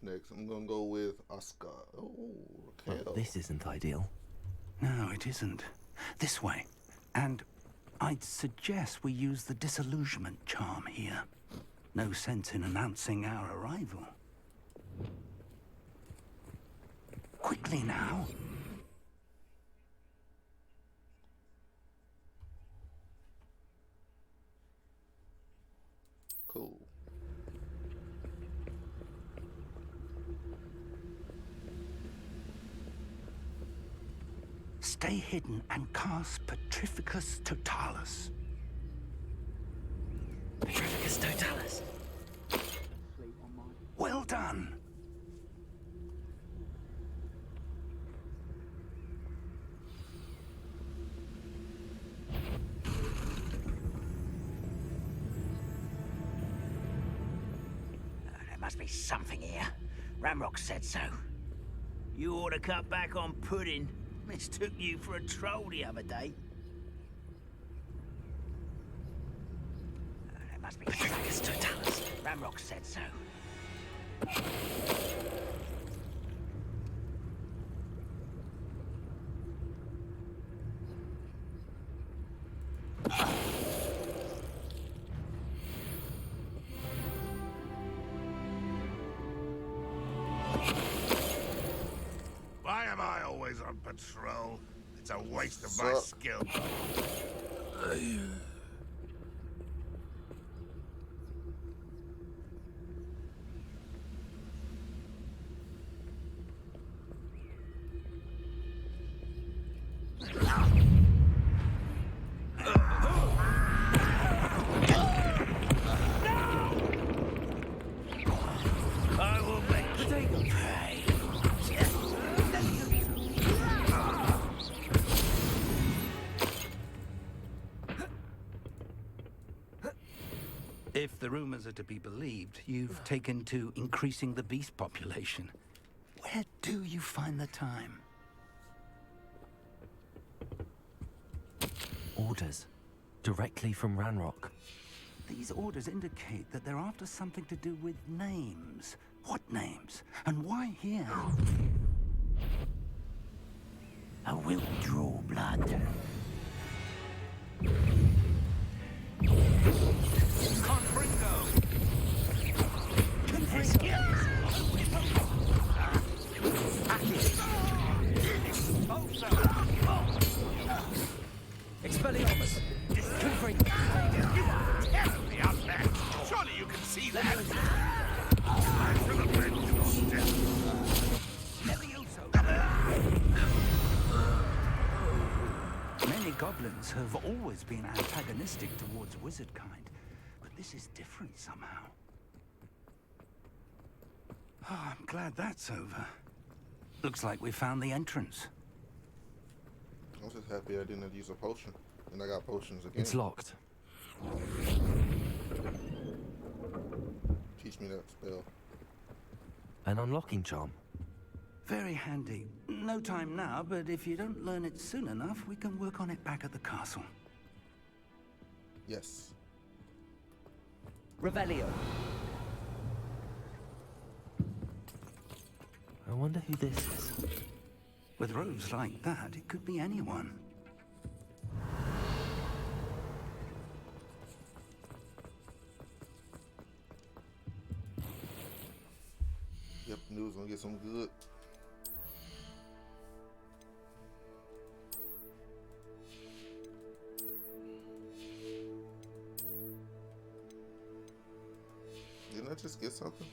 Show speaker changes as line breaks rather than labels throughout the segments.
with next? I'm gonna go with Oscar. Oh, okay.
Well, this isn't ideal.
No, it isn't. This way. And I'd suggest we use the disillusionment charm here. No sense in announcing our arrival. Quickly now.
Cool.
Stay hidden and cast Petrificus Totalis.
Petrificus Totalis.
Well done.
There must be something here. Ramrock said so. You ought to cut back on pudding. Mistook you for a troll the other day. There must be
Petrificus Totalis.
Ramrock said so.
Why am I always on patrol? It's a waste of my skill.
I will make you pay.
If the rumors are to be believed, you've taken to increasing the beast population. Where do you find the time?
Orders. Directly from Ranrock.
These orders indicate that they're after something to do with names. What names? And why here?
I will draw blood.
Expelliarmus! Confringo!
Terribly up there. Surely you can see that. I'm for the vengeance step.
Many goblins have always been antagonistic towards wizard kind, but this is different somehow. Oh, I'm glad that's over. Looks like we found the entrance.
I'm just happy I didn't use a potion. And I got potions again.
It's locked.
Teach me that spell.
An unlocking charm.
Very handy. No time now, but if you don't learn it soon enough, we can work on it back at the castle.
Yes.
Revelio. I wonder who this is.
With robes like that, it could be anyone.
Yep, knew it was gonna get some good. Didn't I just get something?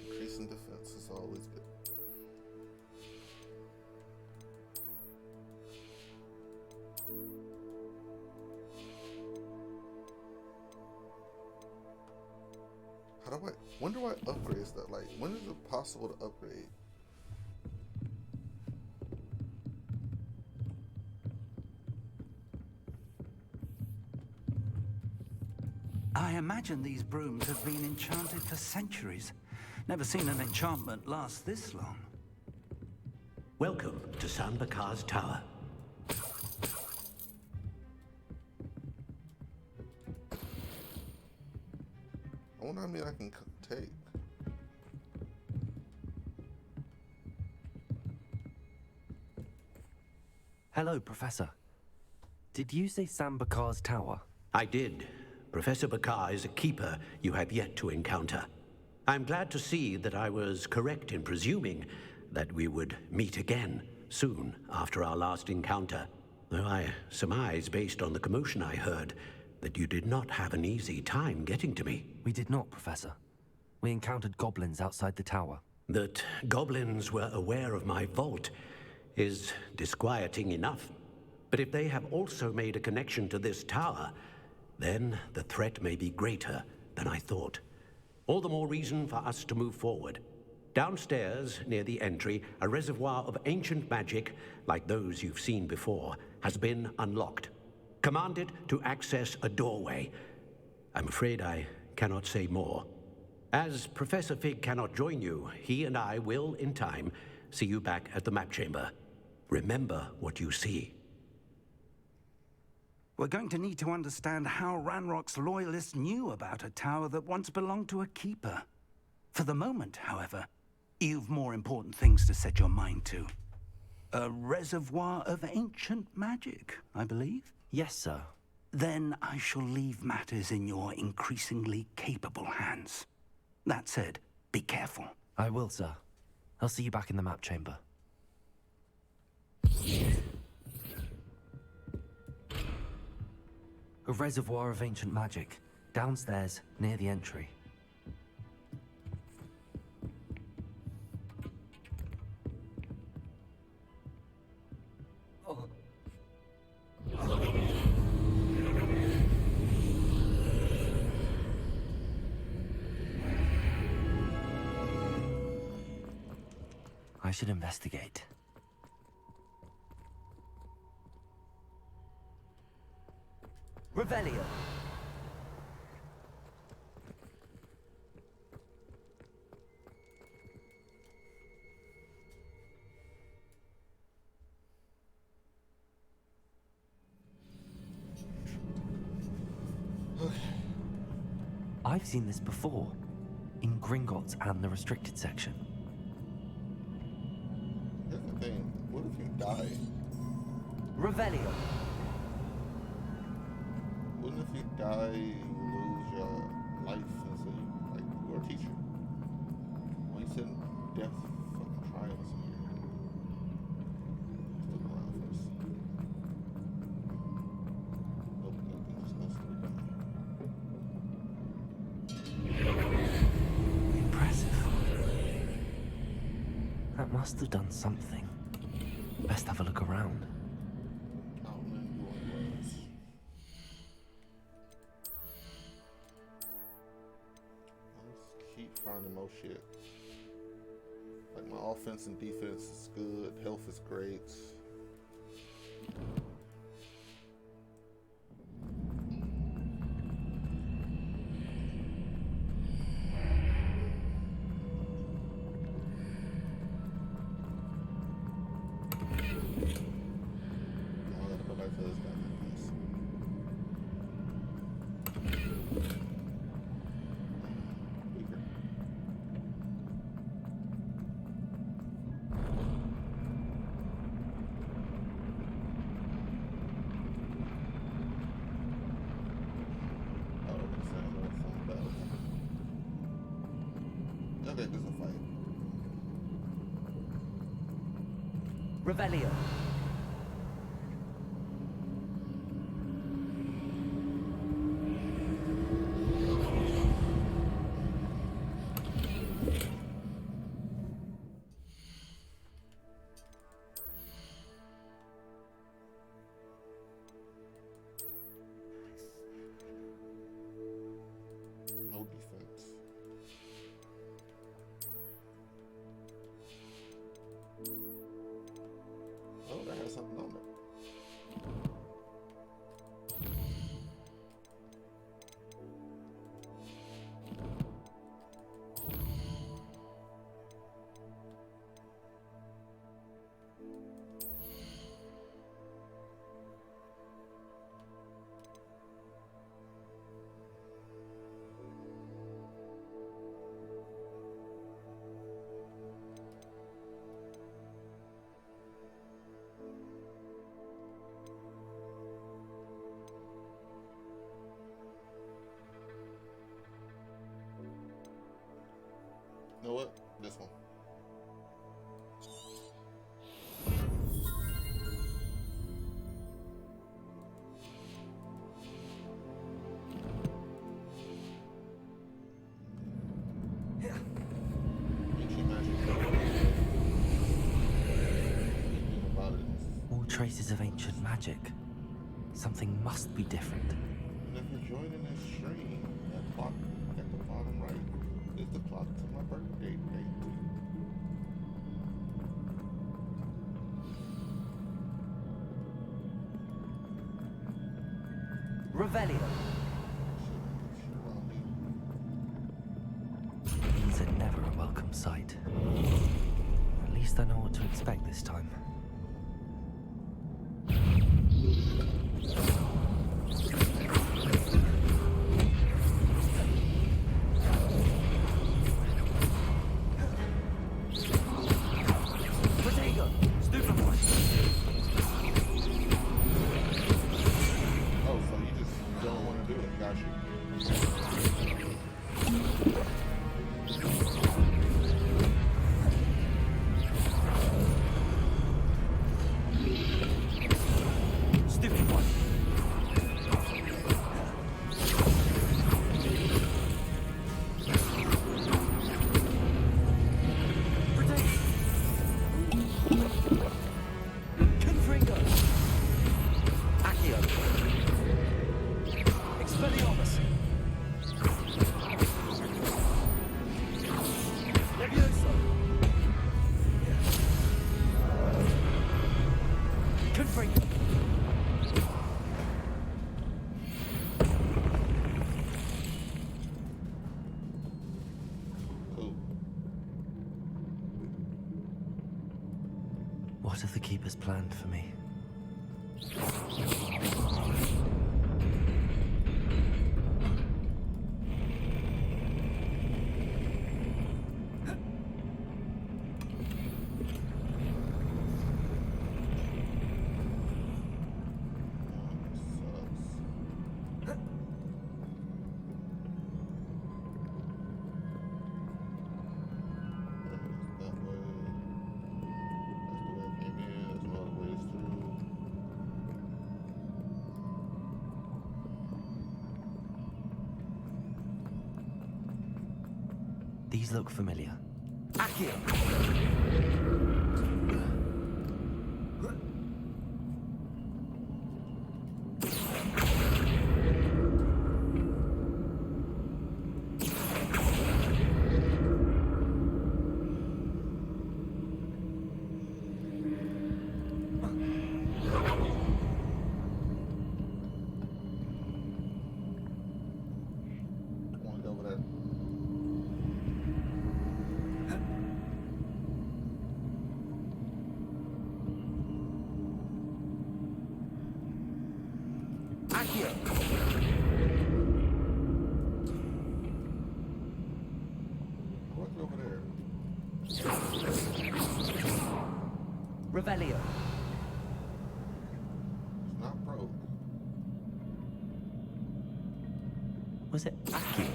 Increasing defense is always good. How do I, when do I upgrade that? Like, when is it possible to upgrade?
I imagine these brooms have been enchanted for centuries. Never seen an enchantment last this long.
Welcome to San Bakar's Tower.
I wonder how many I can take.
Hello, Professor. Did you say Sam Bakar's tower?
I did. Professor Bakar is a keeper you have yet to encounter. I'm glad to see that I was correct in presuming that we would meet again soon after our last encounter. Though I surmise, based on the commotion I heard, that you did not have an easy time getting to me.
We did not, Professor. We encountered goblins outside the tower.
That goblins were aware of my vault is disquieting enough. But if they have also made a connection to this tower, then the threat may be greater than I thought. All the more reason for us to move forward. Downstairs, near the entry, a reservoir of ancient magic, like those you've seen before, has been unlocked. Command it to access a doorway. I'm afraid I cannot say more. As Professor Fig cannot join you, he and I will, in time, see you back at the map chamber. Remember what you see.
We're going to need to understand how Ranrock's loyalists knew about a tower that once belonged to a keeper. For the moment, however, you've more important things to set your mind to. A reservoir of ancient magic, I believe?
Yes, sir.
Then I shall leave matters in your increasingly capable hands. That said, be careful.
I will, sir. I'll see you back in the map chamber. A reservoir of ancient magic, downstairs, near the entry. Oh. I should investigate. Revelio. I've seen this before, in Gringotts and the restricted section.
Here's the thing. What if you die?
Revelio.
What if you die, you lose your life, and so you're a teacher? When you said death fucking trials here. Stick around for this. Nope, nothing, just no story done.
Impressive. That must have done something. Best have a look around.
I don't remember what it was. Let's keep finding more shit. Like my offense and defense is good, health is great. Now I gotta go back to this goddamn place. Weaker. Oh, it's something bad. Okay, there's a fight.
Revelio.
No defense. Oh. know what? This one. Ancient magic. Thinking about it.
All traces of ancient magic. Something must be different.
And if you're joining this stream, that clock at the bottom right is the clock to my birthday date.
Revelio.
Sure, I'll be.
These are never a welcome sight. At least I know what to expect this time.
Oh, so you just don't want to do it. Got you.
Stupid one. Confringo. Accio. Expelliarmus. Levioso. Confringo.
Cool.
What have the Keepers planned for me?
Sucks. That way. That's the way it came in. There's no other ways through.
These look familiar. Accio.
Point over there.
Accio.
What's over there?
Revelio.
It's not broke.
Was it Accio?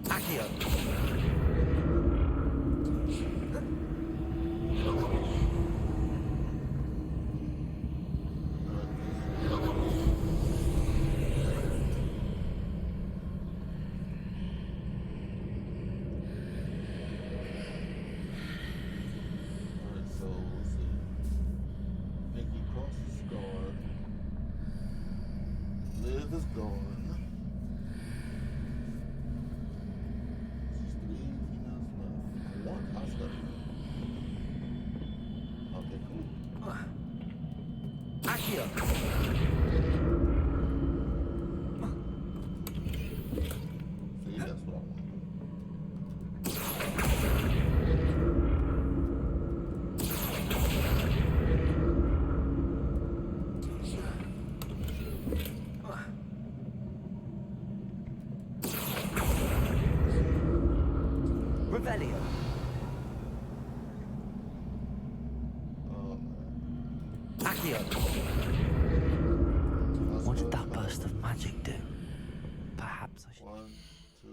Accio.
Alright, so let's see. Pinky cross is scarred. Liv is gone. Just 3 females left. 1 hostile. Okay, cool.
Accio.
See, that's what I want to do.
Revelio.
Oh, man.
Accio. What did that burst of magic do? Perhaps items.
1, 2.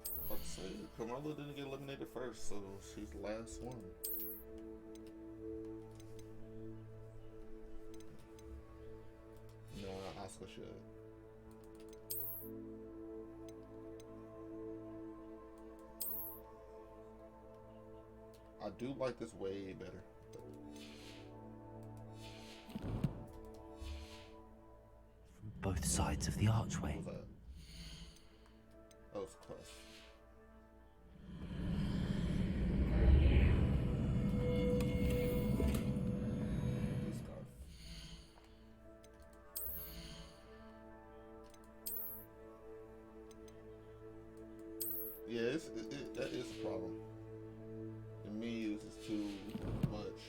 I was about to say, Carmela didn't get eliminated first, so she's the last one. Nah, Oscar should. I do like this way better.
From both sides of the archway.
What was that? Oh, it's close. Scarf. Yeah, that is a problem. The menus is too much.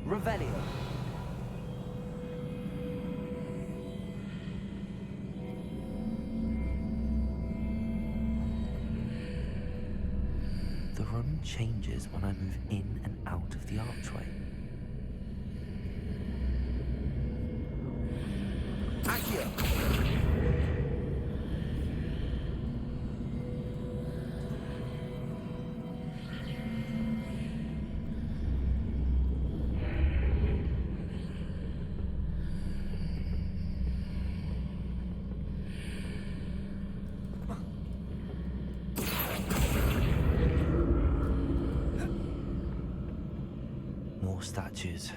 Revelio. The room changes when I move in and out of the archway. More statues.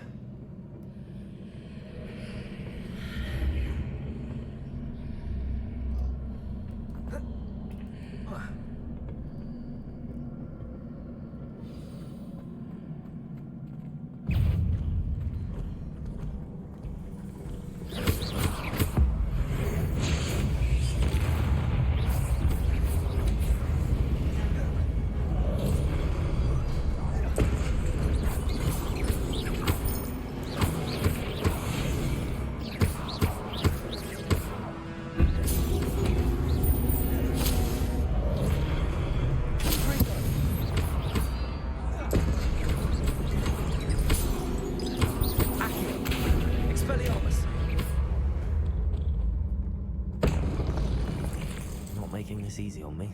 Not making this easy on me.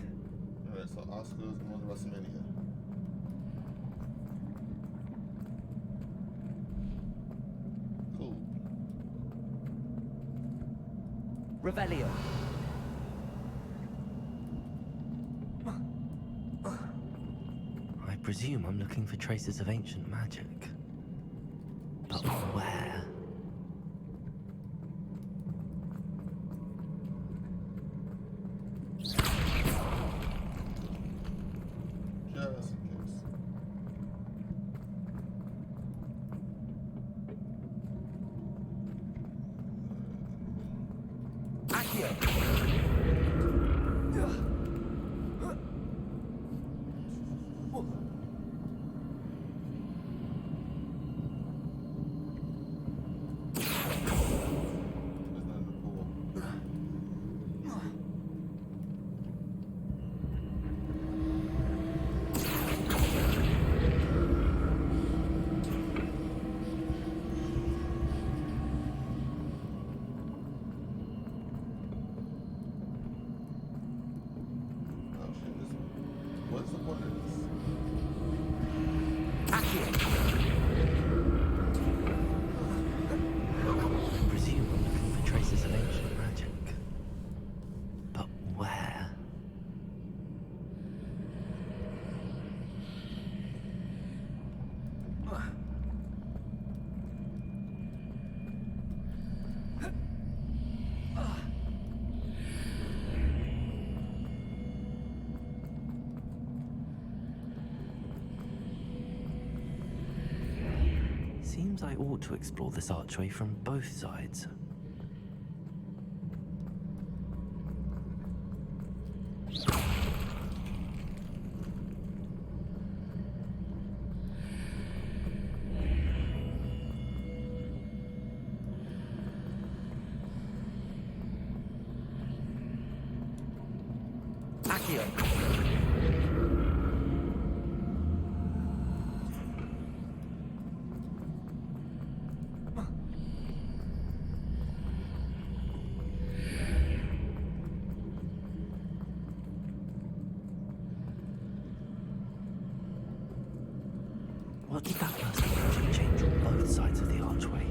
Alright, so Oscar's going to WrestleMania. Cool.
Revelio. I presume I'm looking for traces of ancient magic. But where?
Just in case. There's nothing in the pool. Oh shit, this one. What's the point of this?
I presume I'm looking for traces of ancient magic. But where? Seems I ought to explore this archway from both sides. Accio! What did that person magic change on both sides of the archway?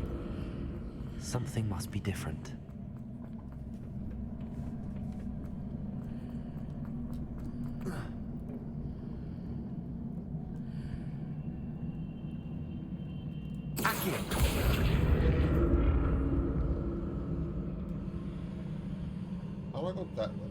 Something must be different.
How do I go that way?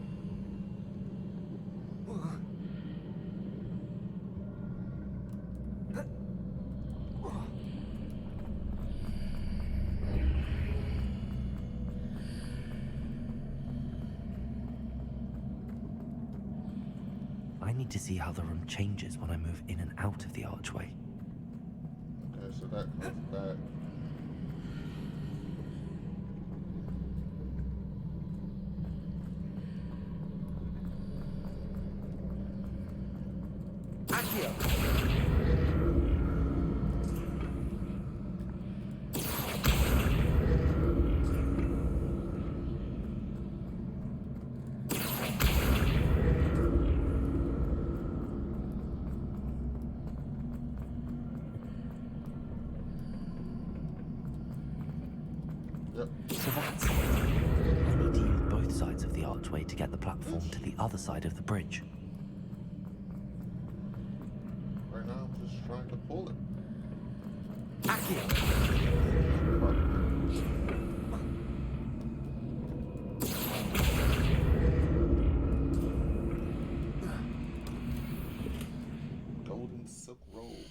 I need to see how the room changes when I move in and out of the archway.
Okay, so that comes back. Yep.
So that's it. I need to use both sides of the archway to get the platform to the other side of the bridge.
Right now, I'm just trying to pull it. Golden silk robe.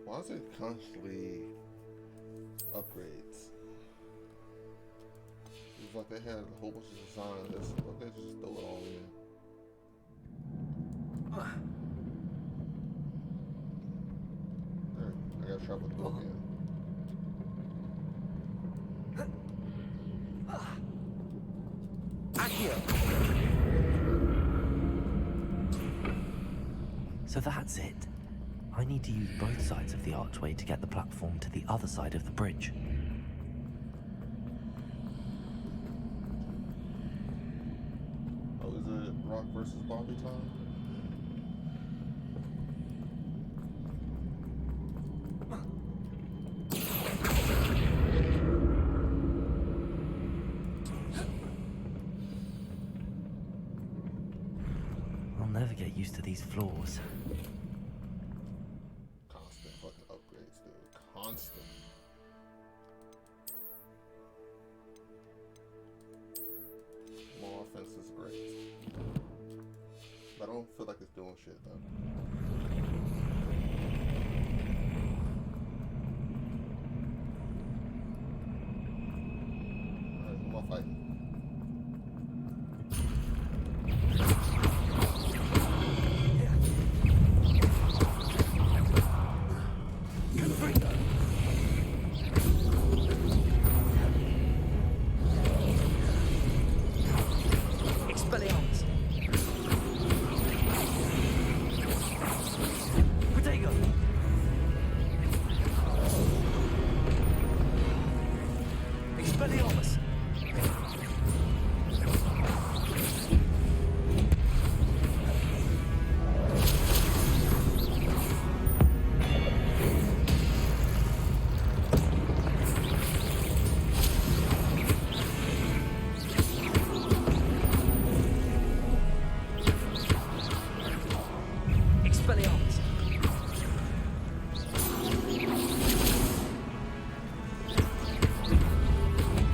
Why is it constantly upgrades? It's like they had a whole bunch of designs. It's like they just throw it all in. There, I gotta travel through again.
So that's it. I need to use both sides of the archway to get the platform to the other side of the bridge.
Oh, is it Rock versus Bobby time?
I'll never get used to these floors.
Constant fucking upgrades, dude. Constant. More offense is great. I don't feel like it's doing shit though. Alright, who am I fighting?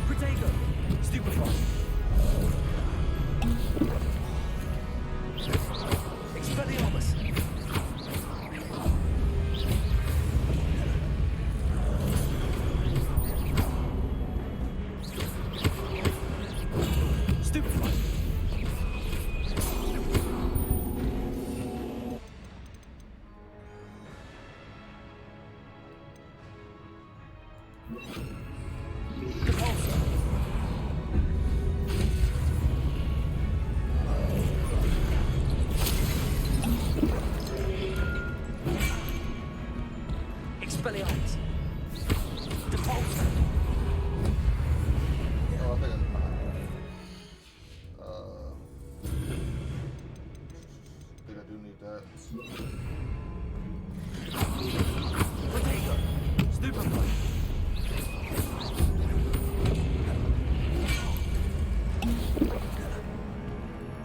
Protego! Depulsor. Expelliarmus. Depulsor.
Oh, I think I do need that.
Protego. Stupefy.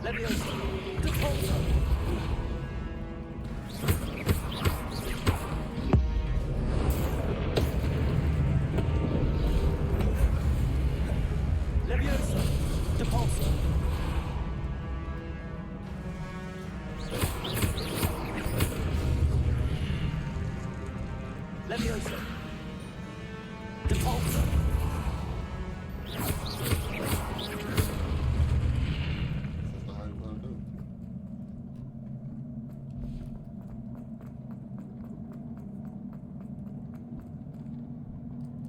Leviosa. Depulsor. Leviosa. Depulsor. Leviosa. Depulsor.
That's not how you want to do.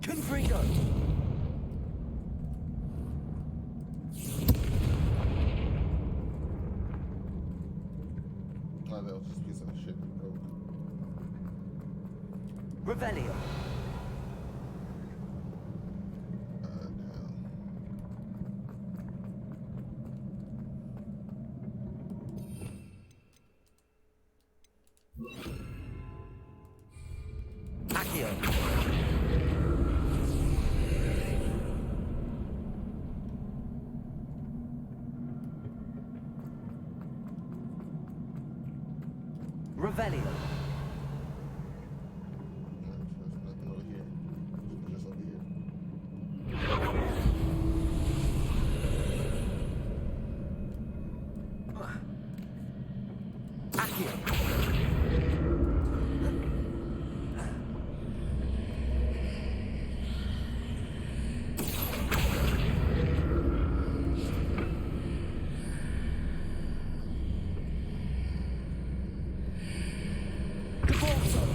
Confringo.
Oh, that was just a piece of shit that broke.
Revelio.
Damn.
Accio. Revelio.
There's nothing over here. Just over here.
Accio. Depulsor.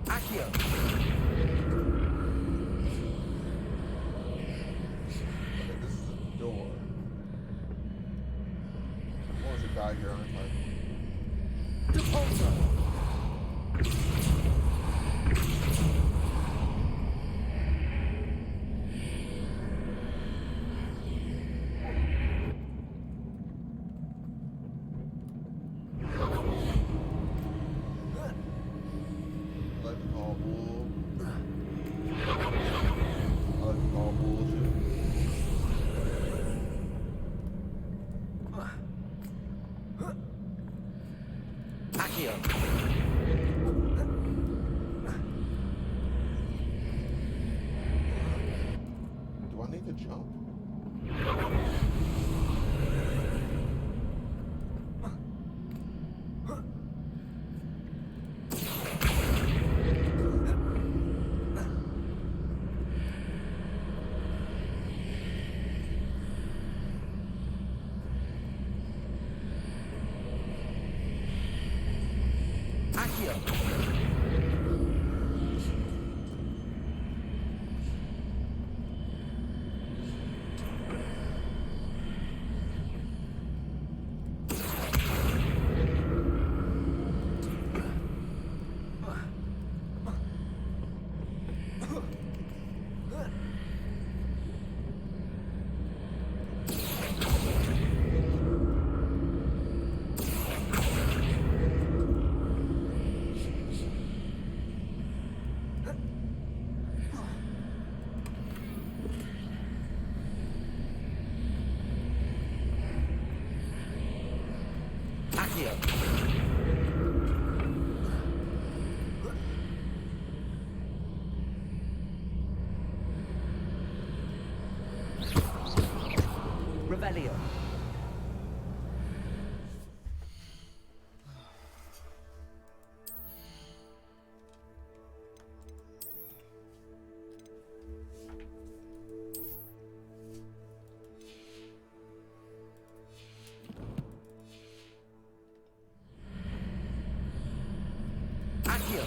Accio.
Okay, this is a door. I want to die here, aren't I?
Depulsor.
I like to call bull. I like to call bullshit.
Accio.
Do I need to jump?
Accio. Accio. Revelio. Accio.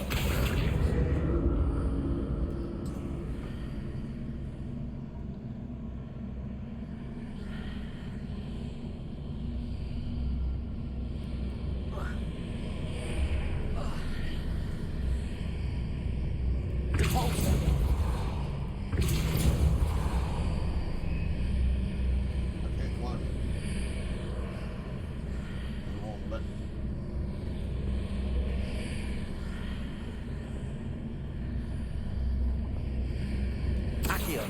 Accio.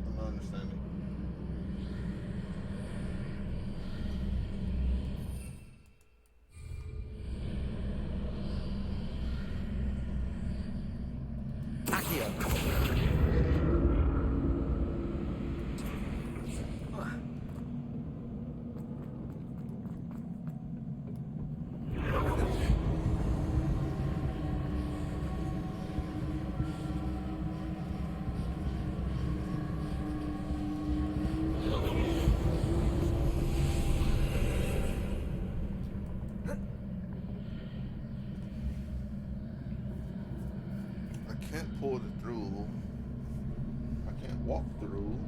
I'm not understanding. I can't pull it through. I can't walk through.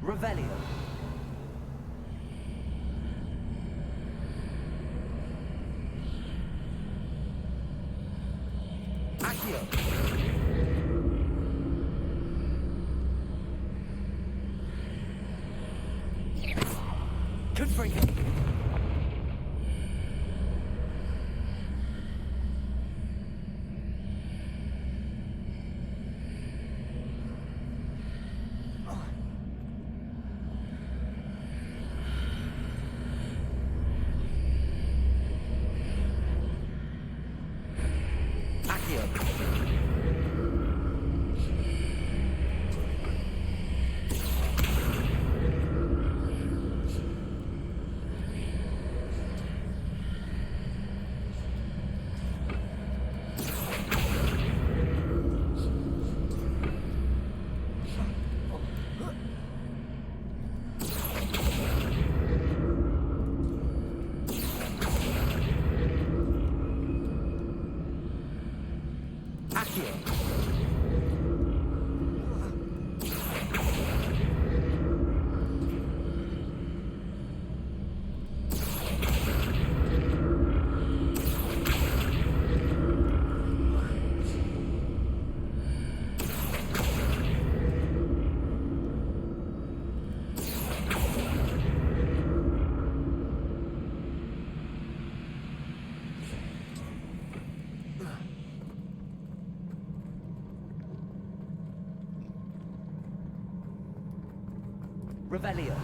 Revelio. Confringo. Revelio.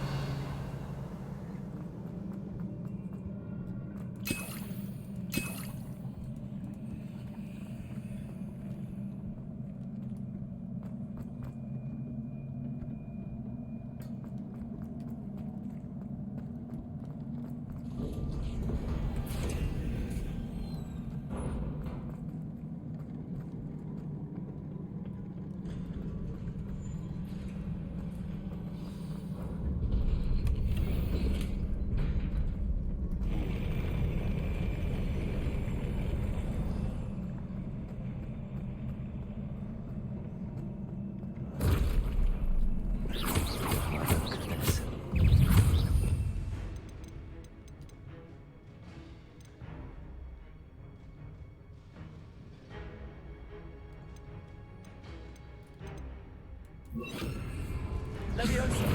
Leviosa!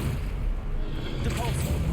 Depulso!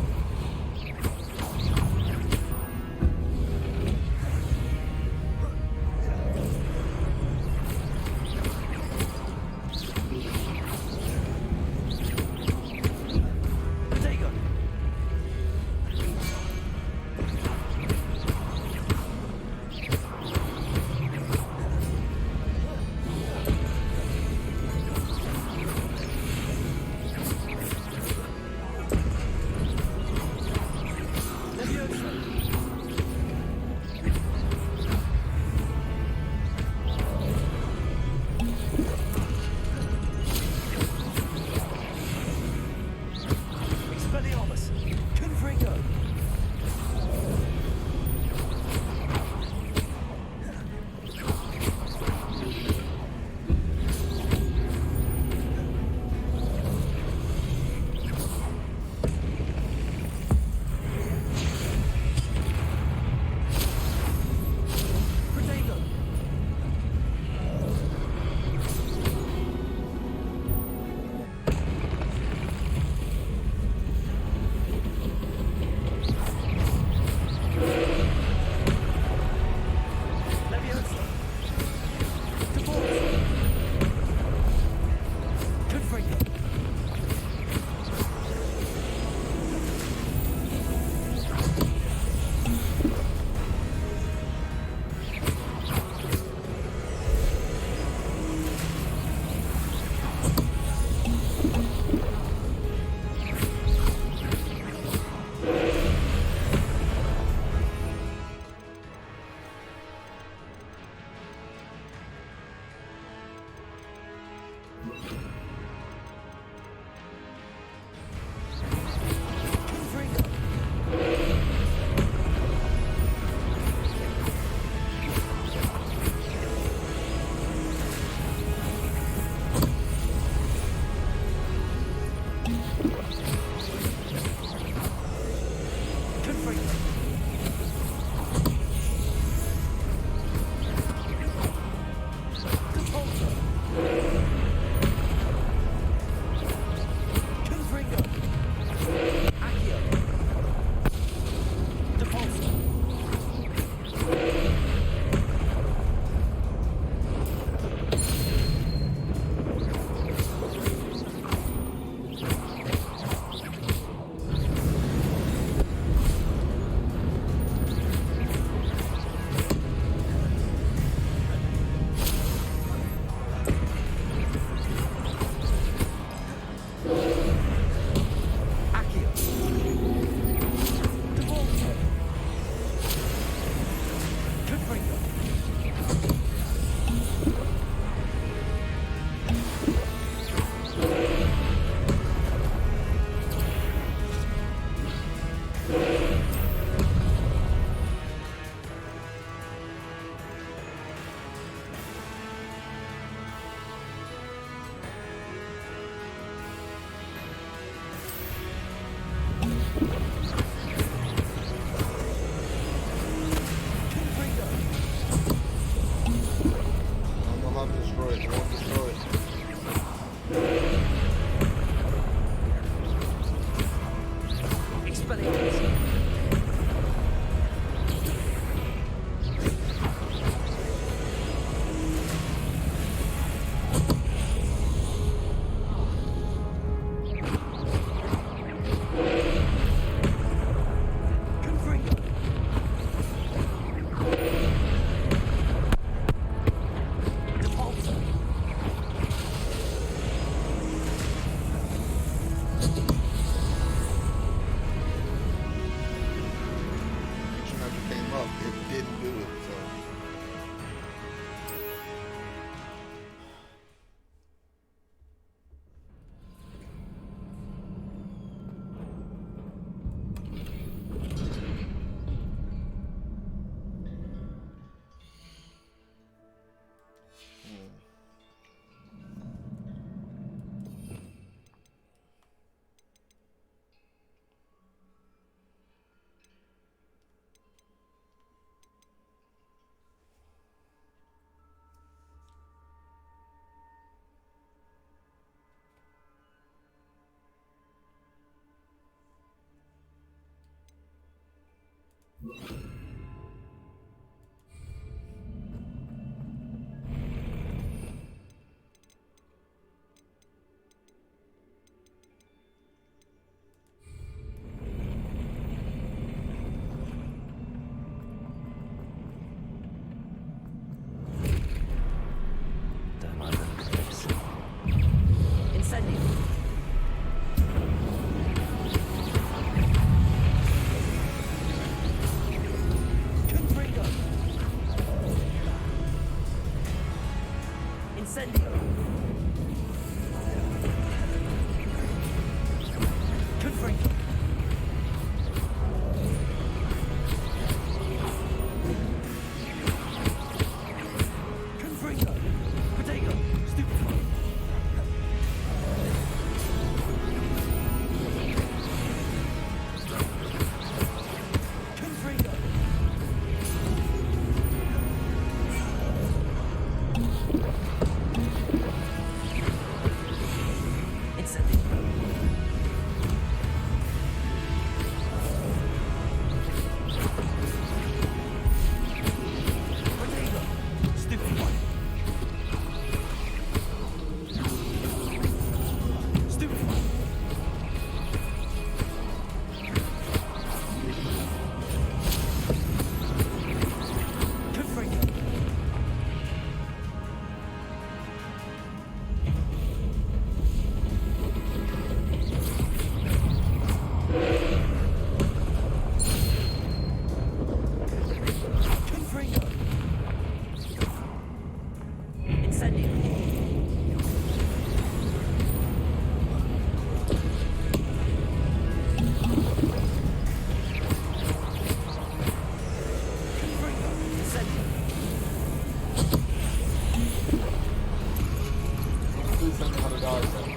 Please tell me how to dodge that.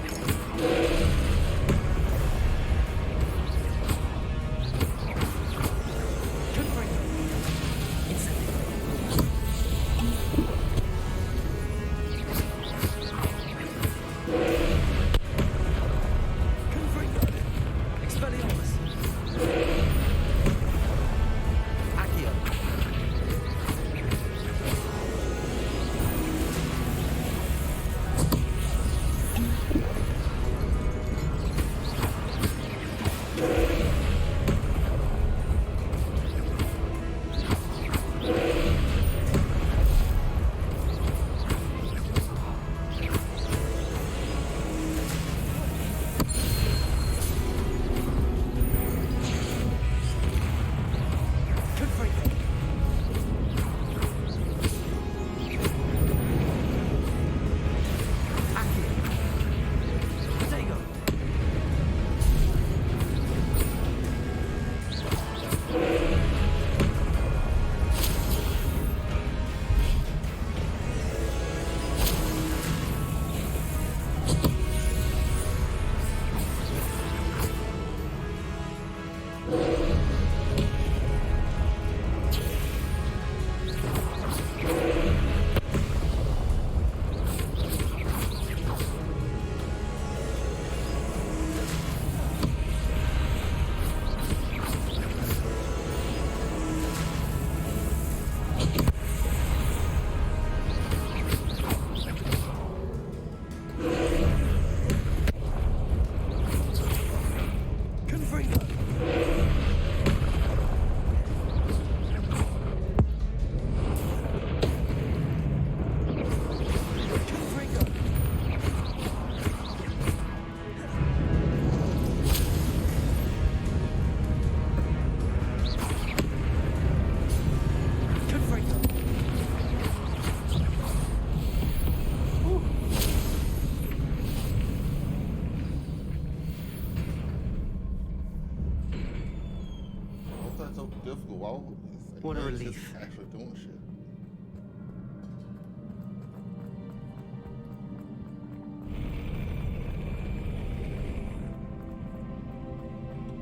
So difficult. Why would
What a
it's
relief.
just actually doing shit.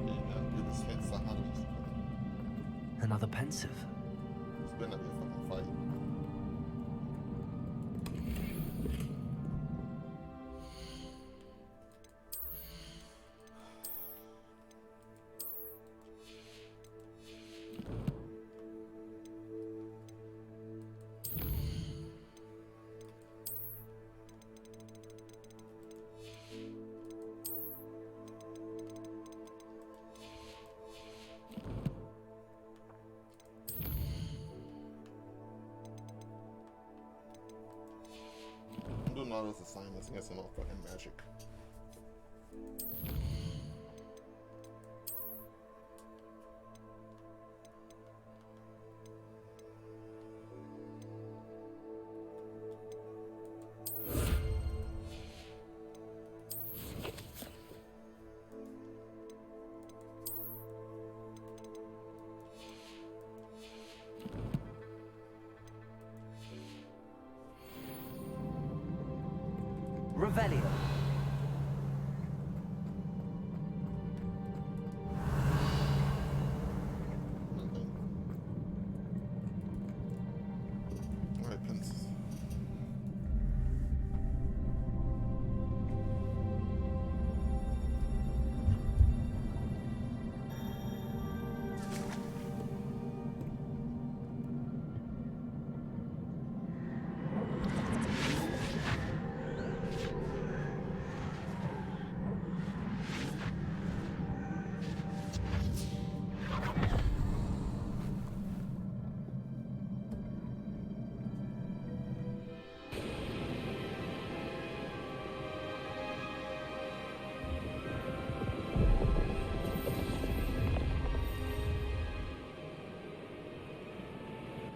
Yeah, give this fence 100.
Another pensive.
It's better not be a fucking fight. I'm doing all those assignments against some fucking magic.
Revelio.
Nothing. Alright, pencils.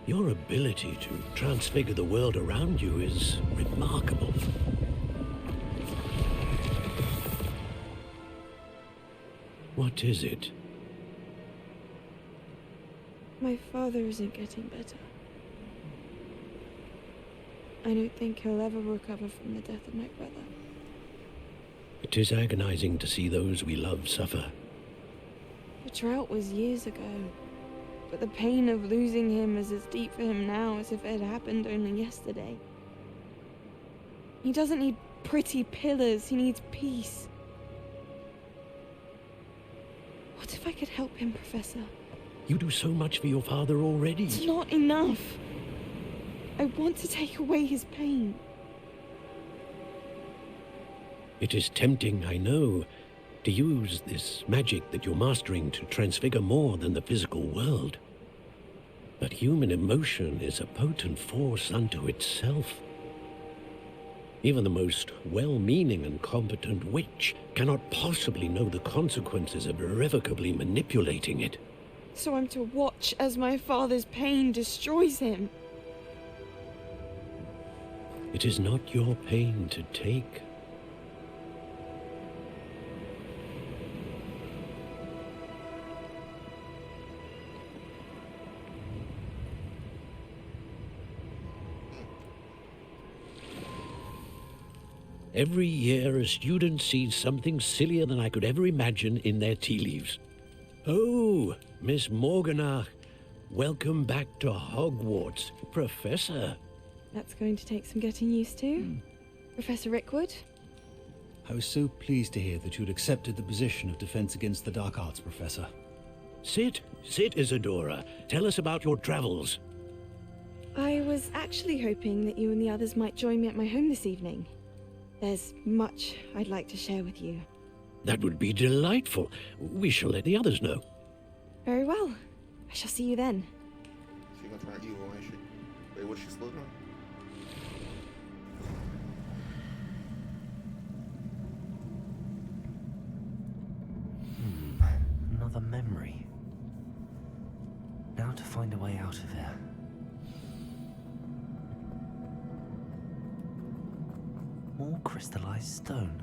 Your ability to transfigure the world around you is remarkable. What is it?
My father isn't getting better. I don't think he'll ever recover from the death of my brother.
It is agonizing to see those we love suffer.
The drought was years ago, but the pain of losing him is as deep for him now as if it had happened only yesterday. He doesn't need pretty pillars, he needs peace. What if I could help him, Professor?
You do so much for your father already.
It's not enough. I want to take away his pain.
It is tempting, I know, to use this magic that you're mastering to transfigure more than the physical world. But human emotion is a potent force unto itself. Even the most well-meaning and competent witch cannot possibly know the consequences of irrevocably manipulating it.
So I'm to watch as my father's pain destroys him.
It is not your pain to take. Every year, a student sees something sillier than I could ever imagine in their tea leaves. Oh, Miss Morganach, welcome back to Hogwarts, Professor.
That's going to take some getting used to. Professor Rickwood?
I was so pleased to hear that you'd accepted the position of Defense Against the Dark Arts, Professor.
Sit, Isadora. Tell us about your travels.
I was actually hoping that you and the others might join me at my home this evening. There's much I'd like to share with you.
That would be delightful. We shall let the others know.
Very well. I shall see you then.
She gonna turn evil, ain't she? Wait, what's she slow down?
Another memory. Now to find a way out of here. More crystallized stone.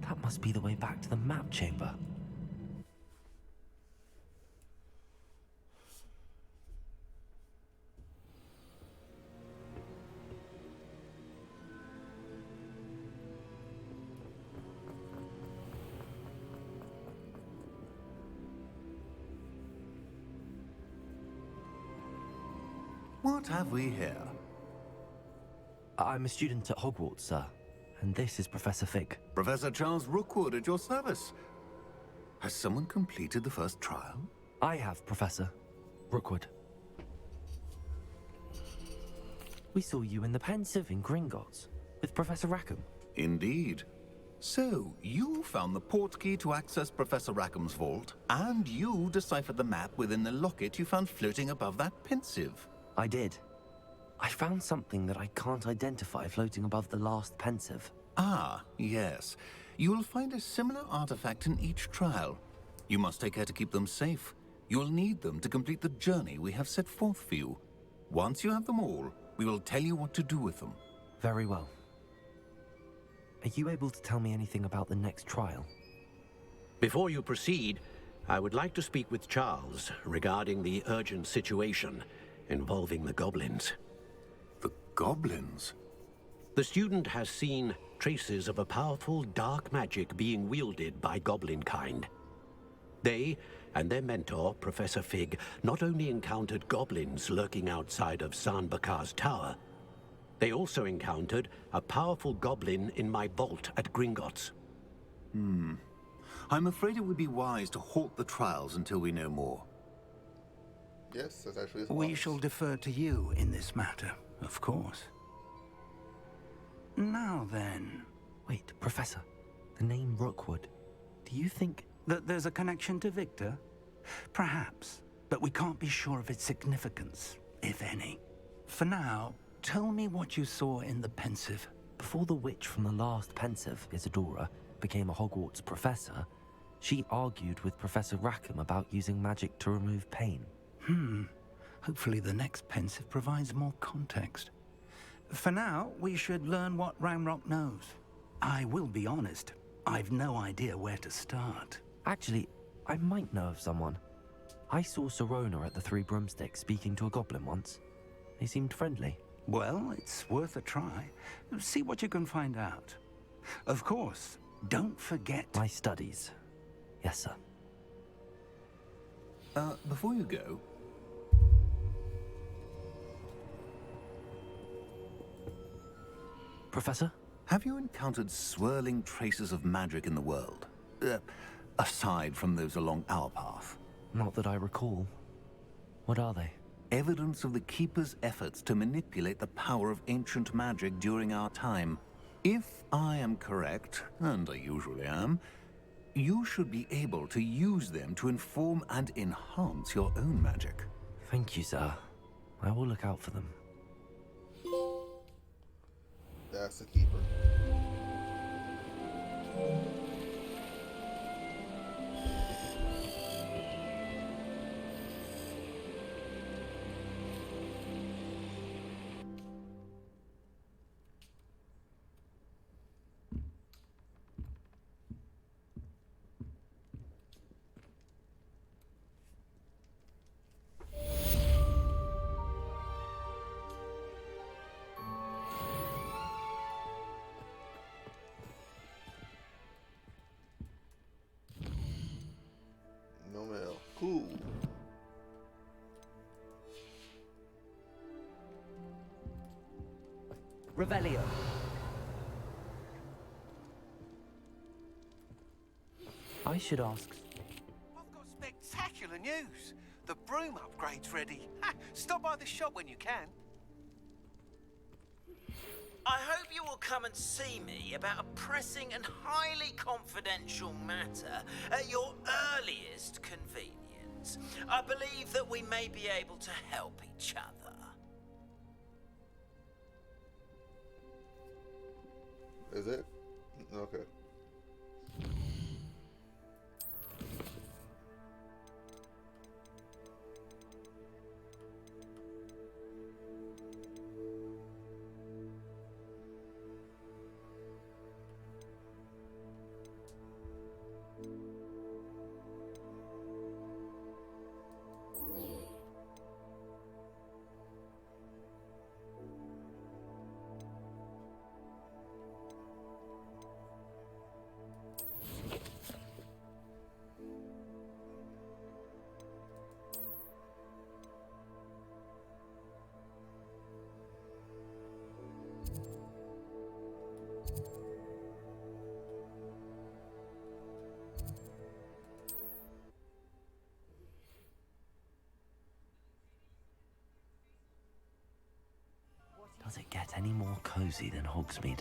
That must be the way back to the map chamber.
What have we here?
I'm a student at Hogwarts, sir. And this is Professor Fig.
Professor Charles Rookwood at your service. Has someone completed the first trial?
I have, Professor Rookwood. We saw you in the Pensive in Gringotts with Professor Rackham.
Indeed. So, you found the portkey to access Professor Rackham's vault, and you deciphered the map within the locket you found floating above that Pensive.
I did. I found something that I can't identify floating above the last Pensive.
Ah, yes. You will find a similar artifact in each trial. You must take care to keep them safe. You'll need them to complete the journey we have set forth for you. Once you have them all, we will tell you what to do with them.
Very well. Are you able to tell me anything about the next trial?
Before you proceed, I would like to speak with Charles regarding the urgent situation involving the goblins.
The goblins?
The student has seen traces of a powerful dark magic being wielded by goblin kind. They and their mentor, Professor Fig, not only encountered goblins lurking outside of Sanbakar's tower, they also encountered a powerful goblin in my vault at Gringotts.
I'm afraid it would be wise to halt the trials until we know more.
Yes, that's actually his
We
boss.
shall defer to you in this matter, of course. Now then,
Wait, Professor. The name Rookwood. Do you think...
that there's a connection to Victor? Perhaps, but we can't be sure of its significance, if any. For now, tell me what you saw in the Pensive.
Before the witch from the last Pensive, Isadora, became a Hogwarts professor, she argued with Professor Rackham about using magic to remove pain.
Hopefully the next Pensive provides more context. For now, we should learn what Ranrock knows. I will be honest, I've no idea where to start.
Actually, I might know of someone. I saw Serona at the Three Broomsticks speaking to a goblin once. They seemed friendly.
Well, it's worth a try. See what you can find out. Of course, don't forget...
My studies. Yes, sir.
Before you go,
Professor?
have you encountered swirling traces of magic in the world? Aside from those along our path?
Not that I recall. What are they?
Evidence of the Keeper's efforts to manipulate the power of ancient magic during our time. If I am correct, and I usually am, you should be able to use them to inform and enhance your own magic.
Thank you, sir. I will look out for them.
That's the keeper. No mail. Cool.
Revelio.
I should ask.
I've got spectacular news. The broom upgrade's ready. Ha! Stop by the shop when you can.
I hope you will come and see me about a pressing and highly confidential matter at your earliest convenience. I believe that we may be able to help each other.
Is it? Okay.
Does it get any more cozy than Hogsmeade?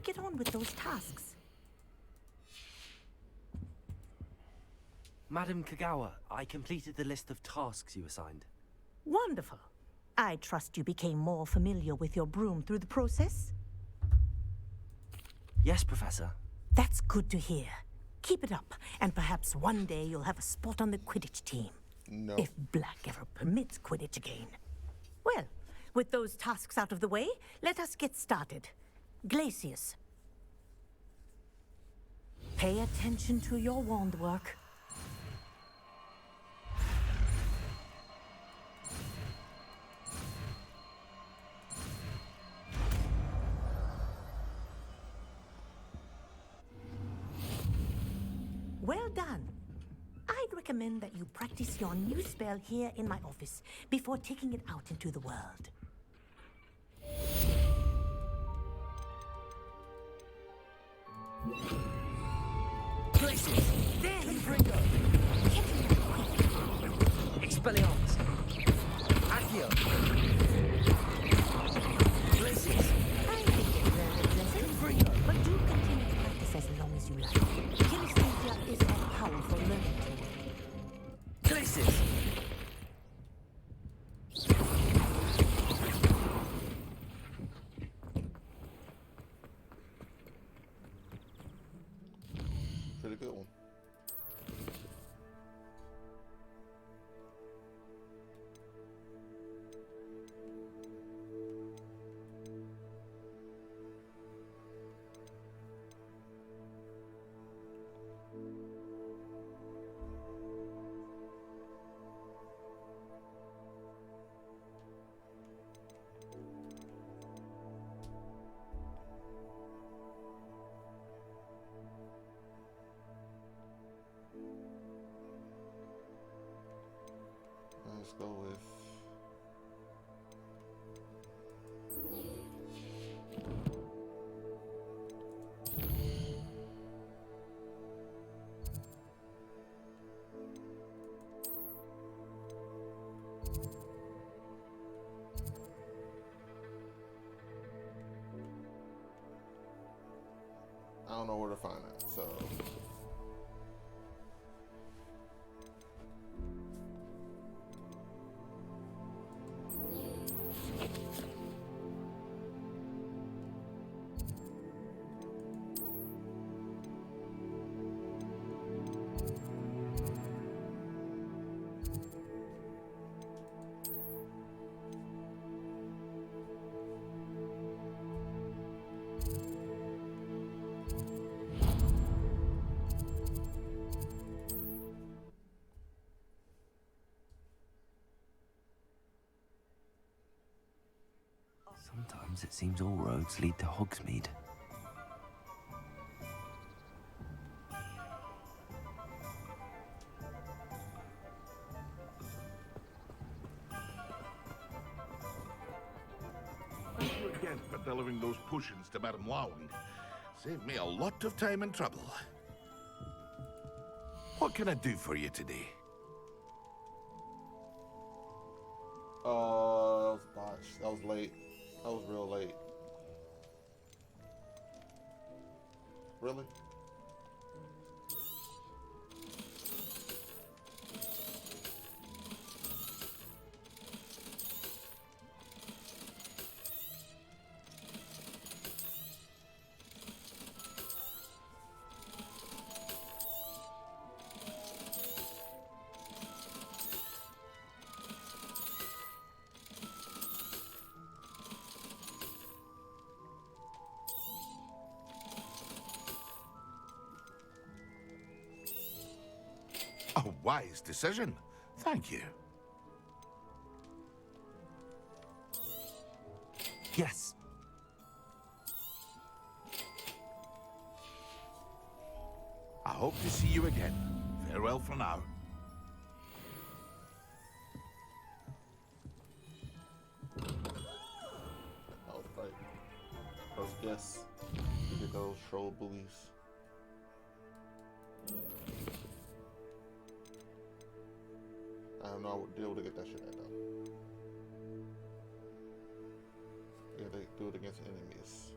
get on with those tasks.
Madam Kagawa, I completed the list of tasks you assigned.
Wonderful. I trust you became more familiar with your broom through the process?
Yes, Professor.
That's good to hear. Keep it up, and perhaps one day you'll have a spot on the Quidditch team.
No.
If Black ever permits Quidditch again. Well, with those tasks out of the way, let us get started. Glacius. Pay attention to your wand work. Well done. I'd recommend that you practice your new spell here in my office before taking it out into the world.
Places!
There!
Confringo! Expelliarmus! Accio! Places!
I think it's rather pleasant.
Confringo!
But do continue to practice as long as you like. Kinesthesia is a powerful learning tool.
Places!
Pretty good one. Let's go with I don't know where to find that, so
Sometimes it seems all roads lead to Hogsmeade.
Thank you again for delivering those potions to Madame Lowing. Saved me a lot of time and trouble. What can I do for you today?
oh, that was botched. That was late. That was real late. Really?
A wise decision. Thank you.
Yes.
I hope to see you again. Farewell for now.
That was right. First guess. Look at those troll bullies. I don't know how to deal to get that shit at though. Yeah, they do it against enemies.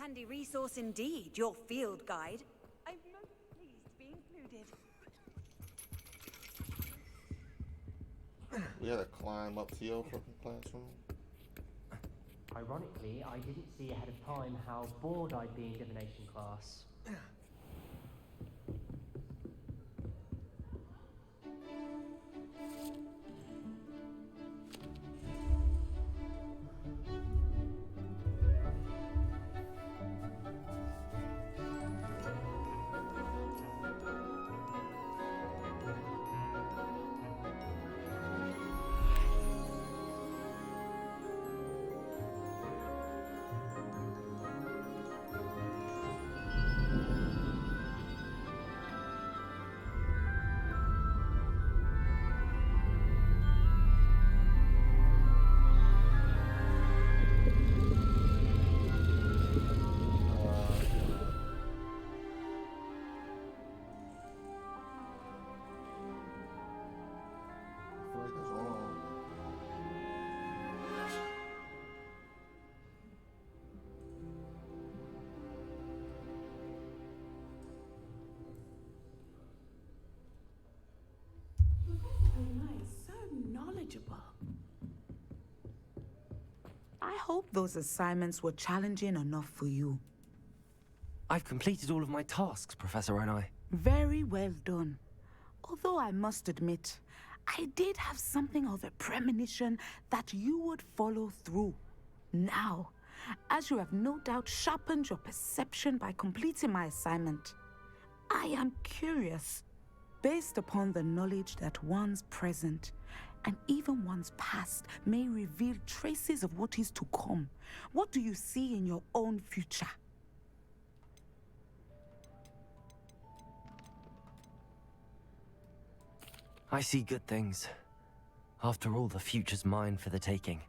handy resource indeed, your field guide. I'm most pleased to be included.
We had to climb up to your fucking classroom.
Ironically, I didn't see ahead of time how bored I'd be in divination class.
I hope those assignments were challenging enough for you.
I've completed all of my tasks, Professor Onai.
Very well done. Although I must admit, I did have something of a premonition that you would follow through. Now, as you have no doubt sharpened your perception by completing my assignment, I am curious, based upon the knowledge that one's present and even one's past may reveal traces of what is to come. What do you see in your own future?
I see good things. After all, the future's mine for the taking,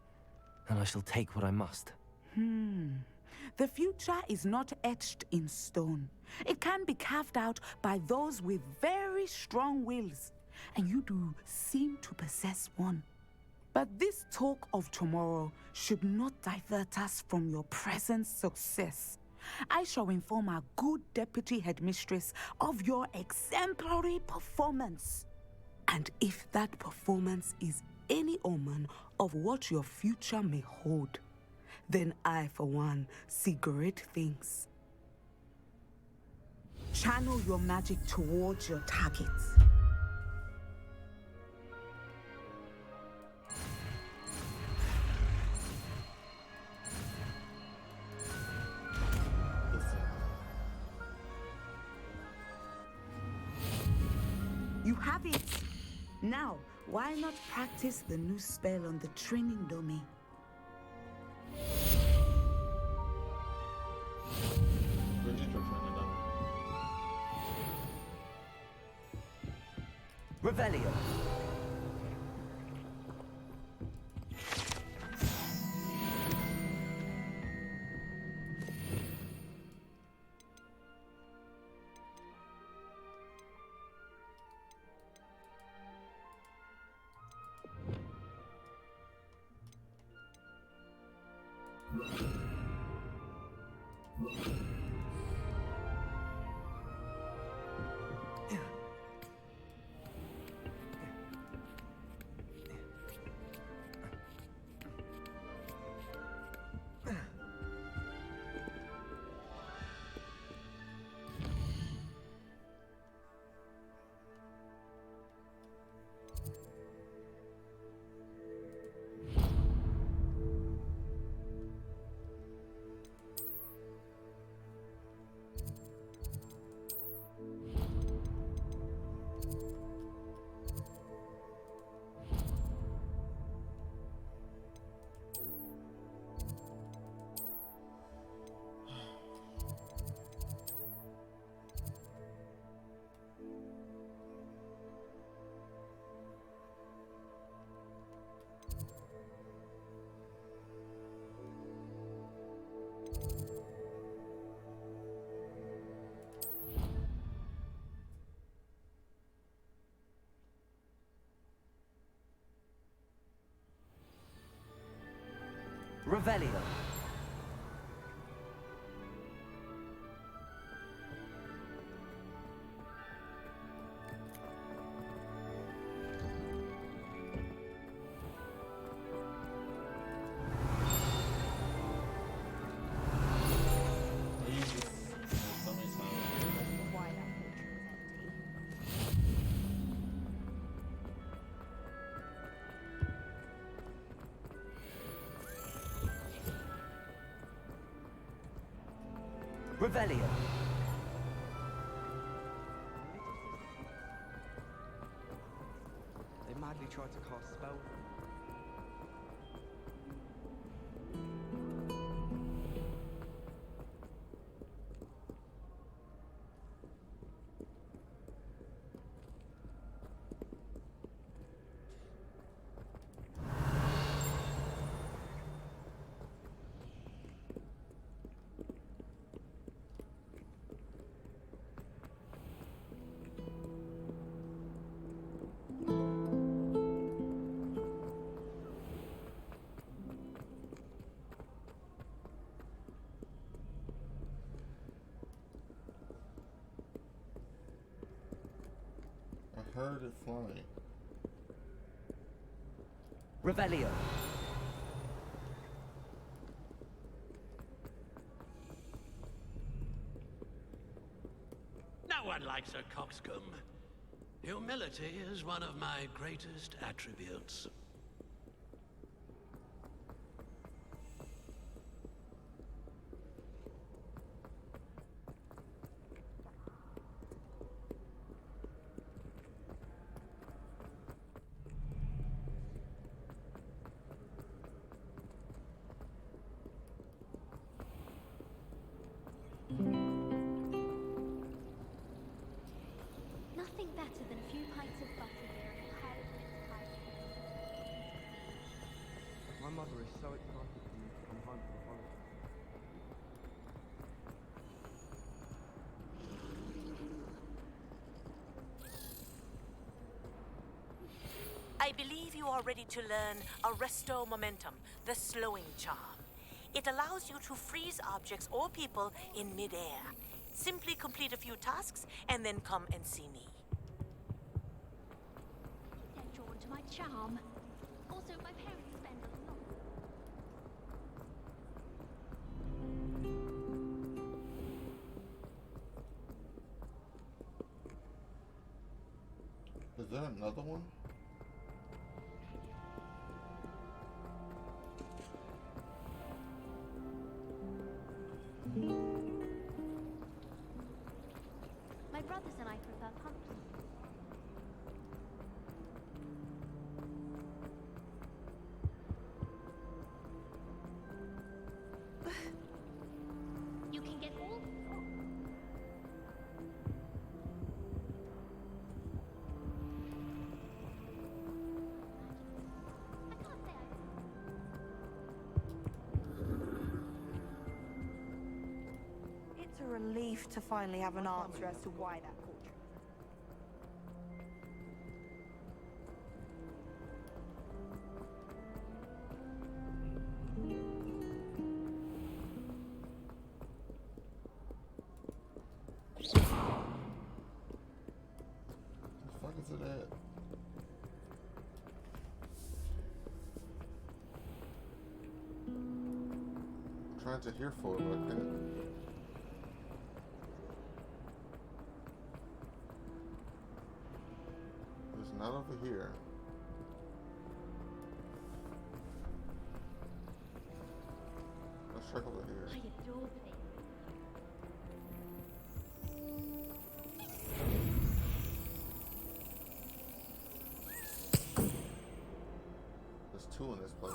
and I shall take what I must.
The future is not etched in stone. It can be carved out by those with very strong wills, and you do seem to possess one. But this talk of tomorrow should not divert us from your present success. I shall inform our good deputy headmistress of your exemplary performance. And if that performance is any omen of what your future may hold, then I, for one, see great things. Channel your magic towards your targets. You have it! Now, why not practice the new spell on the training dummy?
Revelio. Revelio.
Revelio. They madly tried to cast spells.
I heard it flying.
Revelio.
No one likes a coxcomb. Humility is one of my greatest attributes.
Nothing better than a few pints of butterbeer and a Harlequin pie.
My mother is so excited for me to come home for the holidays.
I believe you are ready to learn Arresto Momentum, the slowing charm. It allows you to freeze objects or people in midair. Simply complete a few tasks and then come and see me.
They're drawn to my charm. Also, my parents spend a lot.
Is there another one?
My brothers and I prefer pumpkin. You can get all. I can't say I.
It's a relief to finally have an answer as to why that portrait.
The fuck is it at? I'm trying to hear for it, but I can't. There's none over here. Let's check over here.
I adore things.
There's two in this place.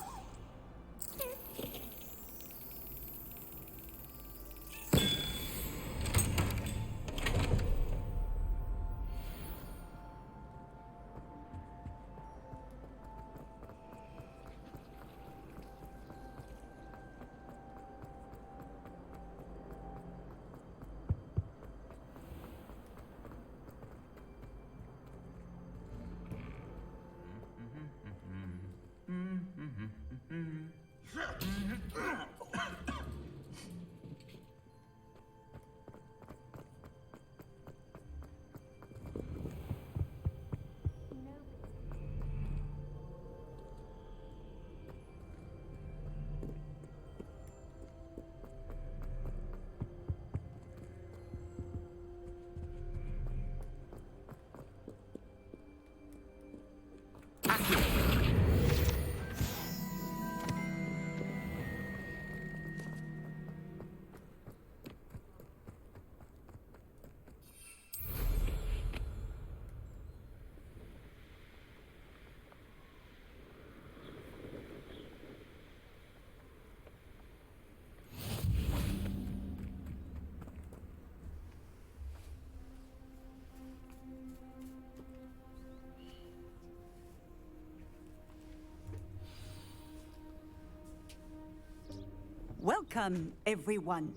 Welcome, everyone.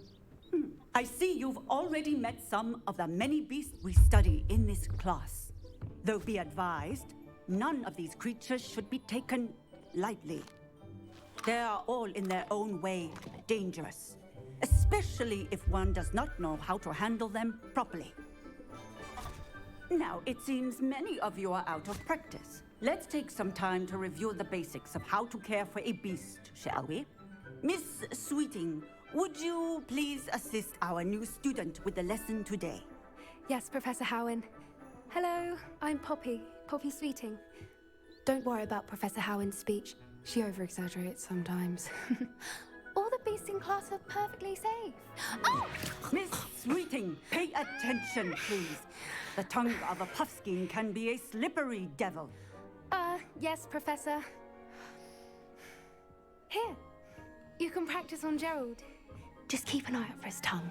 I see you've already met some of the many beasts we study in this class. Though be advised, none of these creatures should be taken lightly. They are all in their own way dangerous, especially if one does not know how to handle them properly. Now, it seems many of you are out of practice. Let's take some time to review the basics of how to care for a beast, shall we? Miss Sweeting, would you please assist our new student with the lesson today?
Yes, Professor Howen. Hello, I'm Poppy Sweeting. Don't worry about Professor Howen's speech. She over-exaggerates sometimes. All the beasts in class are perfectly safe. Oh!
Miss Sweeting, pay attention, please. The tongue of a puffskein can be a slippery devil.
Yes, Professor. Here, you can practice on Gerald. Just keep an eye out for his tongue.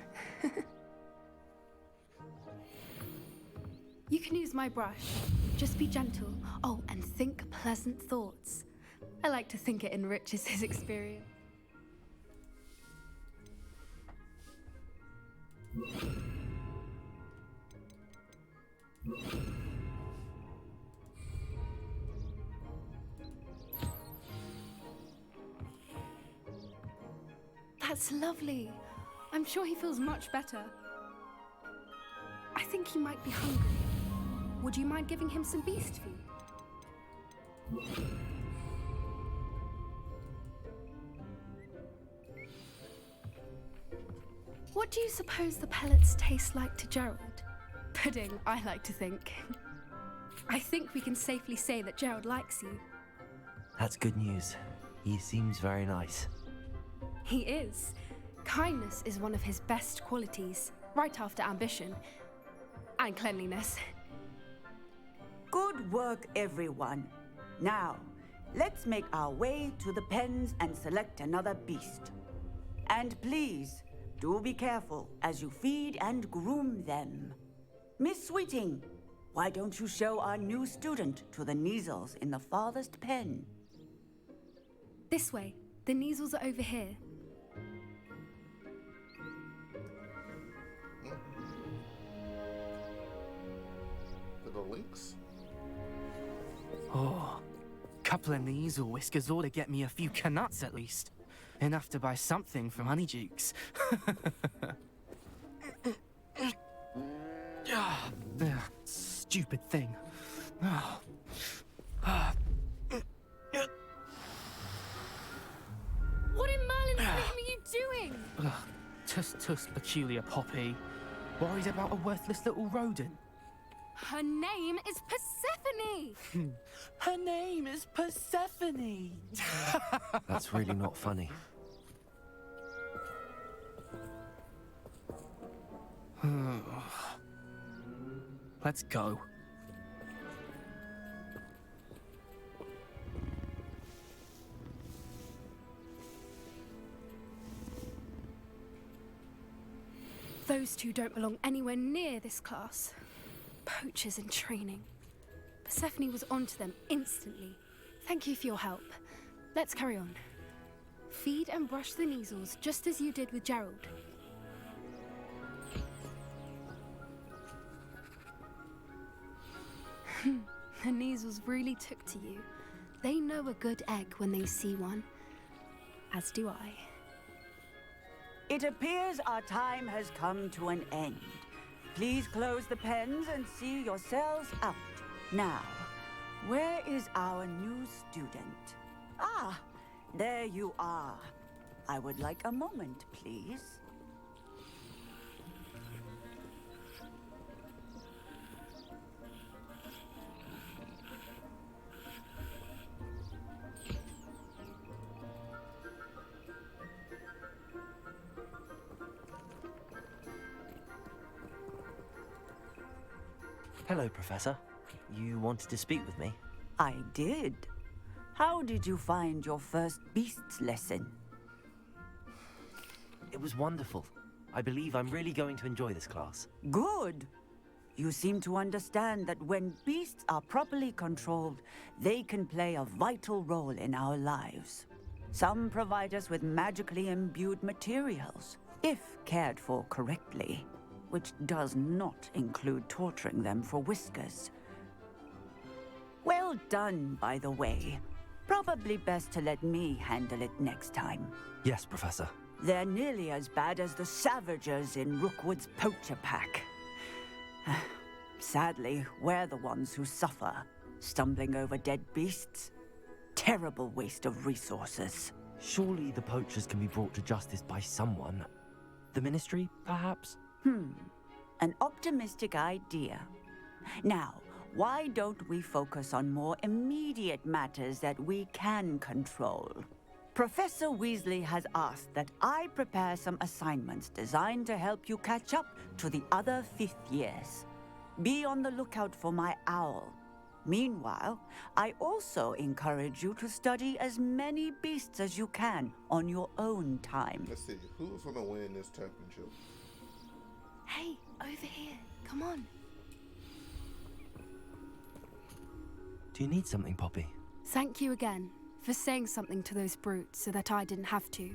You can use my brush. Just be gentle. Oh, and think pleasant thoughts. I like to think it enriches his experience. That's lovely. I'm sure he feels much better. I think he might be hungry. Would you mind giving him some beast food? What do you suppose the pellets taste like to Gerald? Pudding, I like to think. I think we can safely say that Gerald likes you.
That's good news. He seems very nice.
He is. Kindness is one of his best qualities, right after ambition. And cleanliness.
Good work, everyone. Now, let's make our way to the pens and select another beast. And please, do be careful as you feed and groom them. Miss Sweeting, why don't you show our new student to the Neasels in the farthest pen?
This way. The Neasels are over here.
The links?
Oh, couple of Neasel whiskers ought to get me a few canuts at least. Enough to buy something from Honeydukes. Stupid thing.
What in Merlin's name are you doing?
Tuss, peculiar Poppy. Worried about a worthless little rodent.
Her name is Persephone!
Her name is Persephone!
That's really not funny.
Let's go.
Those two don't belong anywhere near this class. Poachers in training. Persephone was onto them instantly. Thank you for your help. Let's carry on. Feed and brush the Neasels just as you did with Gerald. The Neasels really took to you. They know a good egg when they see one. As do I.
It appears our time has come to an end. Please close the pens and see yourselves out. Now, where is our new student? Ah, there you are. I would like a moment, please.
Hello, Professor. You wanted to speak with me?
I did. How did you find your first beasts lesson?
It was wonderful. I believe I'm really going to enjoy this class.
Good. You seem to understand that when beasts are properly controlled, they can play a vital role in our lives. Some provide us with magically imbued materials, if cared for correctly, which does not include torturing them for whiskers. Well done, by the way. Probably best to let me handle it next time.
Yes, Professor.
They're nearly as bad as the Savagers in Rookwood's poacher pack. Sadly, we're the ones who suffer, stumbling over dead beasts. Terrible waste of resources.
Surely the poachers can be brought to justice by someone. The Ministry, perhaps?
An optimistic idea. Now, why don't we focus on more immediate matters that we can control? Professor Weasley has asked that I prepare some assignments designed to help you catch up to the other 5th years. Be on the lookout for my owl. Meanwhile, I also encourage you to study as many beasts as you can on your own time.
Let's see, who's gonna win this championship?
Hey, over here. Come on.
Do you need something, Poppy?
Thank you again for saying something to those brutes so that I didn't have to.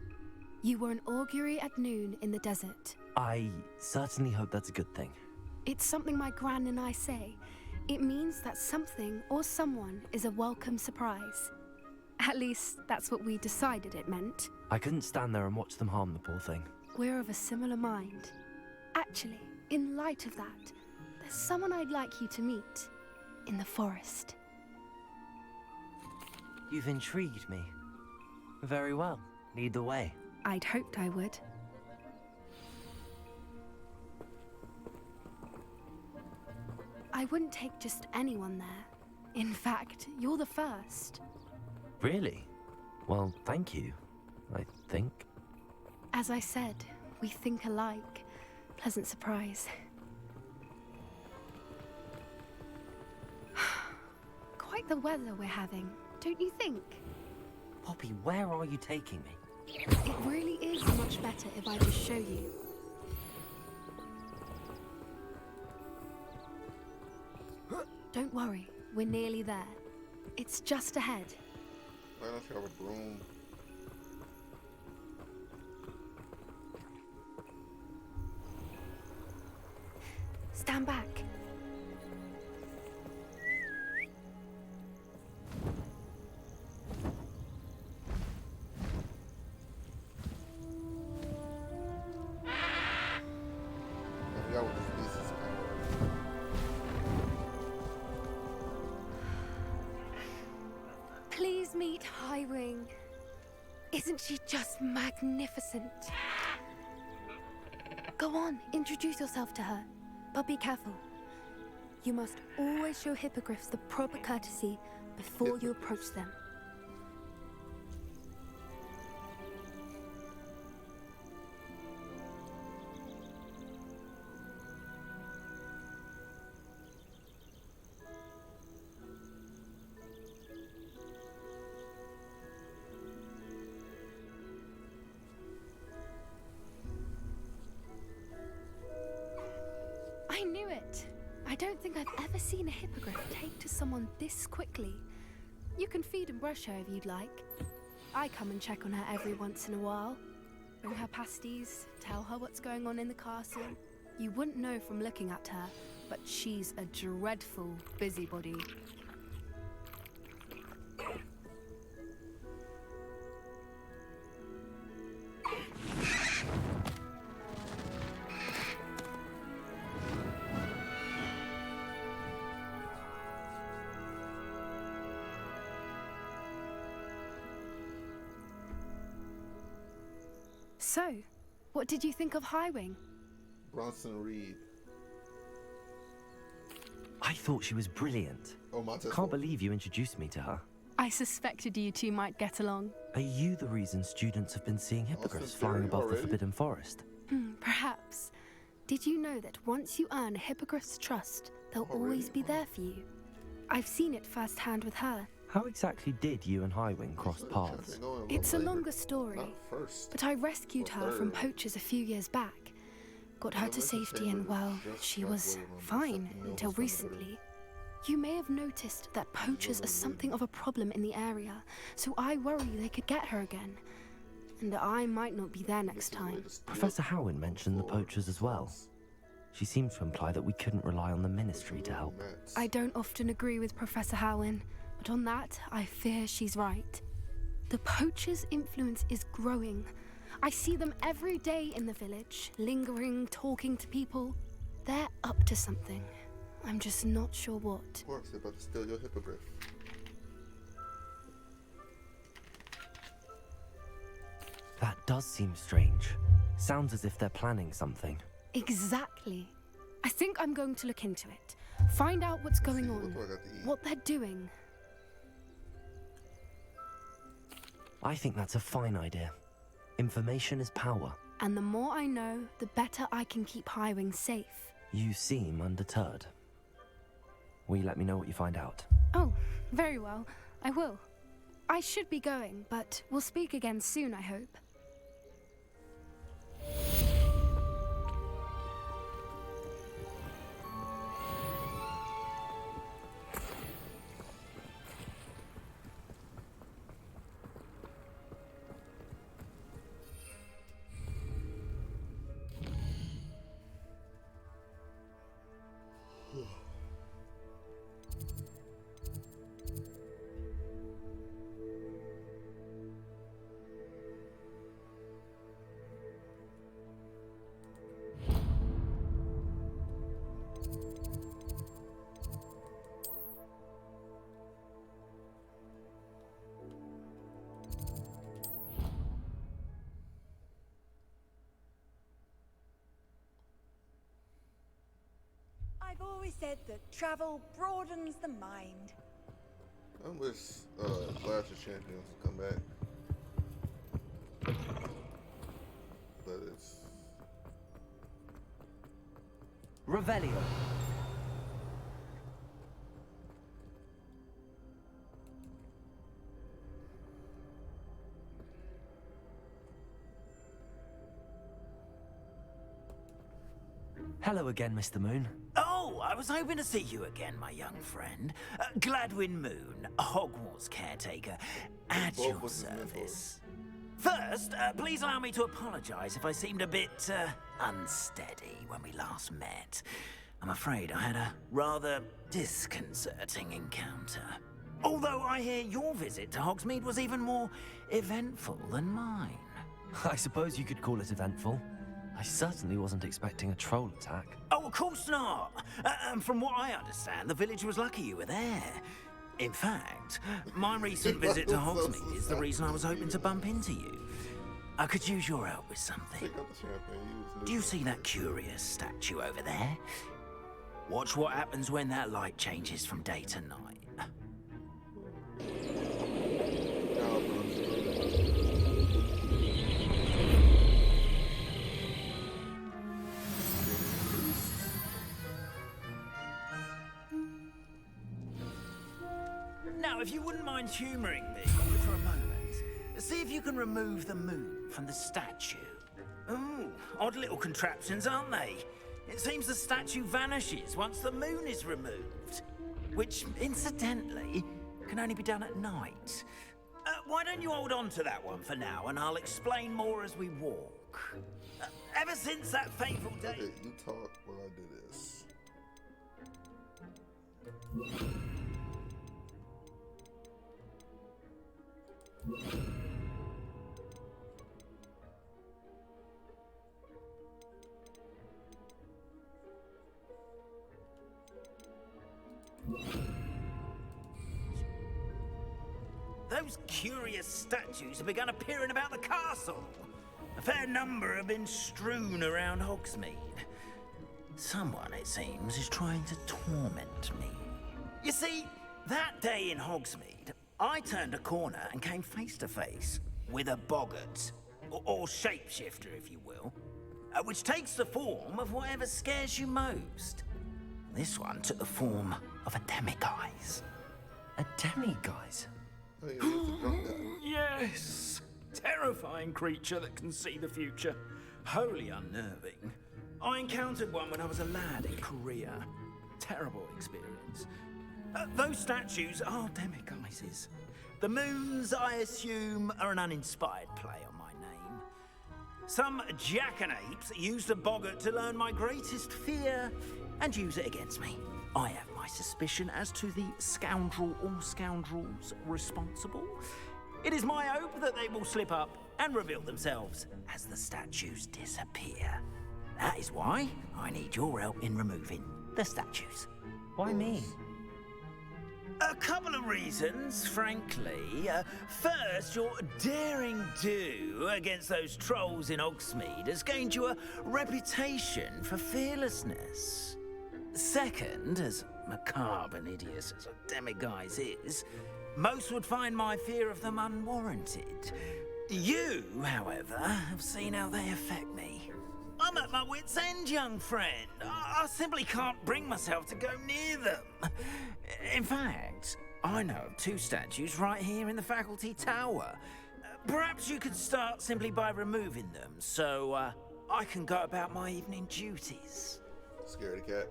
You were an augury at noon in the desert.
I certainly hope that's a good thing.
It's something my gran and I say. It means that something or someone is a welcome surprise. At least, that's what we decided it meant.
I couldn't stand there and watch them harm the poor thing.
We're of a similar mind. Actually, in light of that, there's someone I'd like you to meet in the forest.
You've intrigued me. Very well. Lead the way.
I'd hoped I would. I wouldn't take just anyone there. In fact, you're the first.
Really? Well, thank you, I think.
As I said, we think alike. Pleasant surprise. Quite the weather we're having, don't you think?
Poppy, where are you taking me?
It really is much better if I just show you. Don't worry, we're nearly there. It's just ahead.
Why don't you have a broom?
Stand back.
I forgot what this beast is called.
Please meet Highwing. Isn't she just magnificent? Go on, introduce yourself to her. But be careful. You must always show hippogriffs the proper courtesy before you approach them. I knew it! I don't think I've ever seen a hippogriff take to someone this quickly. You can feed and brush her if you'd like. I come and check on her every once in a while. Bring her pasties, tell her what's going on in the castle. You wouldn't know from looking at her, but she's a dreadful busybody. So, what did you think of Highwing?
Bronson Reed.
I thought she was brilliant.
Oh, my
Can't believe you introduced me to her.
I suspected you two might get along.
Are you the reason students have been seeing hippogriffs flying above the Forbidden Forest?
Perhaps. Did you know that once you earn a hippogriff's trust, they'll always be there for you? I've seen it firsthand with her.
How exactly did you and Highwing cross paths?
It's a longer story, but I rescued her from poachers a few years back. Got her to safety and, well, she was fine until recently. You may have noticed that poachers are something of a problem in the area, so I worry they could get her again. And I might not be there next time.
Professor Howin mentioned the poachers as well. She seemed to imply that we couldn't rely on the Ministry to help.
I don't often agree with Professor Howin, but on that, I fear she's right. The poachers' influence is growing. I see them every day in the village, lingering, talking to people. They're up to something. I'm just not sure what.
Of course, they're about to steal your hippogriff.
That does seem strange. Sounds as if they're planning something.
Exactly. I think I'm going to look into it. Find out what's going on. What they're doing.
I think that's a fine idea. Information is power.
And the more I know, the better I can keep Highwing safe.
You seem undeterred. Will you let me know what you find out?
Oh, very well. I will. I should be going, but we'll speak again soon, I hope.
I've always said that travel broadens the mind.
I wish Clash of Champions would come back. But it's...
Revelio. Hello again, Mr. Moon.
Oh, I was hoping to see you again, my young friend. Gladwin Moon, Hogwarts caretaker, at your service. First, please allow me to apologize if I seemed a bit unsteady when we last met. I'm afraid I had a rather disconcerting encounter. Although I hear your visit to Hogsmeade was even more eventful than mine.
I suppose you could call it eventful. I certainly wasn't expecting a troll attack.
Oh, of course not. From what I understand, the village was lucky you were there. In fact, my recent visit to Hogsmeade is the reason I was hoping to bump into you. I could use your help with something. Do you see that curious statue over there? Watch what happens when that light changes from day to night. Now, if you wouldn't mind humouring me for a moment, see if you can remove the moon from the statue. Ooh, odd little contraptions, aren't they? It seems the statue vanishes once the moon is removed. Which, incidentally, can only be done at night. Why don't you hold on to that one for now, and I'll explain more as we walk. Ever since that fateful day...
Okay, you talk while I do this.
Those curious statues have begun appearing about the castle. A fair number have been strewn around Hogsmeade. Someone, it seems, is trying to torment me. You see, that day in Hogsmeade, I turned a corner and came face to face with a boggart, or shapeshifter, if you will, which takes the form of whatever scares you most. This one took the form of a demiguise.
A demiguise?
Yes! Terrifying creature that can see the future. Wholly unnerving. I encountered one when I was a lad in Korea. Terrible experience. Those statues are demiguises. The moons, I assume, are an uninspired play on my name. Some jackanapes used a boggart to learn my greatest fear and use it against me. I have my suspicion as to the scoundrel or scoundrels responsible. It is my hope that they will slip up and reveal themselves as the statues disappear. That is why I need your help in removing the statues.
Why me?
A couple of reasons, frankly. First, your daring do against those trolls in Hogsmeade has gained you a reputation for fearlessness. Second, as macabre and hideous as a demiguise is, most would find my fear of them unwarranted. You, however, have seen how they affect me. I'm at my wit's end, young friend. I simply can't bring myself to go near them. In fact, I know of 2 statues right here in the faculty tower. Perhaps you could start simply by removing them, so I can go about my evening duties.
Scaredy cat.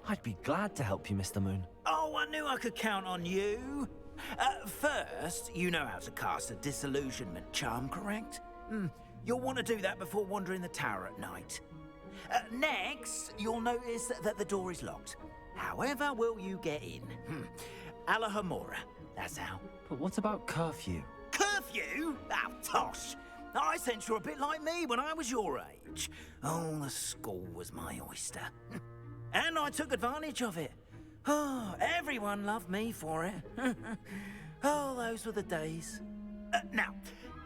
I'd be glad to help you, Mr. Moon.
Oh, I knew I could count on you. First, you know how to cast a disillusionment charm, correct? You'll want to do that before wandering the tower at night. Next, you'll notice that the door is locked. However will you get in? Alahomora, that's how.
But what about curfew?
Curfew? Oh, tosh. I sense you're a bit like me when I was your age. Oh, the school was my oyster. And I took advantage of it. Oh, everyone loved me for it. Oh, those were the days. Now,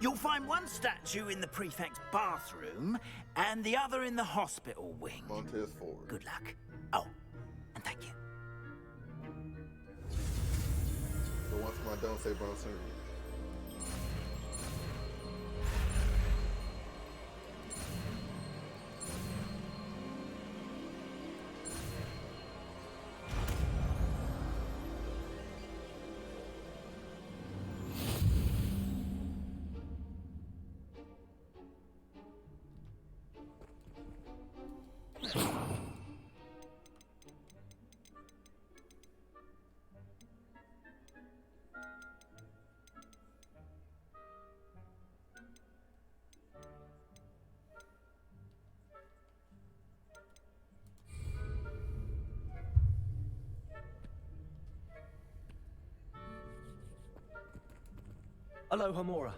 you'll find one statue in the prefect's bathroom and the other in the hospital wing.
Montez forward.
Good luck. Oh, and thank you.
So once my don't say Bronson.
Alohomora.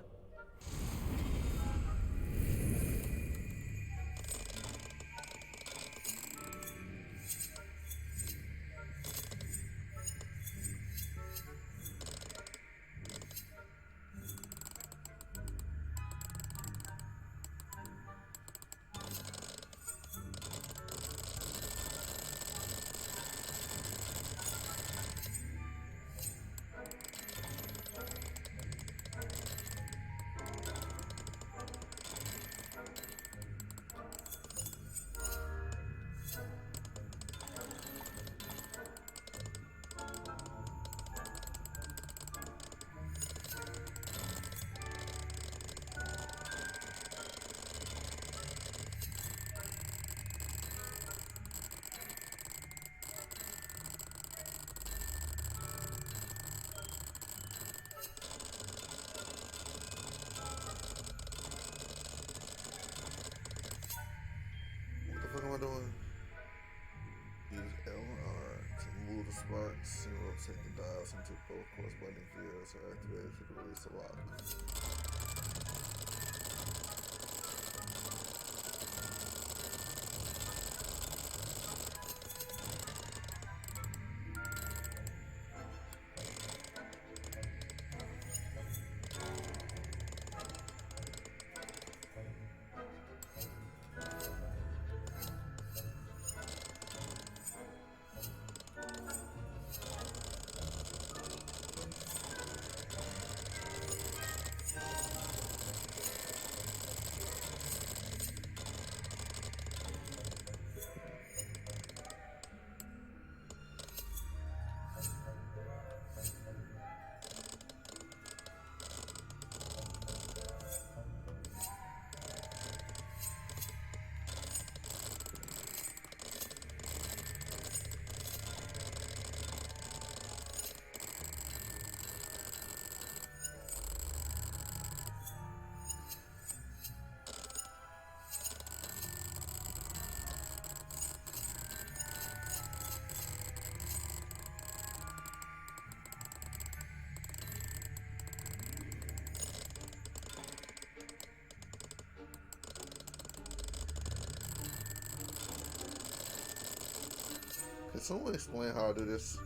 What am I doing? Use LR to move the sparks and rotate the dials into both corresponding fields or activate to release the lock. Someone explain how to do this.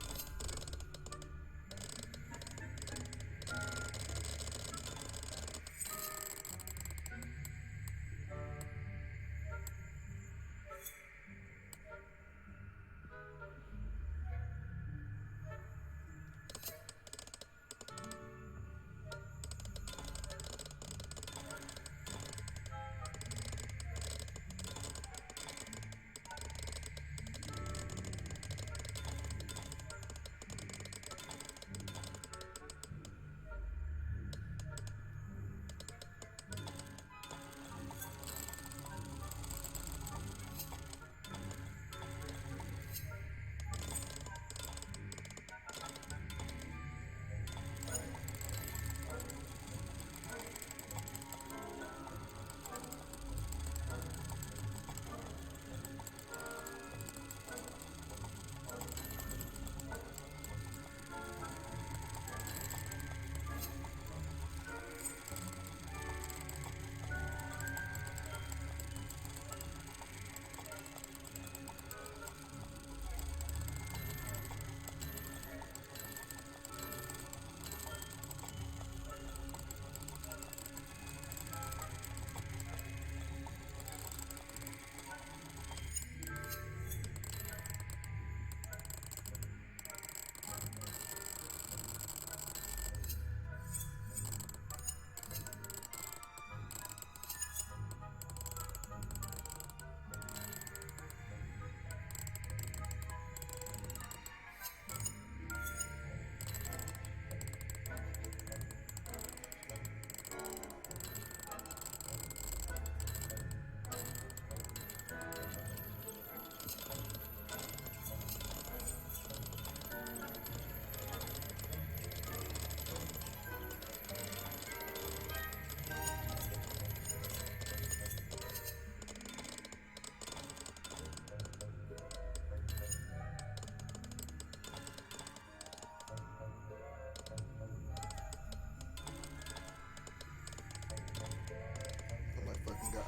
Oh my fucking god.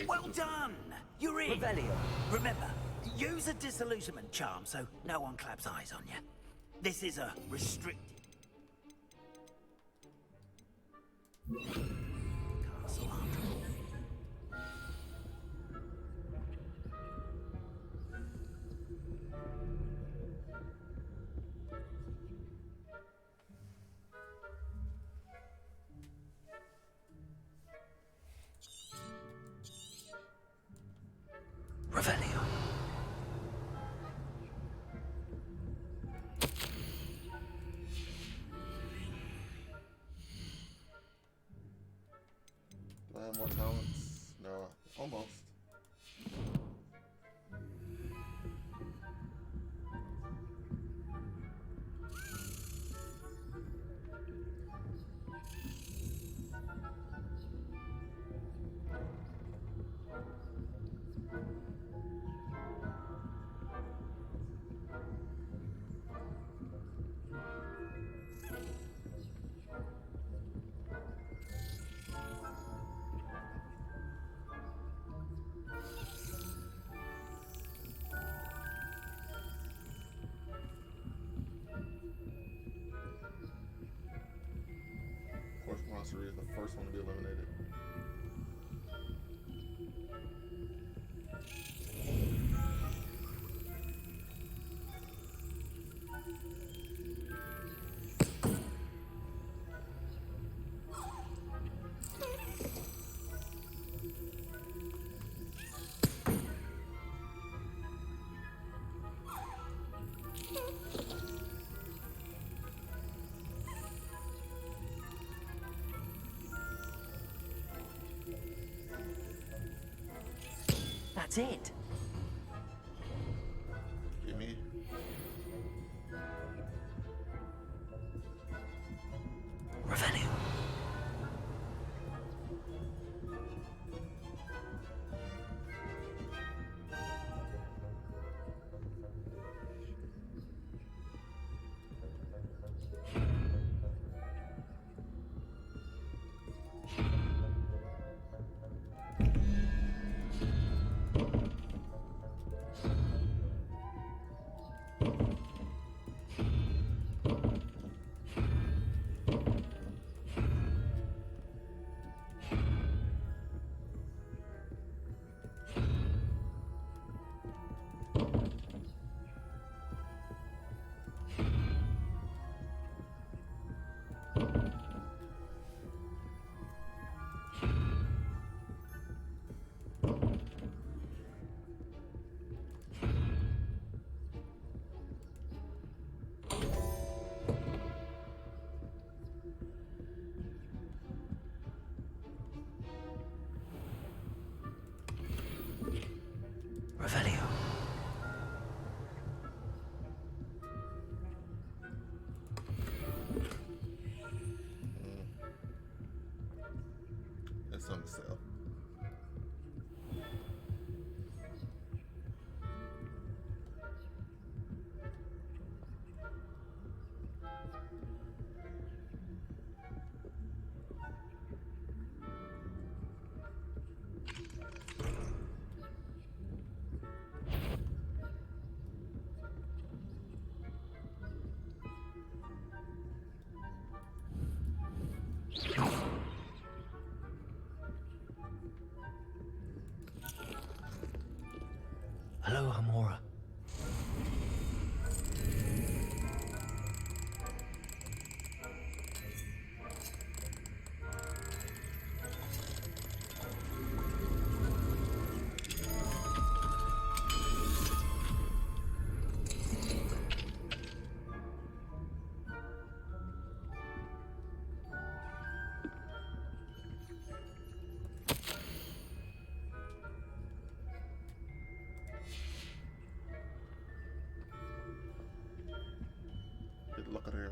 Well done! You're in!
Revelio.
Remember, use a disillusionment charm so no one claps eyes on you. This is a restricted castle after all. Revelio.
Do I have more talents? No, almost. Course monster is the first one to be eliminated.
That's it.
Give me.
Revelio.
That's something to sell.
Hello, Hamora.
Good luck at Irish.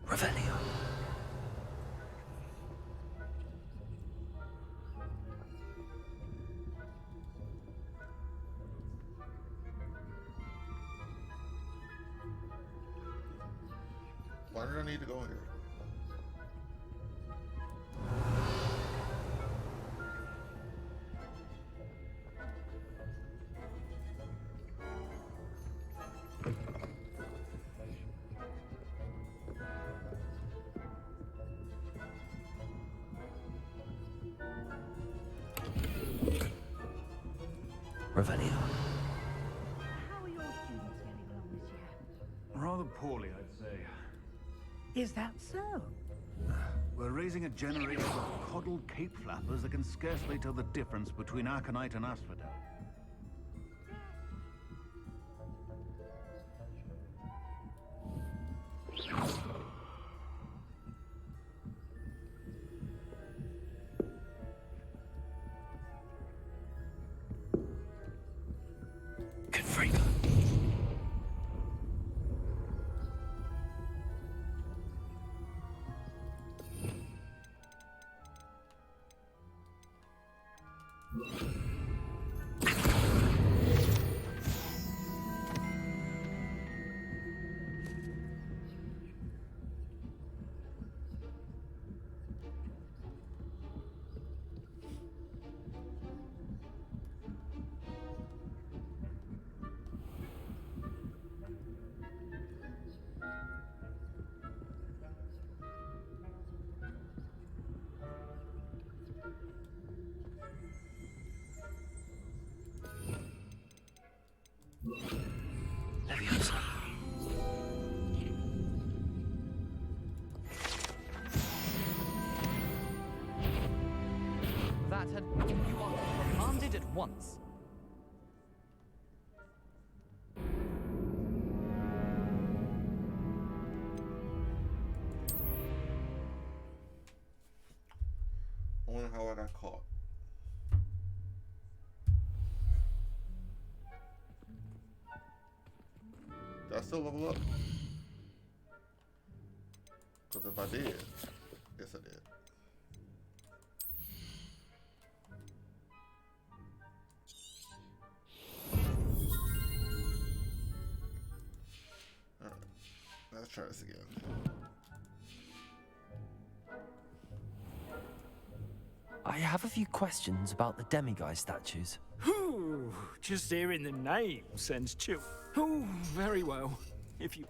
Revelio.
Why did I need to go here?
Revelio.
How are your students getting along this year?
Rather poorly, I'd say.
Is that so?
We're raising a generation of coddled cape flappers that can scarcely tell the difference between aconite and asphodel.
That had... You are commanded at once.
I wonder how I got caught. Did I still level up? Because if I did, yes I did. Alright, let's try this again.
I have a few questions about the demiguise statues.
Ooh, just hearing the name sends chill. Oh, very well. If you...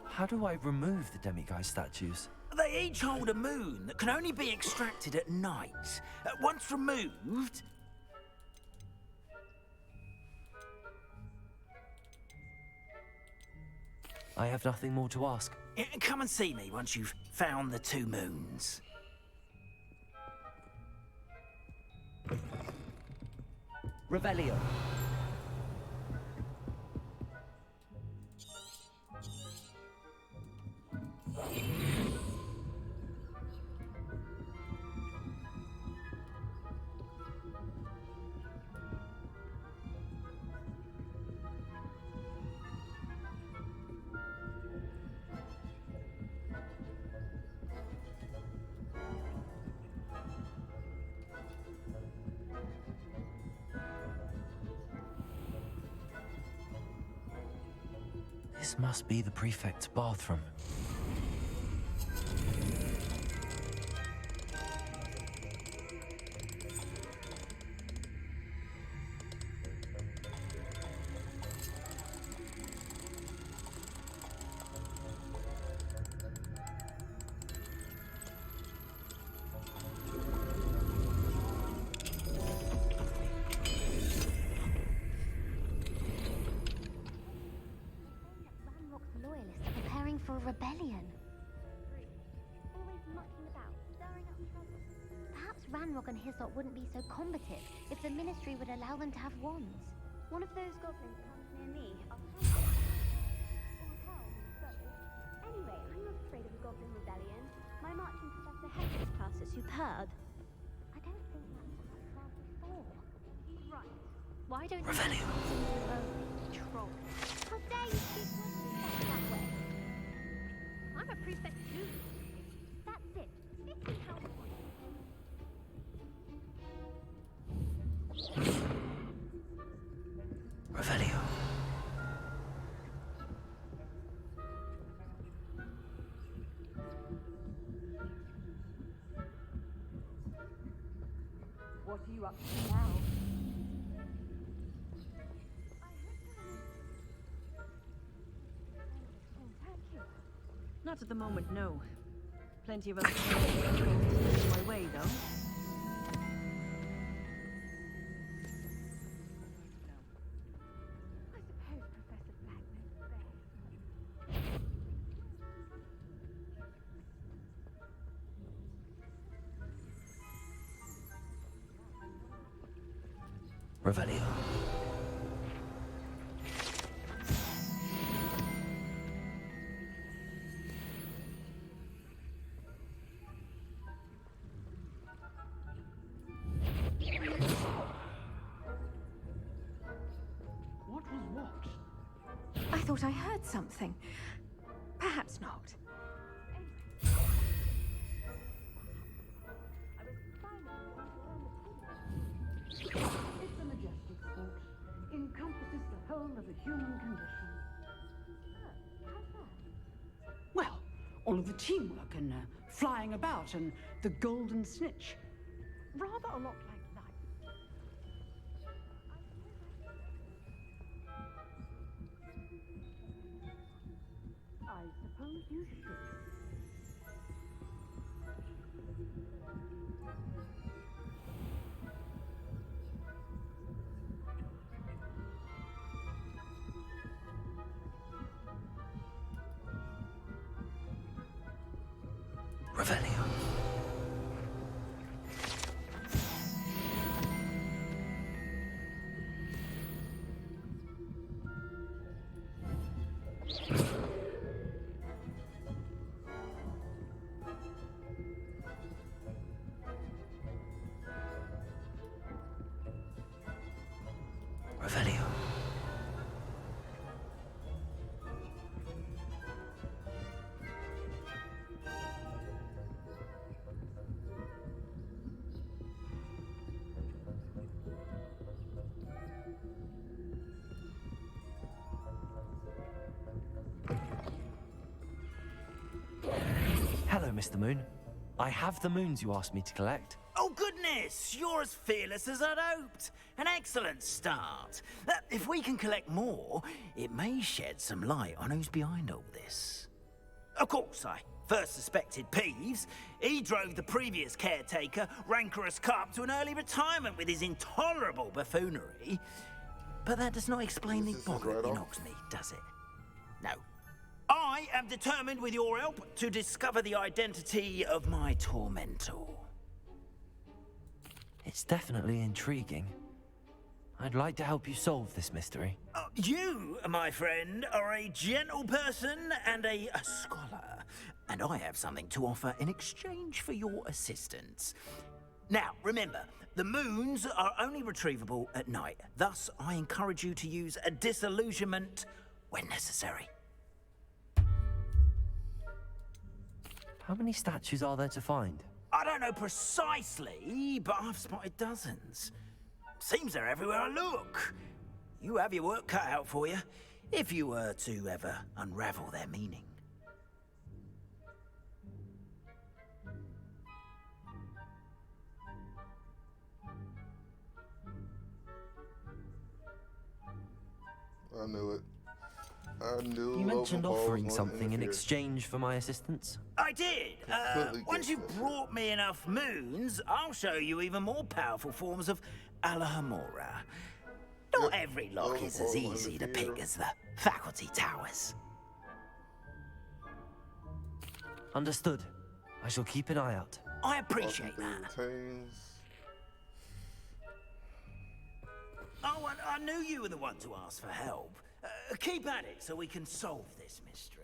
How do I remove the demiguise statues?
They each hold a moon that can only be extracted at night. Once removed...
I have nothing more to ask.
Come and see me once you've found the 2 moons.
Revelio. This must be the prefect's bathroom.
Ranrock's loyalists are preparing for a rebellion. Always mucking about, stirring up trouble. Perhaps Ranrock and his lot wouldn't be so combative if the Ministry would allow them to have wands. One of those goblins comes near me, I'll pound it. Or hell, sorry. Anyway, I'm not afraid of a goblin rebellion. My marching Professor Hector's class is superb. I don't think that's what that class is for. Right. Why don't
Revelio.
you troll? How dare you speak to a prefect that way? I'm a prefect too. That's it. Speak to me how you want.
Revelio.
What are you up to now?
Not at the moment, no. Plenty of other things my way, though.
I suppose Professor Black knows best.
Revelio.
What was what?
I thought I heard something. Perhaps not.
It's a majestic thought. Encompasses the whole of the human condition. Well, all of the teamwork and flying about and the golden snitch. Rather a lot like life. I suppose you should.
Revelio. Revelio. Hello, Mr. Moon. I have the moons you asked me to collect.
Oh, goodness! You're as fearless as I'd hoped. An excellent start. If we can collect more, it may shed some light on who's behind all this. Of course, I first suspected Peeves. He drove the previous caretaker, Rancorous Carp, to an early retirement with his intolerable buffoonery. But that does not explain the bogger he knocks me, does it? No. I am determined, with your help, to discover the identity of my tormentor.
It's definitely intriguing. I'd like to help you solve this mystery.
You, my friend, are a gentle person and a scholar, and I have something to offer in exchange for your assistance. Now, remember, the moons are only retrievable at night. Thus, I encourage you to use a disillusionment when necessary.
How many statues are there to find?
I don't know precisely, but I've spotted dozens. Seems they're everywhere I look. You have your work cut out for you. if you were to ever unravel their meaning.
I knew it. I knew
You mentioned
Logan Paul was
offering
gonna
something in
interfere.
exchange for my assistance.
I did. Once you've brought me enough moons, I'll show you even more powerful forms of Alohomora. Not every lock is as easy to pick as the faculty towers.
Understood. I shall keep an eye out.
I appreciate that. Oh, I knew you were the one to ask for help. Keep at it so we can solve this mystery.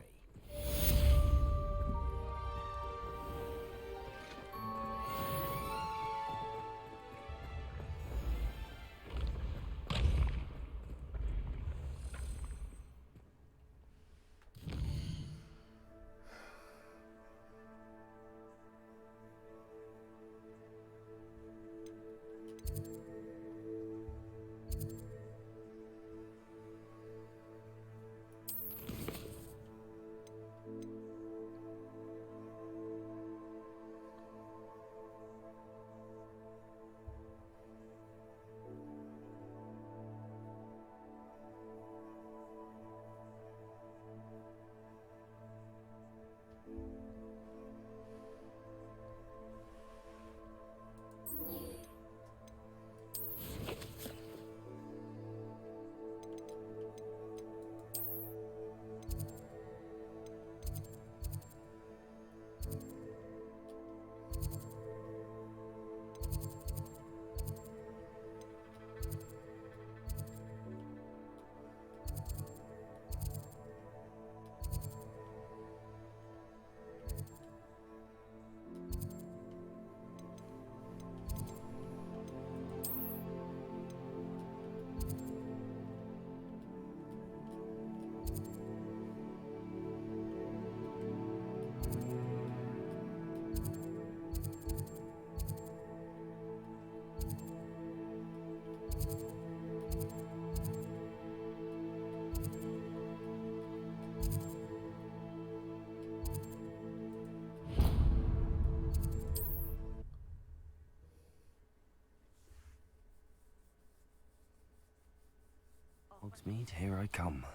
Hogsmeade, here I come.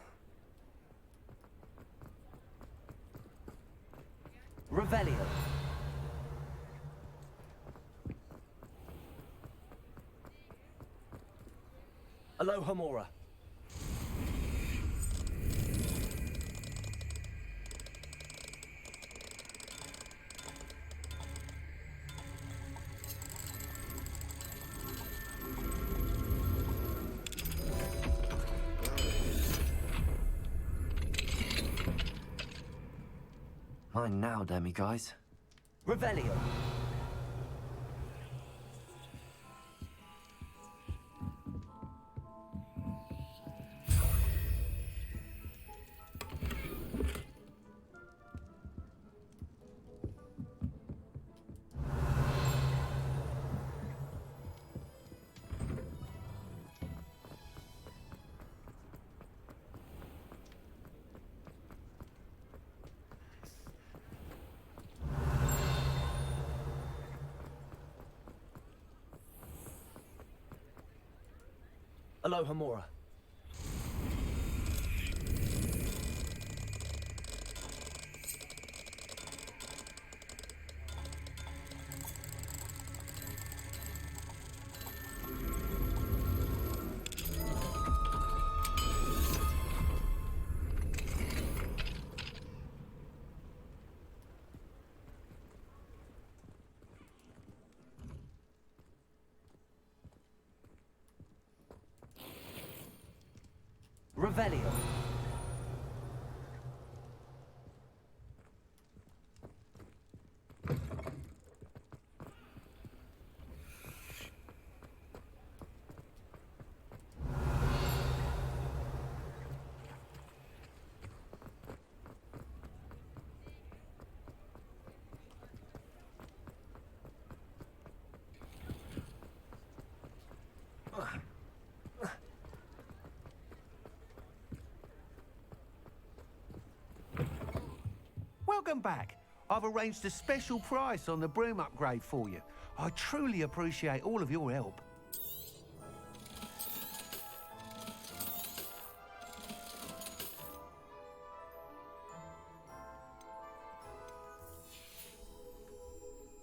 Revelio. Alohomora. Mine now, demiguise. Revelio. Alohomora. Revelio.
welcome back. I've arranged a special price on the broom upgrade for you. I truly appreciate all of your help.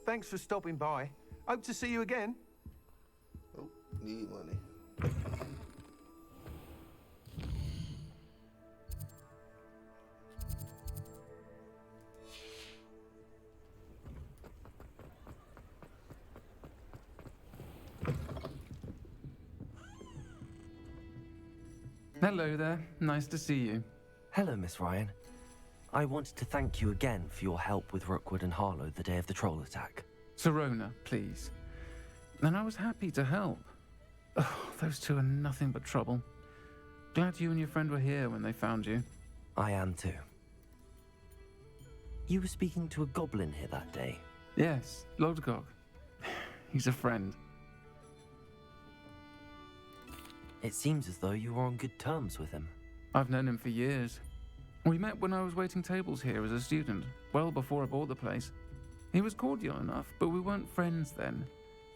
Thanks for stopping by. Hope to see you again.
Oh, need money.
Hello there. Nice to see you.
Hello, Miss Ryan. I wanted to thank you again for your help with Rookwood and Harlow the day of the troll attack.
Sirona, please. And I was happy to help. Oh, those two are nothing but trouble. Glad you and your friend were here when they found you.
I am too. You were speaking to a goblin here that day?
Yes, Lodgok. He's a friend.
It seems as though you were on good terms with him.
I've known him for years. We met when I was waiting tables here as a student, well before I bought the place. He was cordial enough, but we weren't friends then.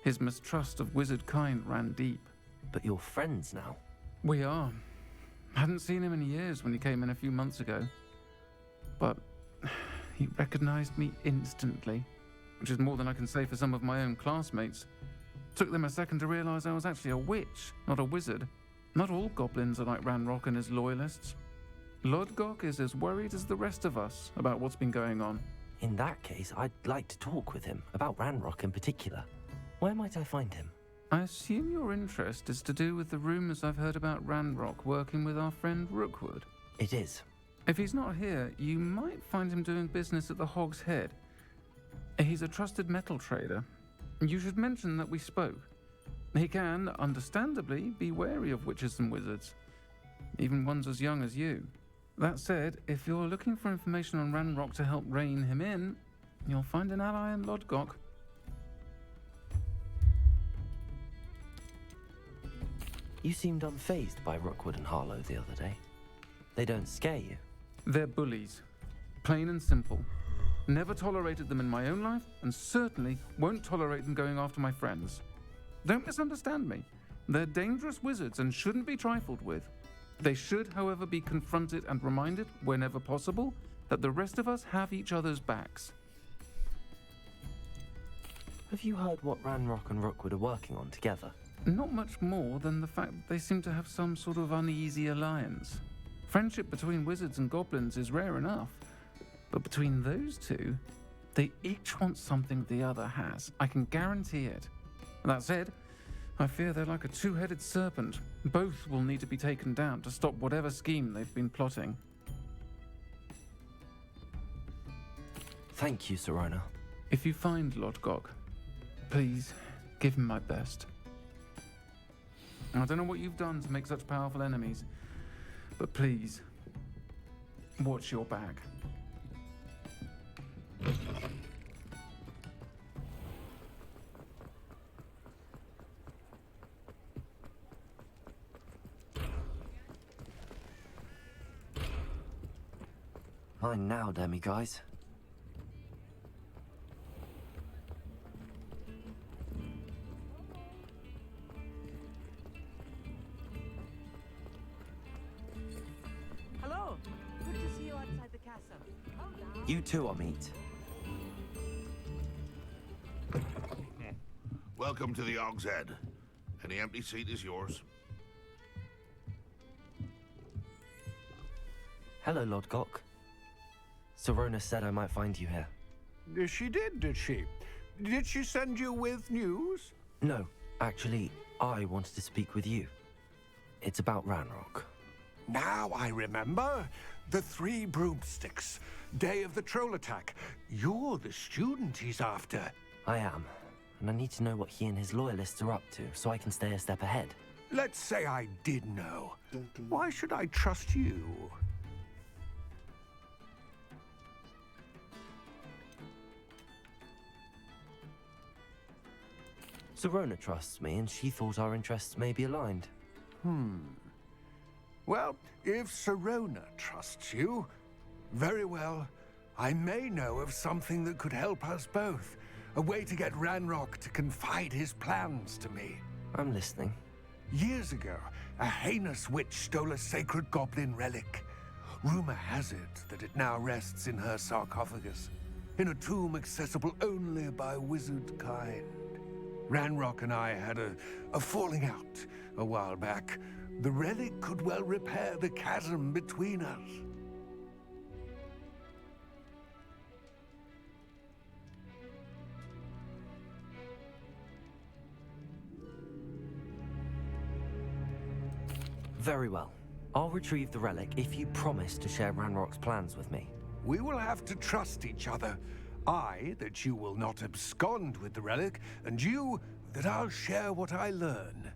His mistrust of wizard kind ran deep.
But you're friends now?
We are. Hadn't seen him in years when he came in a few months ago. But he recognized me instantly, which is more than I can say for some of my own classmates. Took them a second to realize I was actually a witch, not a wizard. Not all goblins are like Ranrock and his loyalists. Lodgok is as worried as the rest of us about what's been going on.
In that case, I'd like to talk with him, about Ranrock in particular. Where might I find him?
I assume your interest is to do with the rumors I've heard about Ranrock working with our friend Rookwood.
It is.
If he's not here, you might find him doing business at the Hog's Head. He's a trusted metal trader. You should mention that we spoke. He can, understandably, be wary of witches and wizards, even ones as young as you. That said, if you're looking for information on Ranrock to help rein him in, you'll find an ally in Lodgok.
You seemed unfazed by Rookwood and Harlow the other day. They don't scare you?
They're bullies. Plain and simple. Never tolerated them in my own life, and certainly won't tolerate them going after my friends. Don't misunderstand me. They're dangerous wizards and shouldn't be trifled with. They should, however, be confronted and reminded, whenever possible, that the rest of us have each other's backs.
Have you heard what Ranrock and Rookwood are working on together?
Not much more than the fact that they seem to have some sort of uneasy alliance. Friendship between wizards and goblins is rare enough. But between those two, they each want something the other has. I can guarantee it. That said, I fear they're like a two-headed serpent. Both will need to be taken down to stop whatever scheme they've been plotting.
Thank you, Sirona.
If you find Lodgok, please give him my best. I don't know what you've done to make such powerful enemies, but please, watch your back.
Fine now, demi-guys.
Hello. Good to see you outside the castle.
You too, Amit.
Welcome to the Hog's Head. Any empty seat is yours.
Hello, Lodgok. Sirona said I might find you here.
She did she? Did she send you with news?
No, actually, I wanted to speak with you. It's about Ranrock.
Now I remember. The 3 broomsticks. Day of the troll attack. You're the student he's after.
I am, and I need to know what he and his loyalists are up to so I can stay a step ahead.
Let's say I did know. Why should I trust you?
Sirona trusts me, and she thought our interests may be aligned.
Well, if Sirona trusts you, very well. I may know of something that could help us both. A way to get Ranrock to confide his plans to me.
I'm listening.
Years ago, a heinous witch stole a sacred goblin relic. Rumor has it that it now rests in her sarcophagus, in a tomb accessible only by wizard kind. Ranrock and I had a falling out a while back. The relic could well repair the chasm between us.
Very well. I'll retrieve the relic if you promise to share Ranrock's plans with me.
We will have to trust each other. I, that you will not abscond with the relic, and you, that I'll share what I learn.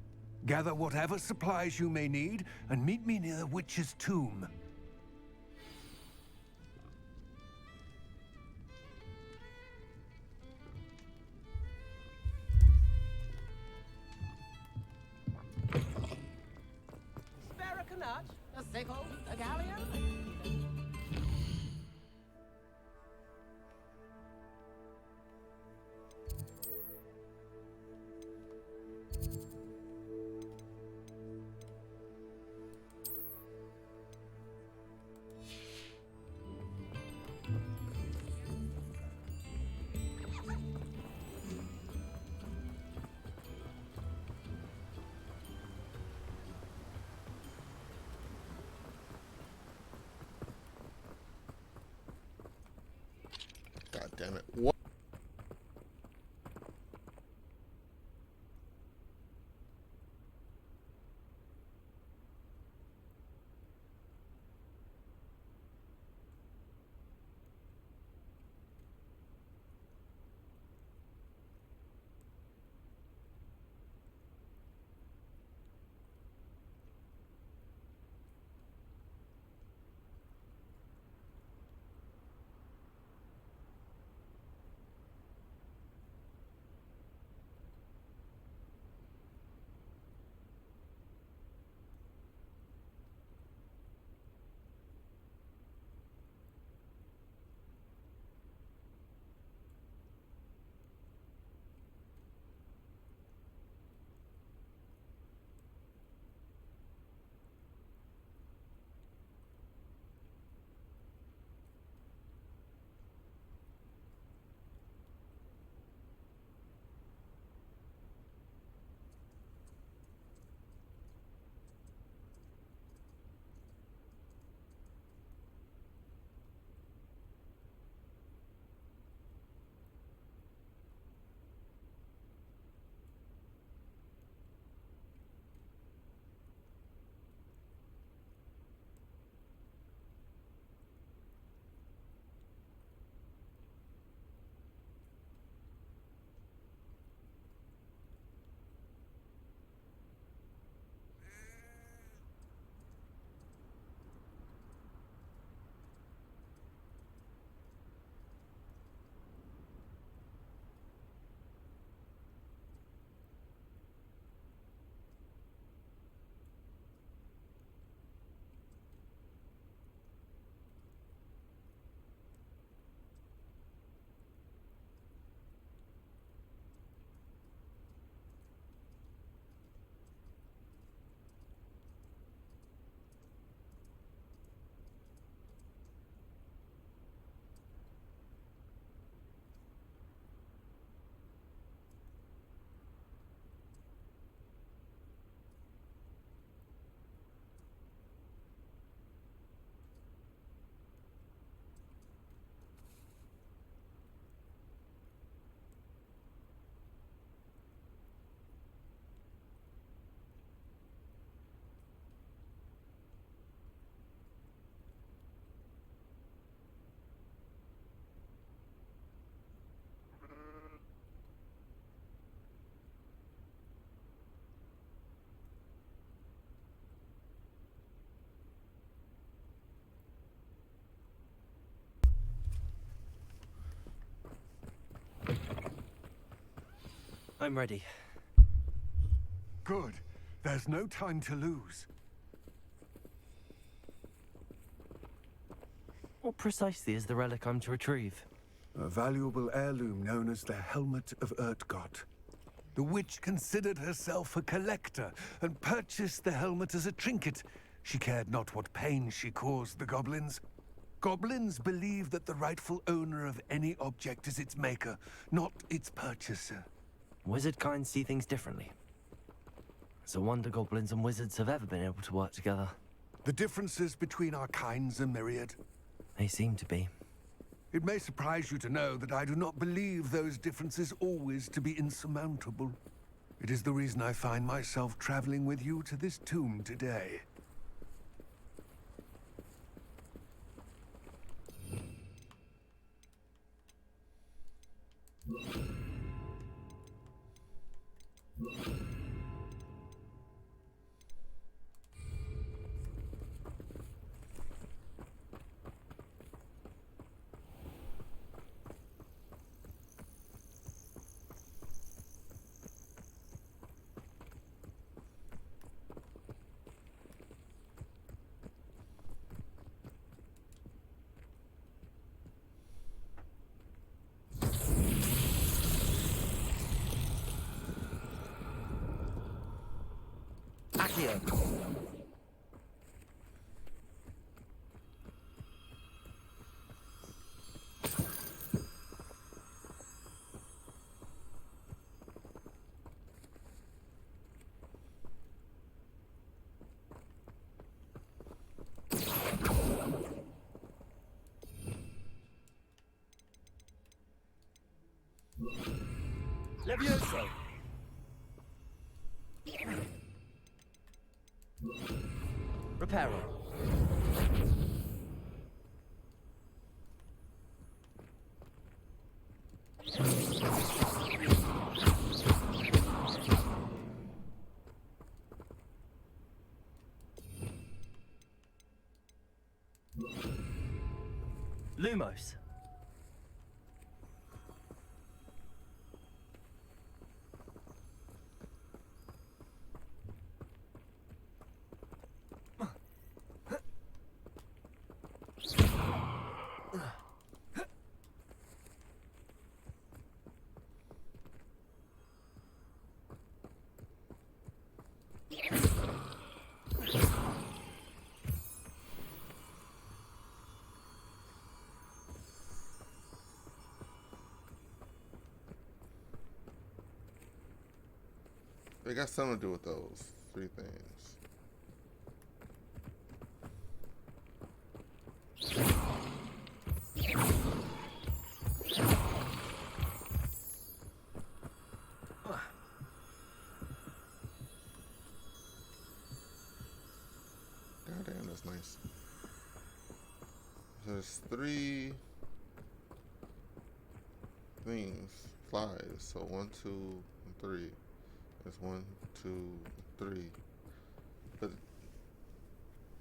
Gather whatever supplies you may need, and meet me near the witch's tomb.
Spare a canut, a sickle, a galleon?
God damn it. What?
I'm ready.
Good. There's no time to lose.
Oh,
precisely is the relic I'm to retrieve?
A valuable heirloom known as the Helmet of Urtgott. The witch considered herself a collector and purchased the helmet as a trinket. She cared not what pain she caused the goblins. Goblins believe that the rightful owner of any object is its maker, not its purchaser.
Wizard kind see things differently. It's a wonder goblins and wizards have ever been able to work together.
The differences between our kinds are myriad.
They seem to be.
It may surprise you to know that I do not believe those differences always to be insurmountable. It is the reason I find myself traveling with you to this tomb today.
Accio. Levioso. Reparo. Lumos.
They got something to do with those three things. Goddamn, that's nice. So there's three things, flies. So 1, 2, and 3. There's 1, 2, 3. But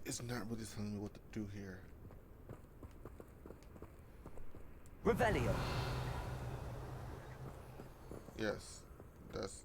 it's not really telling me what to do here.
Revelio.
Yes, that's.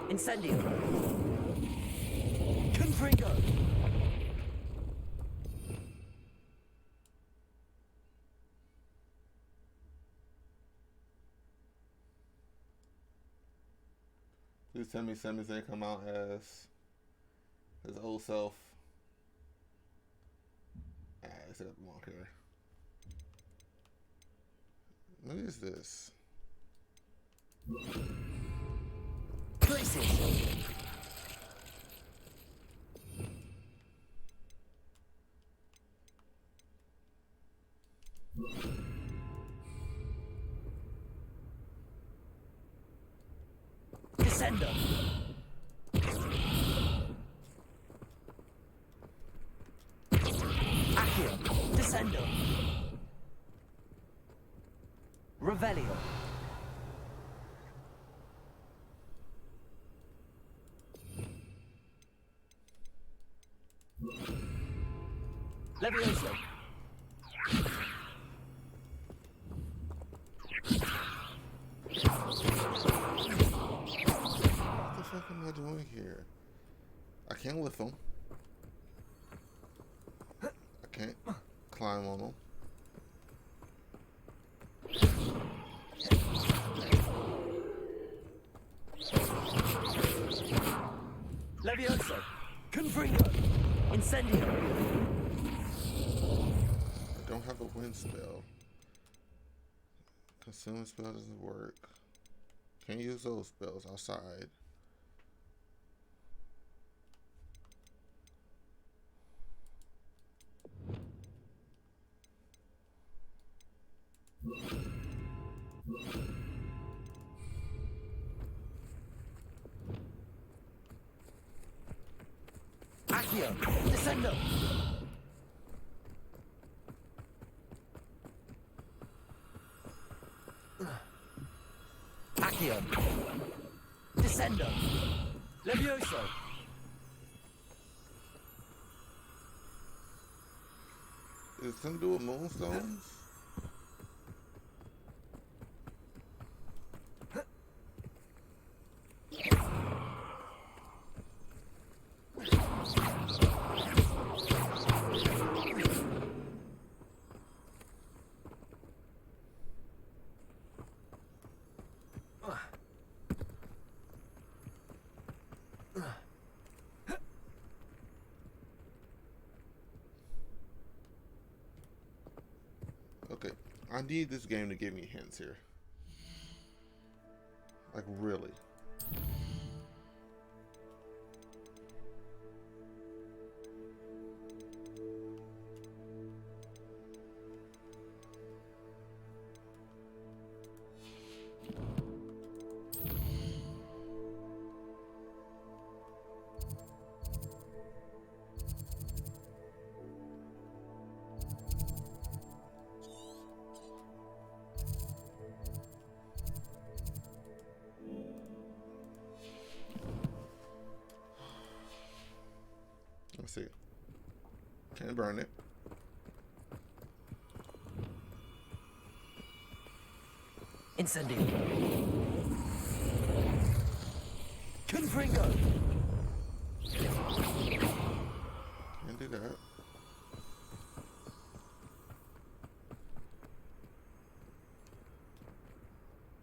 Incendio. Confringo.
Please tell me Sammy's gonna come out as his old self. It's got long hair. What is this?
Places. Descendo. Descendo. Revelio. Levioso.
What the fuck am I doing here? I can't lift them. I can't climb on them.
Levioso. Confringo. Incendio.
I don't have a wind spell. Consume spell doesn't work. Can't use those spells outside.
Accio. Descendo. Accio. Descendo. Levioso.
Is some do with moonstones? Okay, I need this game to give me hints here. Like, really. Let's see. Can't burn it.
Incendio. Confringo.
Can't do that.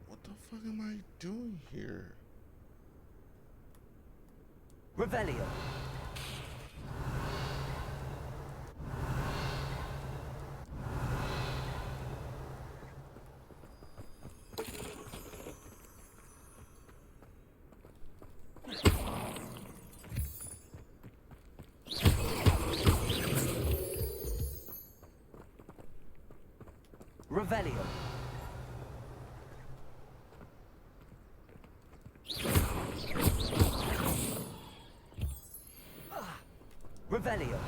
What the fuck am I doing here?
Revelio. Revelio. Revelio.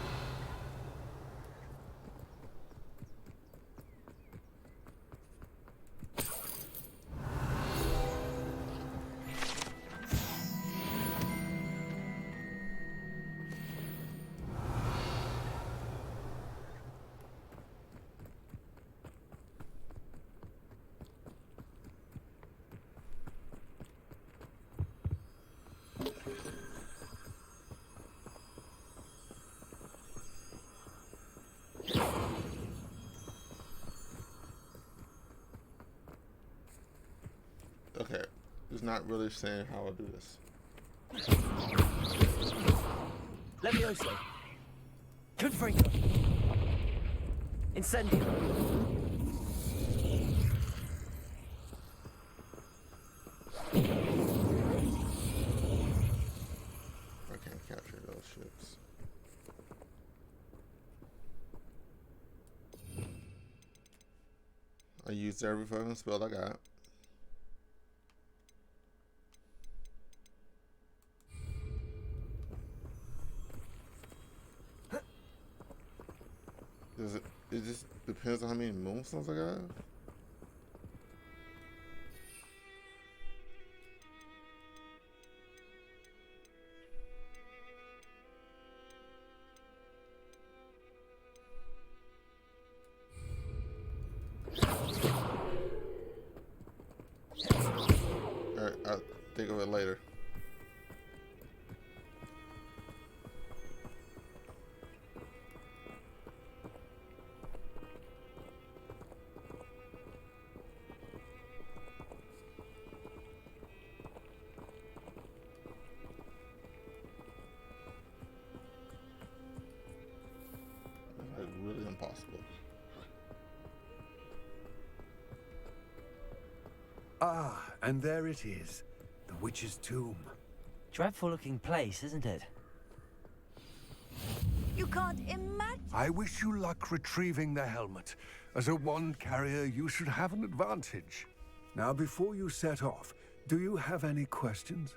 Okay, it's not really saying how I do this.
Levioso. Confringo. Incendio.
I can't capture those ships. I used every fucking spell I got. Does it? It just depends on how many moonstones I got. Alright, I'll think of it later. It's like really impossible.
Ah, and there it is. The witch's tomb.
Dreadful looking place, isn't it?
You can't imagine.
I wish you luck retrieving the helmet. As a wand carrier, you should have an advantage. Now, before you set off, do you have any questions?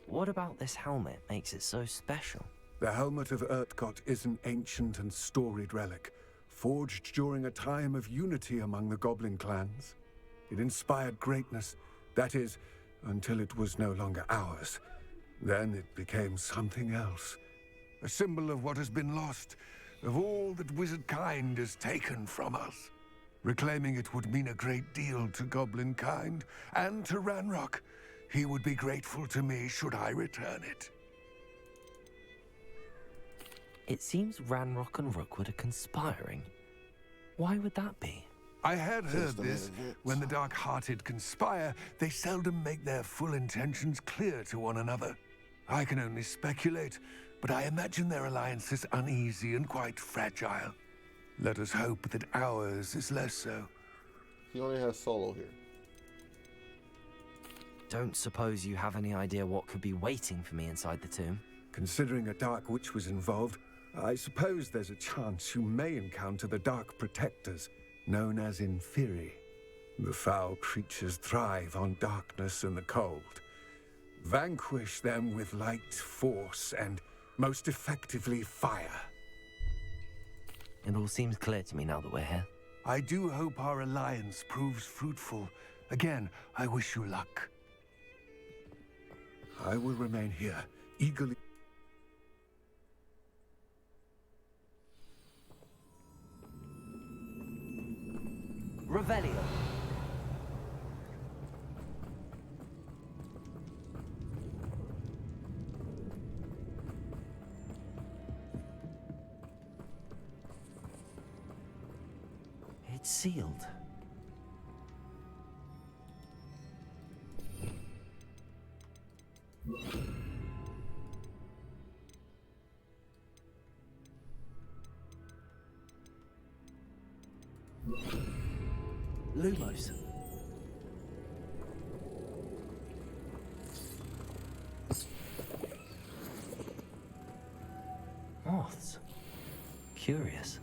What about this helmet makes it so special?
The helmet of Urtkot is an ancient and storied relic, forged during a time of unity among the goblin clans. It inspired greatness, that is, until it was no longer ours. Then it became something else. A symbol of what has been lost, of all that wizard kind has taken from us. Reclaiming it would mean a great deal to goblin kind, and to Ranrock. He would be grateful to me should I return it.
It seems Ranrock and Rookwood are conspiring. Why would that be?
I had heard this. When the dark-hearted conspire, they seldom make their full intentions clear to one another. I can only speculate, but I imagine their alliance is uneasy and quite fragile. Let us hope that ours is less so.
He only has Solo here.
Don't suppose you have any idea what could be waiting for me inside the tomb?
Considering a Dark Witch was involved, I suppose there's a chance you may encounter the Dark Protectors, known as Inferi. The foul creatures thrive on darkness and the cold. Vanquish them with light, force, and most effectively fire.
It all seems clear to me now that we're here.
I do hope our alliance proves fruitful. Again, I wish you luck. I will remain here, eagerly.
Revelio. It's sealed. Lumos. Moths. Curious.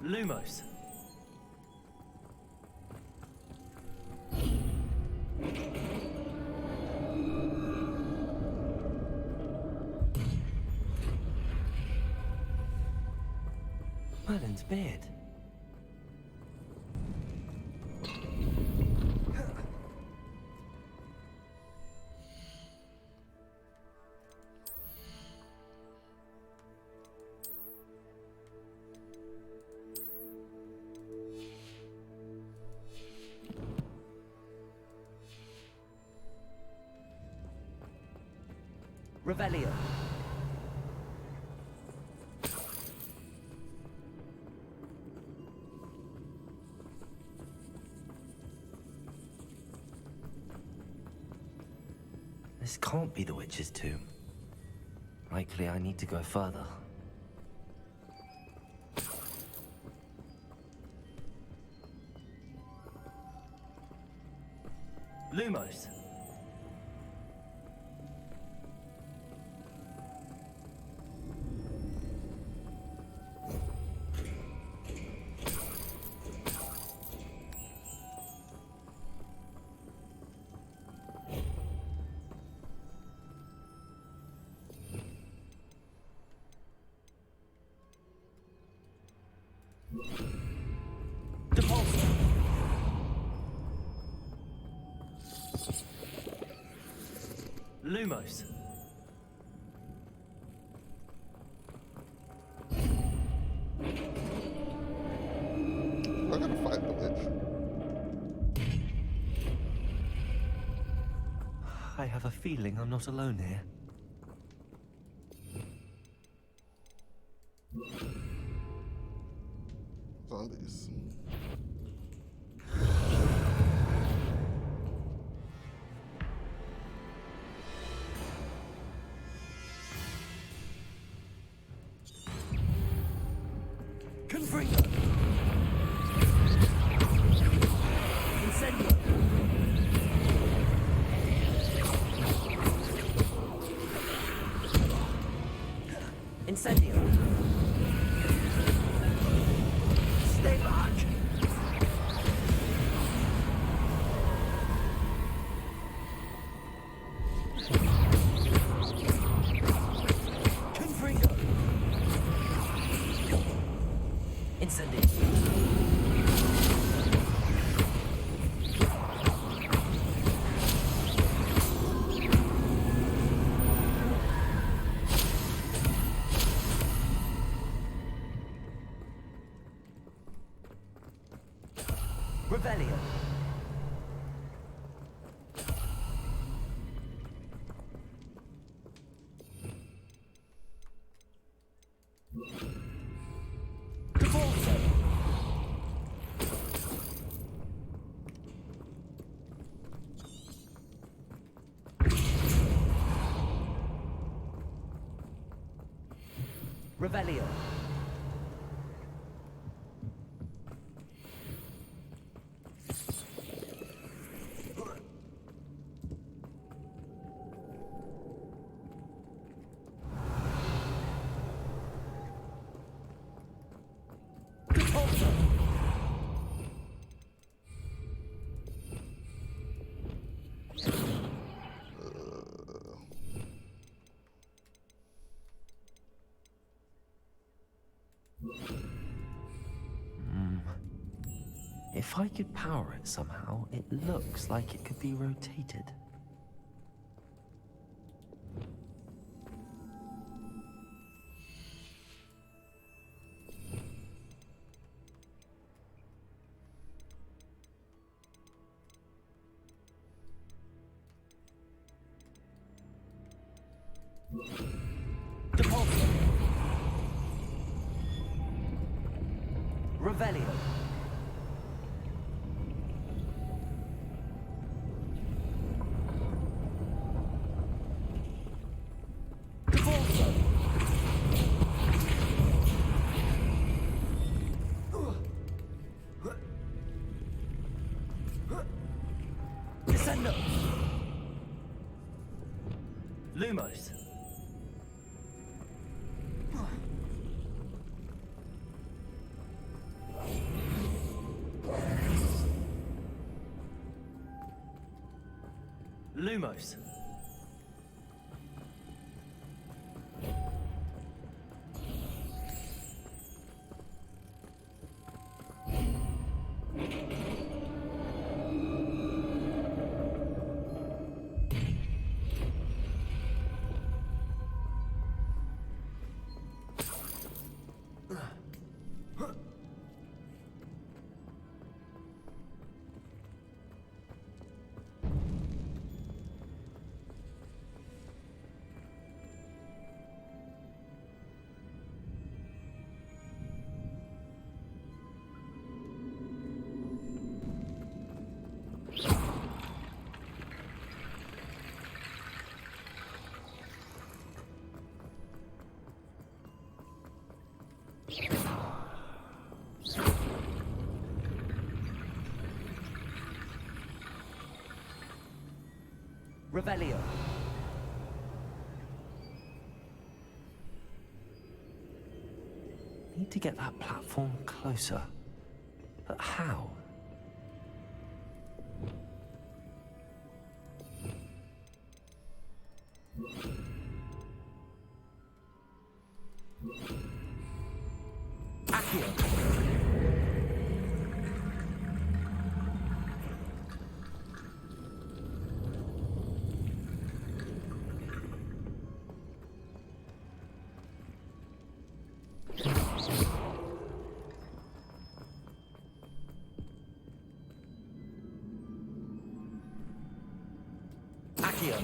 Lumos. Merlin's beard. Revelio. This can't be the witch's tomb. Likely I need to go further. Lumos. Lumos.
I gotta fight the witch.
I have a feeling I'm not alone here.
Zombies.
Confringo. Incendio. Incendio. Stay back. Confringo. Incendio. Rebellion. Divorce. Revelio. If I could power it somehow, it looks like it could be rotated. Depulso. Revelio. Descendo. Lumos. Lumos. Revelio. Need to get that platform closer. But how? Accio. Accio.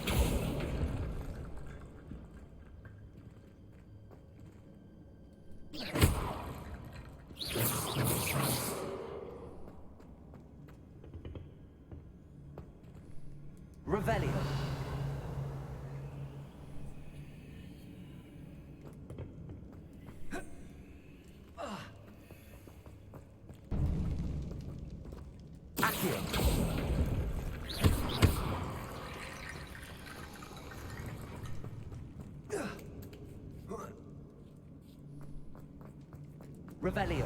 Revelio. Accio. Revelio.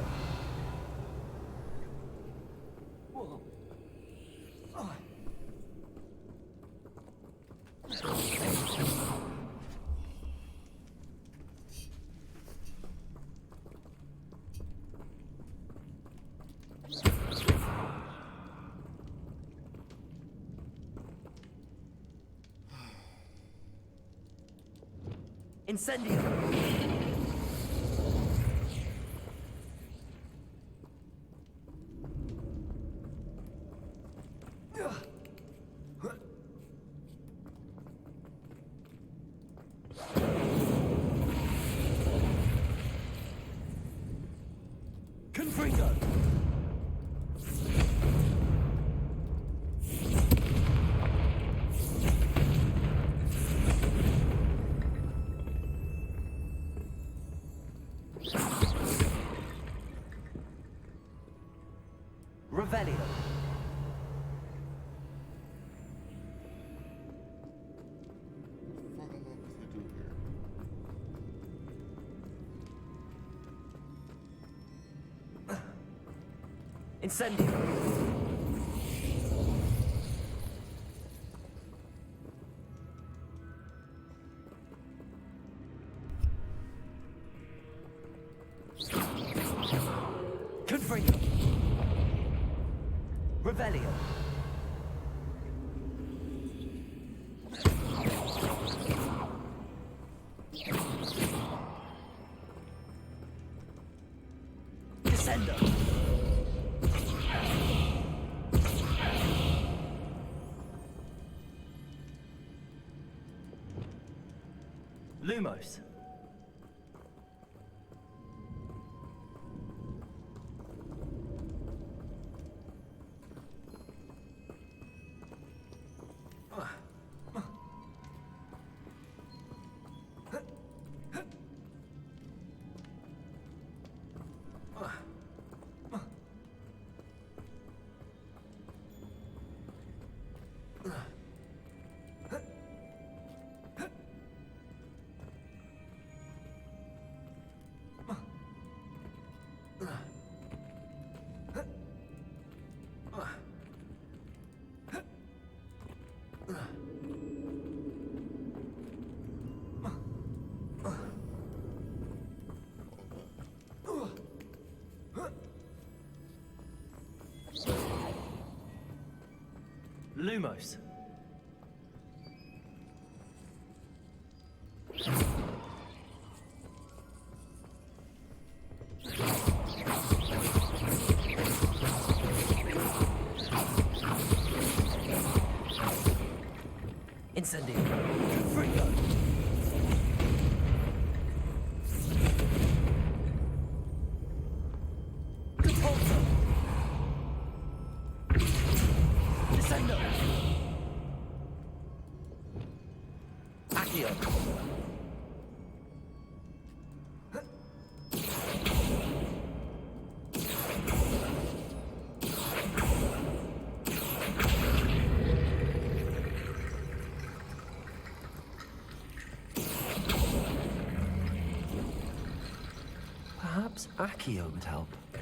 Incendio. Confringo. Revelio. Incendio. Confringo. Revelio. Descendo. Lumos. Lumos. Incendio. Confringo. Repulso. Descendo. Accio. Perhaps Accio would help.
He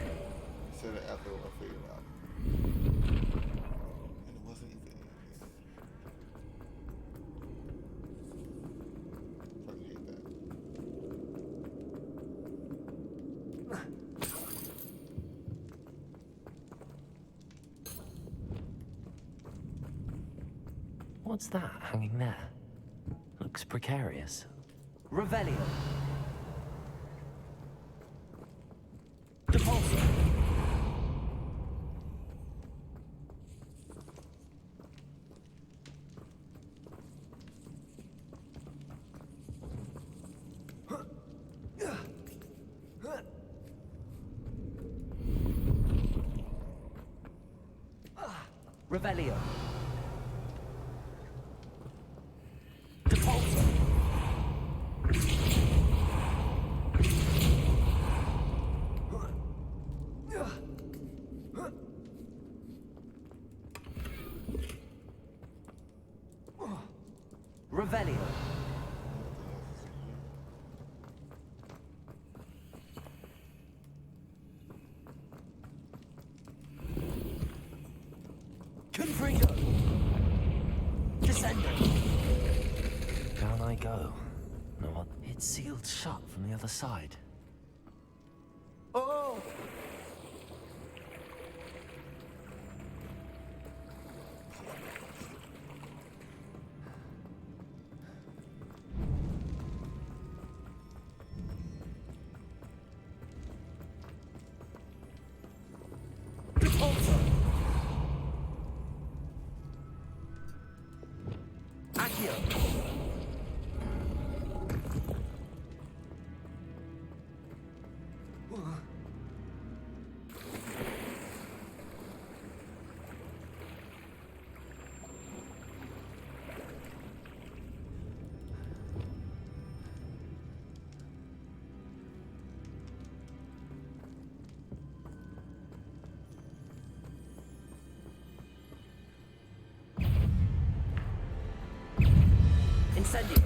said it after I figured it out. And it wasn't even anything. Fucking hate that.
What's that hanging there? Looks precarious. Revelio. Depulso. Revelio. Depulso. Revelio. Confringo. Descendo. Down I go. No, what? It's sealed shut from the other side. Oh! Repulsor! Accio! Incendio.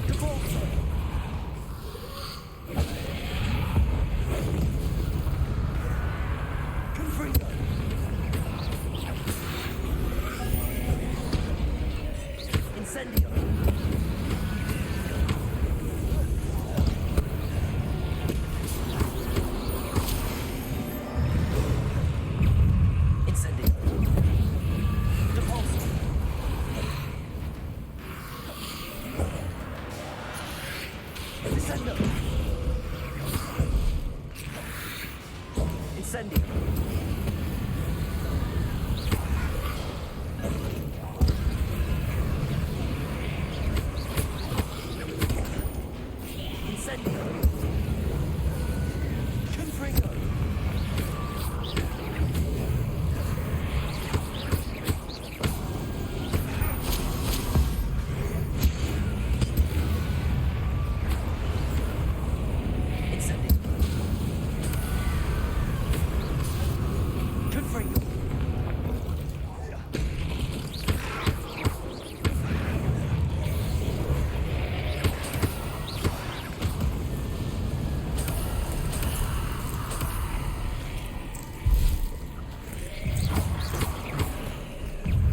Depulso. Confringo. Incendio. Incendio. Depulso. Descendo. Incendio. Incendio. Confringo. Incendio. Confringo.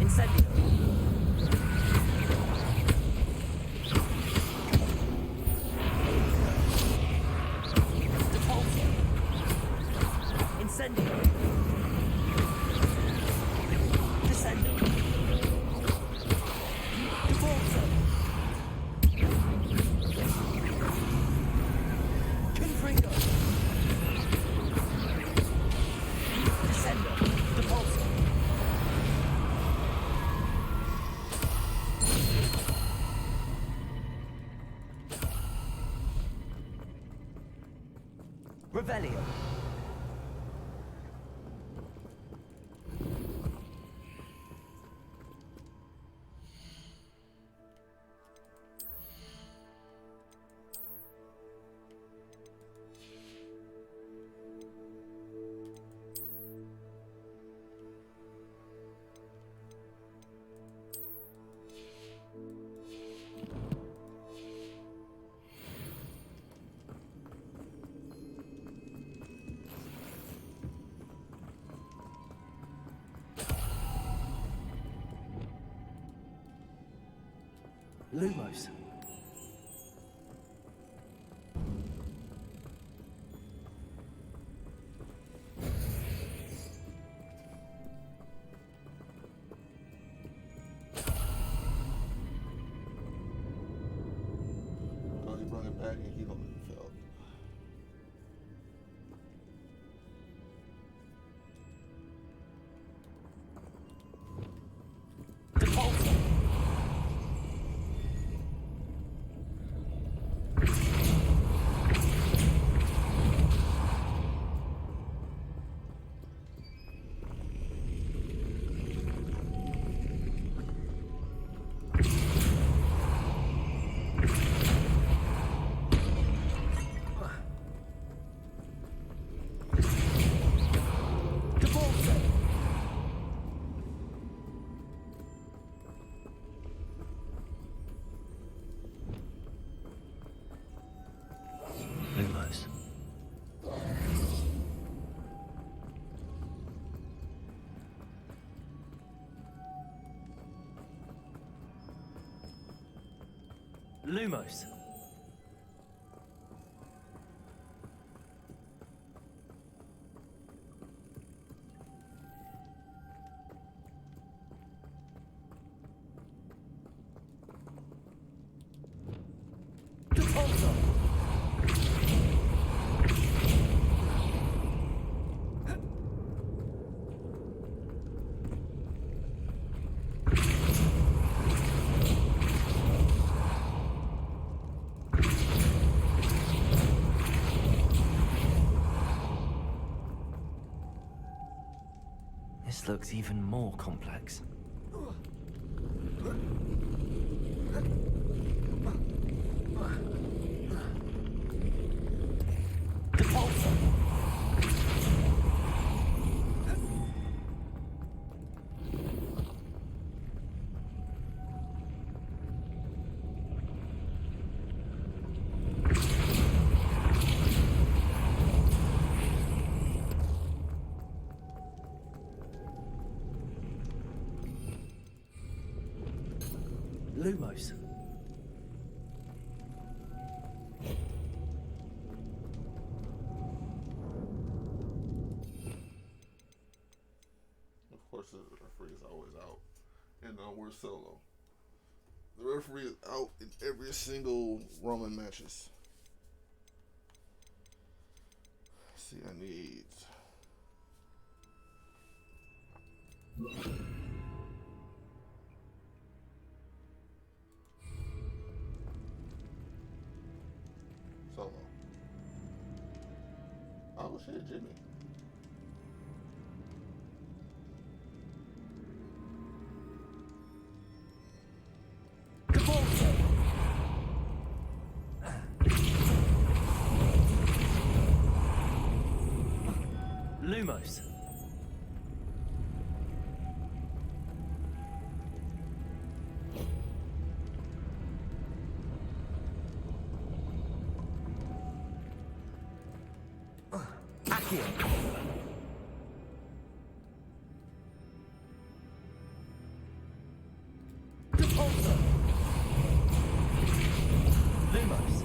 Incendio. Depulso. Incendio. Descendo. Depulso. Confringo. Descendo. Depulso. Revelio. Lumos.
Oh, he brought it back and he don't even fail.
Lumos. Lumos. This looks even more complex. Lumos.
Of course, the referee is always out, and we're solo. The referee is out in every single Roman matches. See, I need. Solo. Oh shit, Jimmy.
Lumos. Accio. Depulso. Lumos.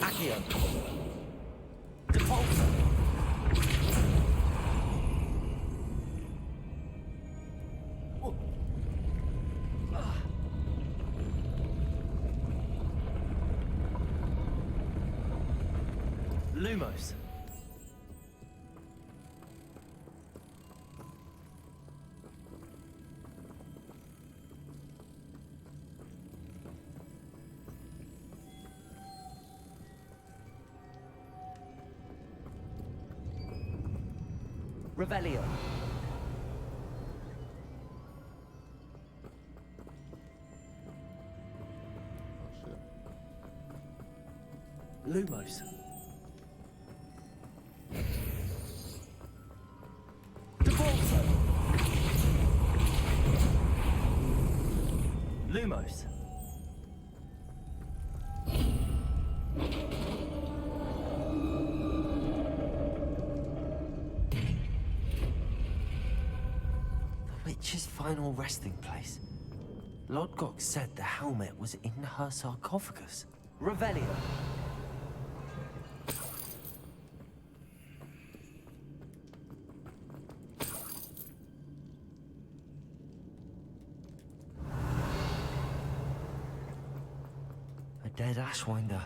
Accio. Depulso. Lumos. Revelio.
Oh shit.
Lumos. Lumos. The witch's final resting place. Lodgok said the helmet was in her sarcophagus. Revelio. A dead Ashwinder.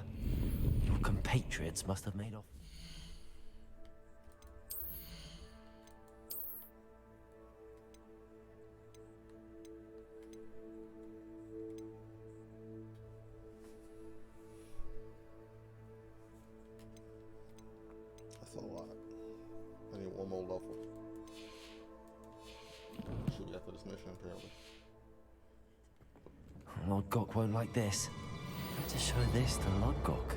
Your compatriots must have made off.
That's a lot. I need one more level. Should be after this mission, apparently.
Lodgok won't like this. To show this to Lodgok.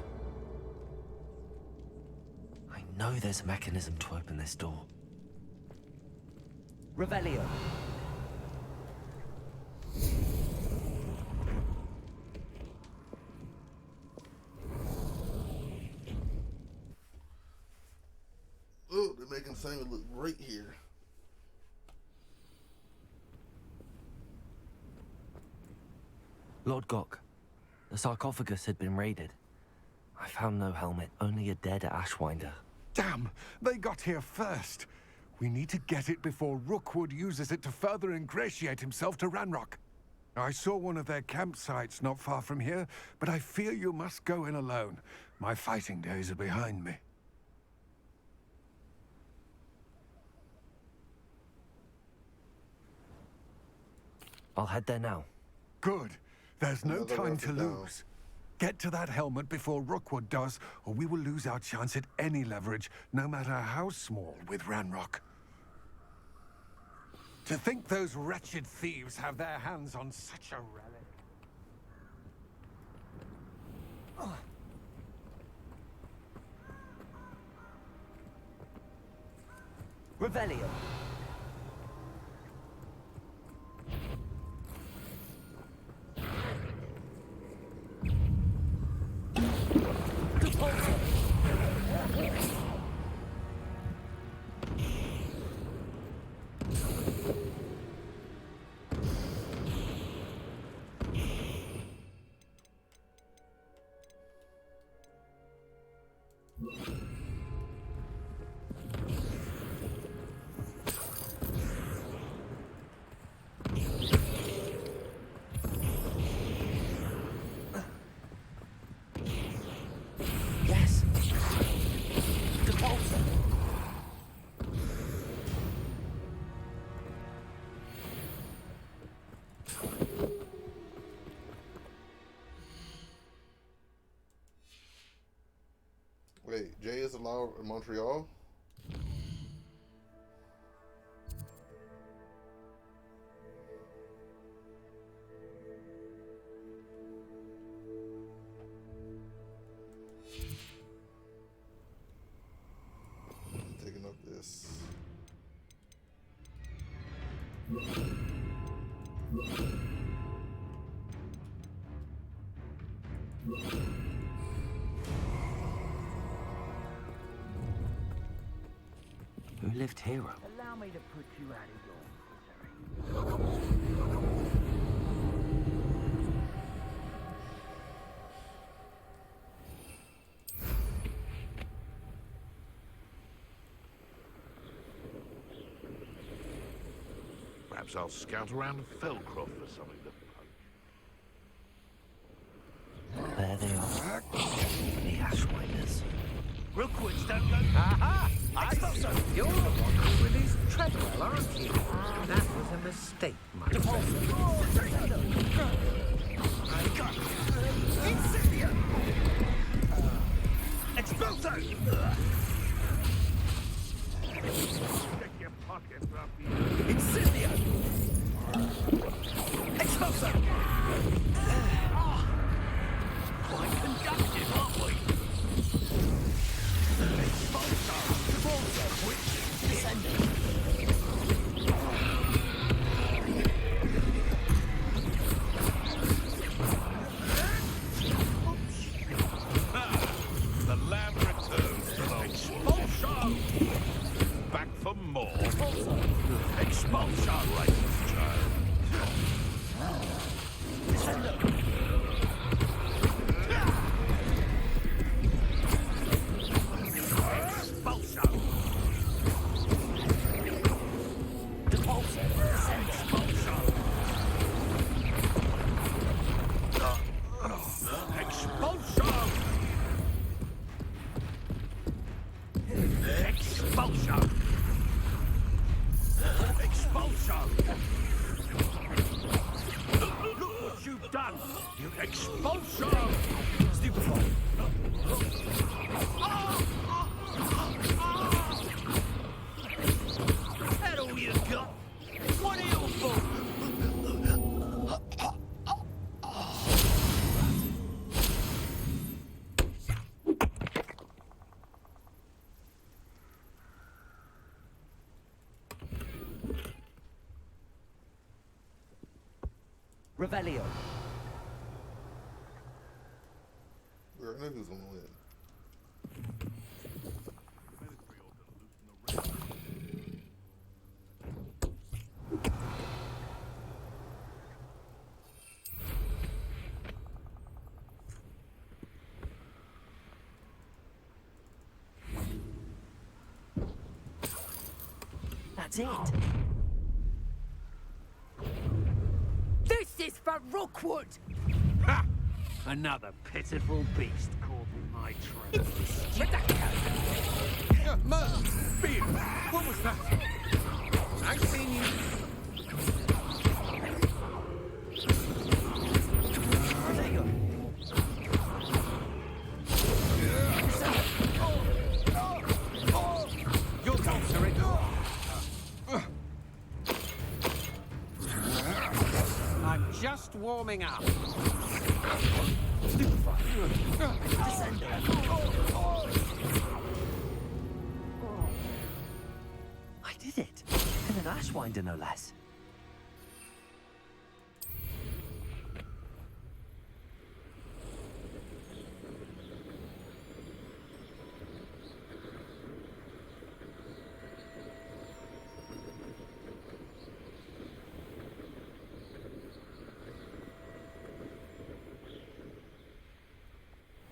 I know there's a mechanism to open this door. Revelio.
Oh, they're making Samuel look great here.
Lodgok. The sarcophagus had been raided. I found no helmet, only a dead Ashwinder.
Damn! They got here first. We need to get it before Rookwood uses it to further ingratiate himself to Ranrock. I saw one of their campsites not far from here, but I fear you must go in alone. My fighting days are behind me.
I'll head there now.
Good. There's no
Another
time to
route down.
lose. Get to that helmet before Rookwood does, or we will lose our chance at any leverage, no matter how small, with Ranrock. To think those wretched thieves have their hands on such a relic.
Revelio.
Wait, Jay is allowed in Montreal? Taking up this.
Who lived here?
Allow me to put you out of your misery.
Perhaps I'll scout around Felcroft for something to poke.
There they are. The Ashwinders.
Rookwoods don't go.
Aha! I see. You're the one who released Treadwell, aren't you? That was a mistake, my friend.
Incendio! Expulso!
Check your pockets after
Incendio! Expulso! Quite conductive, aren't we?
The lab returns to the expulsion. Back for more. Expulsion, righteous child. Expulsion. Expulsion! Expulsion! Expulsion! Look what you've done! You expulsion! Stupefy! Is that all you got? What are you for?
Revelio.
We already know who's gonna win.
That's it.
This is for Rookwood!
Ha! Another pitiful beast caught in my trap. Beer! What was that? I've seen you.
There you go.
Your turn, sir. I'm just warming up.
I did it. In an Ashwinder, no less.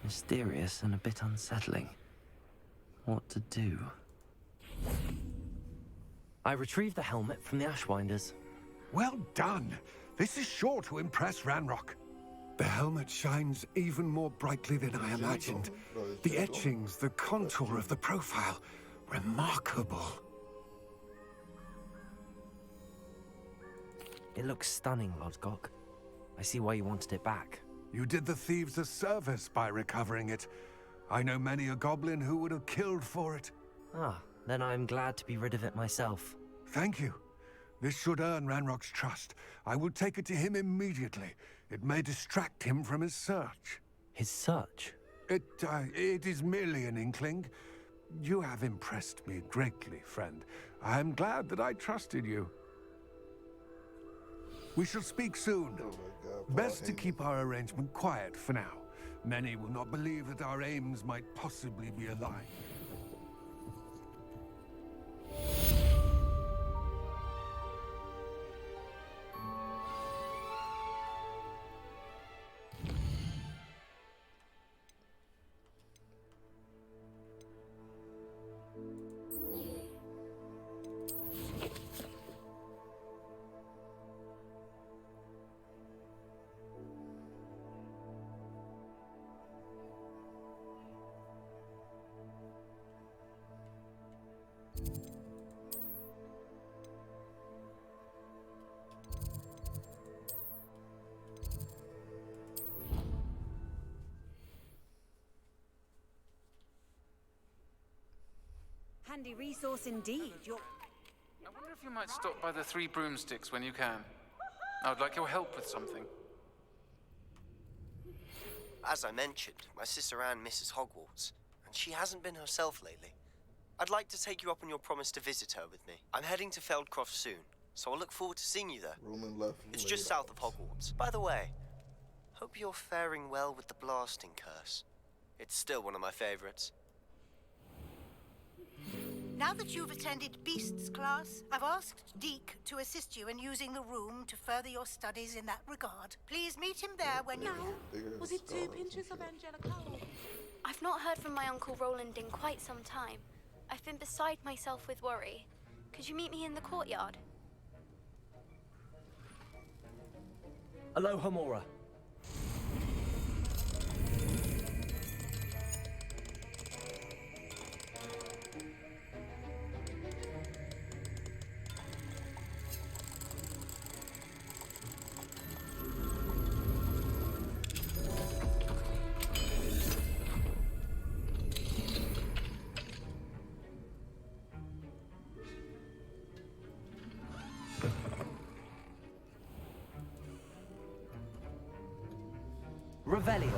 Mysterious and a bit unsettling. What to do? I retrieved the helmet from the Ashwinders.
Well done. This is sure to impress Ranrock. The helmet shines even more brightly than I imagined. The etchings, the contour of the profile. Remarkable.
It looks stunning, Lodgok. I see why you wanted it back.
You did the thieves a service by recovering it. I know many a goblin who would have killed for it.
Ah, then I'm glad to be rid of it myself.
Thank you. This should earn Ranrock's trust. I will take it to him immediately. It may distract him from his search.
His search?
It is merely an inkling. You have impressed me greatly, friend. I am glad that I trusted you. We shall speak soon. Best to keep our arrangement quiet for now. Many will not believe that our aims might possibly be aligned.
Handy resource indeed.
I wonder if you might stop by the Three Broomsticks when you can. I would like your help with something.
As I mentioned, my sister Anne misses Hogwarts, and she hasn't been herself lately.
I'd like to take you up on your promise to visit her with me. I'm heading to Feldcroft soon, so I'll look forward to seeing you there.
Roman left.
It's just south of Hogwarts. By the way, hope you're faring well with the blasting curse. It's still one of my favorites.
Now that you've attended Beasts class, I've asked Deke to assist you in using the room to further your studies in that regard. Please meet him there when you can.
Was it 2 pinches of Angelica?
I've not heard from my Uncle Roland in quite some time. I've been beside myself with worry. Could you meet me in the courtyard?
Aloha, Mora. Revelio.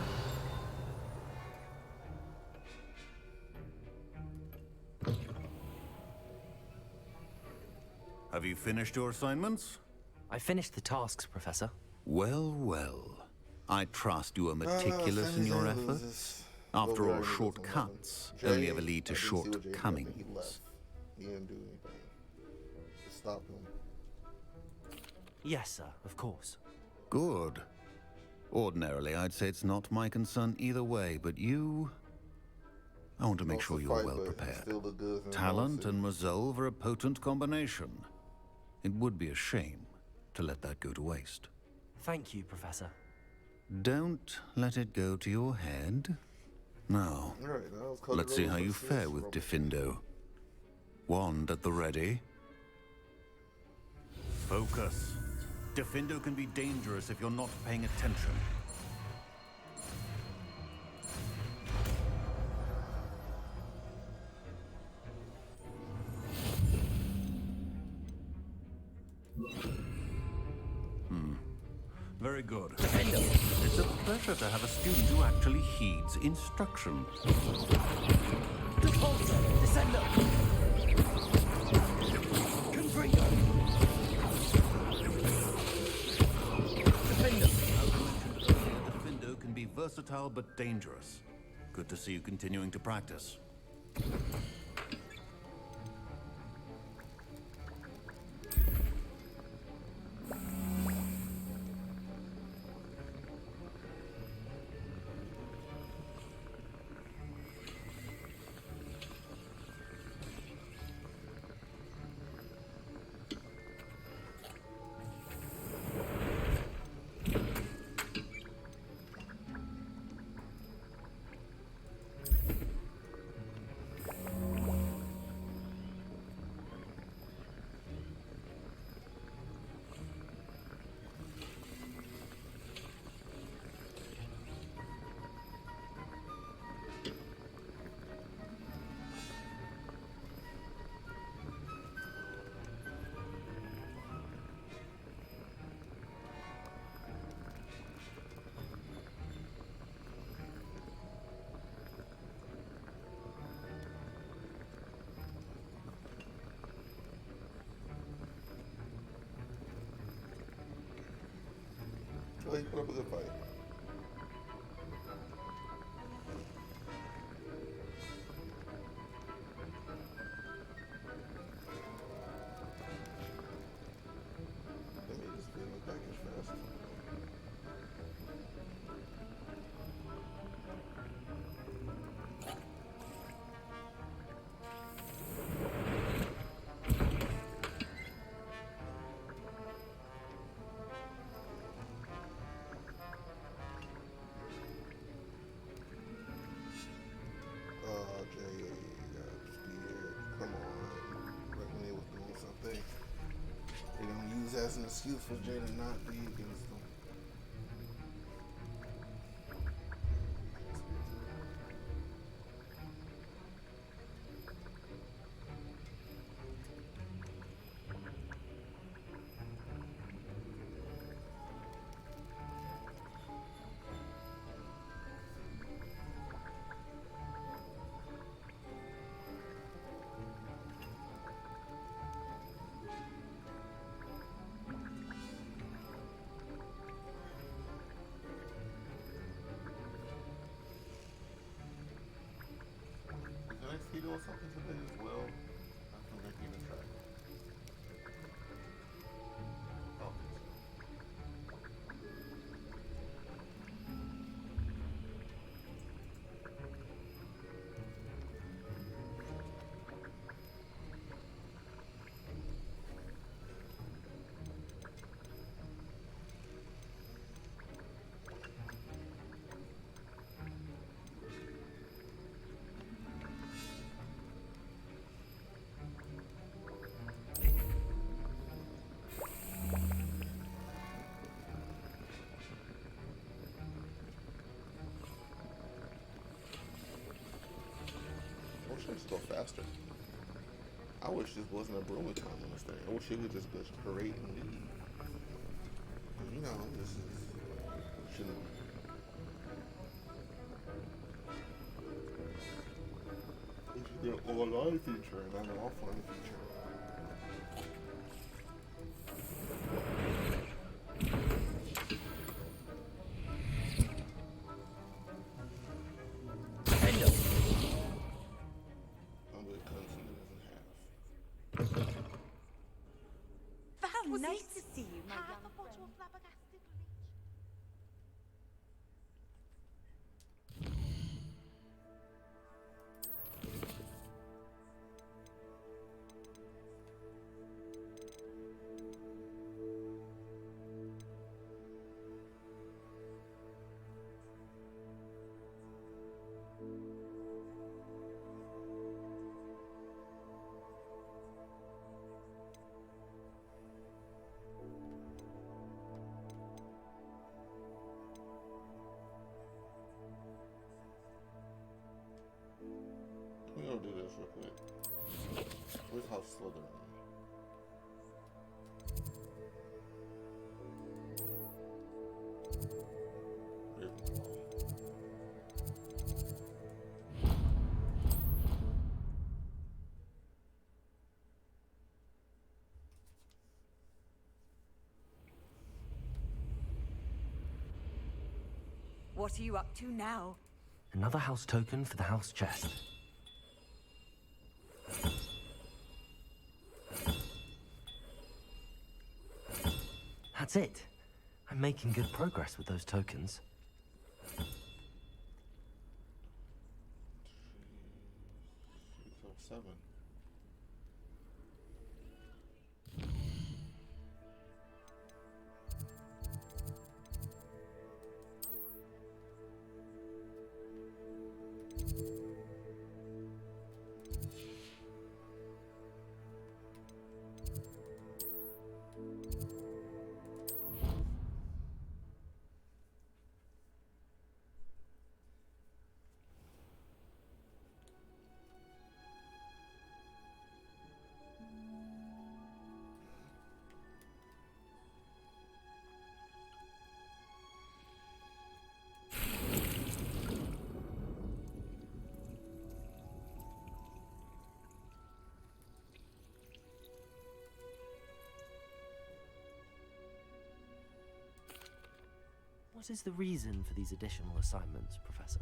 Have you finished your assignments?
I finished the tasks, Professor.
Well, well. I trust you are meticulous in your efforts. After all, shortcuts only ever lead to shortcomings.
He left. He didn't do anything to stop him.
Yes, sir, of course.
Good. Ordinarily, I'd say it's not my concern either way, but you... I want to make sure you're well prepared. Talent and resolve are a potent combination. It would be a shame to let that go to waste.
Thank you, Professor.
Don't let it go to your head. Now, let's see how you fare with Diffindo. Wand at the ready. Focus. Diffindo can be dangerous if you're not paying attention. Very good. It's a pleasure to have a student who actually heeds instruction.
Descendo! Confringo!
Diffindo can be versatile but dangerous. Good to see you continuing to practice.
Well, he put up a good fight. Let me just get my package fast. As an excuse for Jay to not be against them.
he doing something today as well? I think they're keeping track. I wish I could go faster. I wish this wasn't a brewing time on this thing. I wish it could just parade and leave. You know, this is shouldn't. It should be an online feature, not an offline feature.
Nice to see you, my young friend.
We're gonna do this real quick. Where's House Slytherin?
What are you up to now?
Another house token for the house chest. That's it. I'm making good progress with those tokens.
607.
What is the reason for these additional assignments, Professor?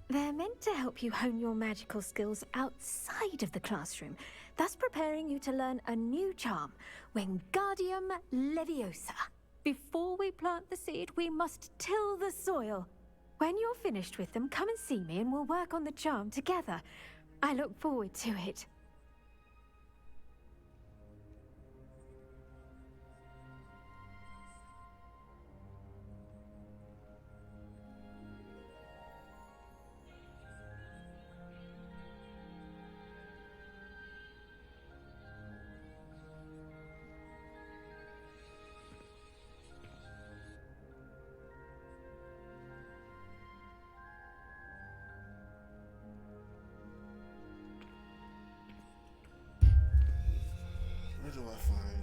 They're meant to help you hone your magical skills outside of the classroom, thus preparing you to learn a new charm, Wingardium Leviosa. Before we plant the seed, we must till the soil. When you're finished with them, come and see me and we'll work on the charm together. I look forward to it.
Where do I find?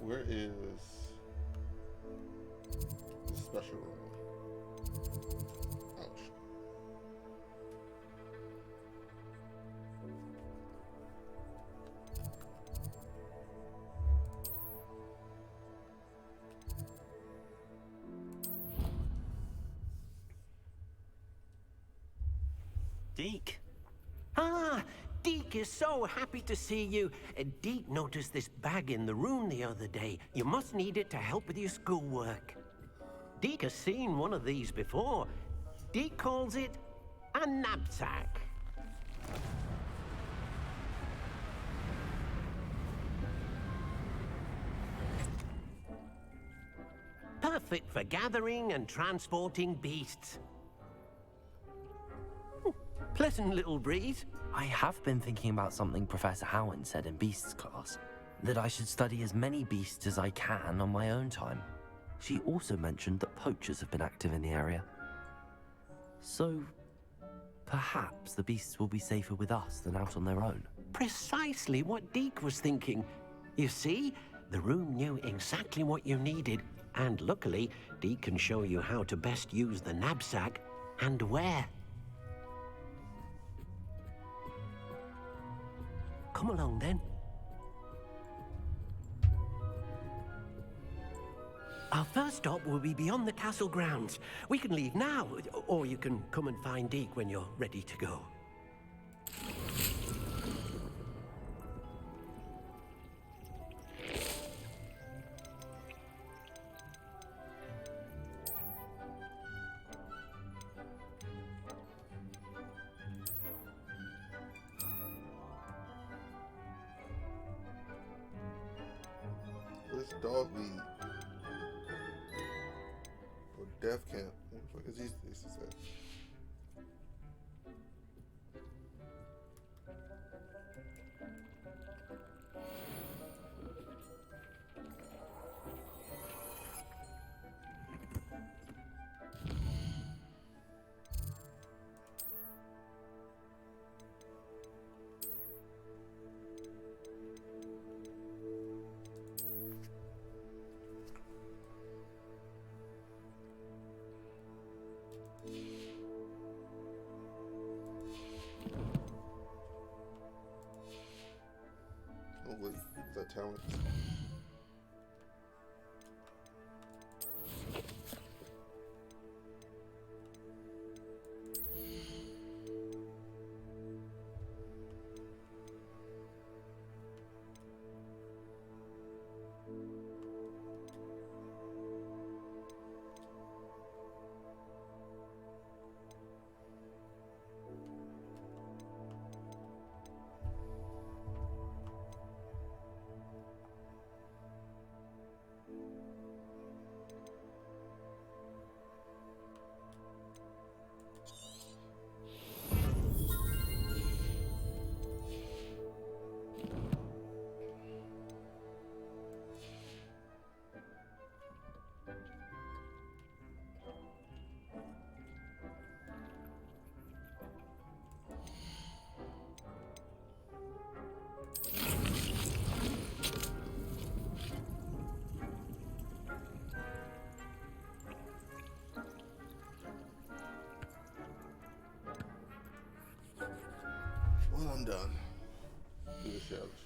Where is the special room? Ouch.
Deke. Ah, Deke is so happy to see you. Deke noticed this bag in the room the other day. You must need it to help with your schoolwork. Deke has seen one of these before. Deke calls it a knapsack. Perfect for gathering and transporting beasts. Pleasant little breeze.
I have been thinking about something Professor Howard said in Beasts class, that I should study as many beasts as I can on my own time. She also mentioned that poachers have been active in the area. So, perhaps the beasts will be safer with us than out on their own.
Precisely what Deke was thinking. You see, the room knew exactly what you needed, and luckily, Deke can show you how to best use the knapsack and where. Come along, then. Our first stop will be beyond the castle grounds. We can leave now, or you can come and find Deke when you're ready to go.
Where's Dogweed? Or Death Camp? What the fuck is these places at? Oh wait, is that talent? Well, I'm done. Do the shelves.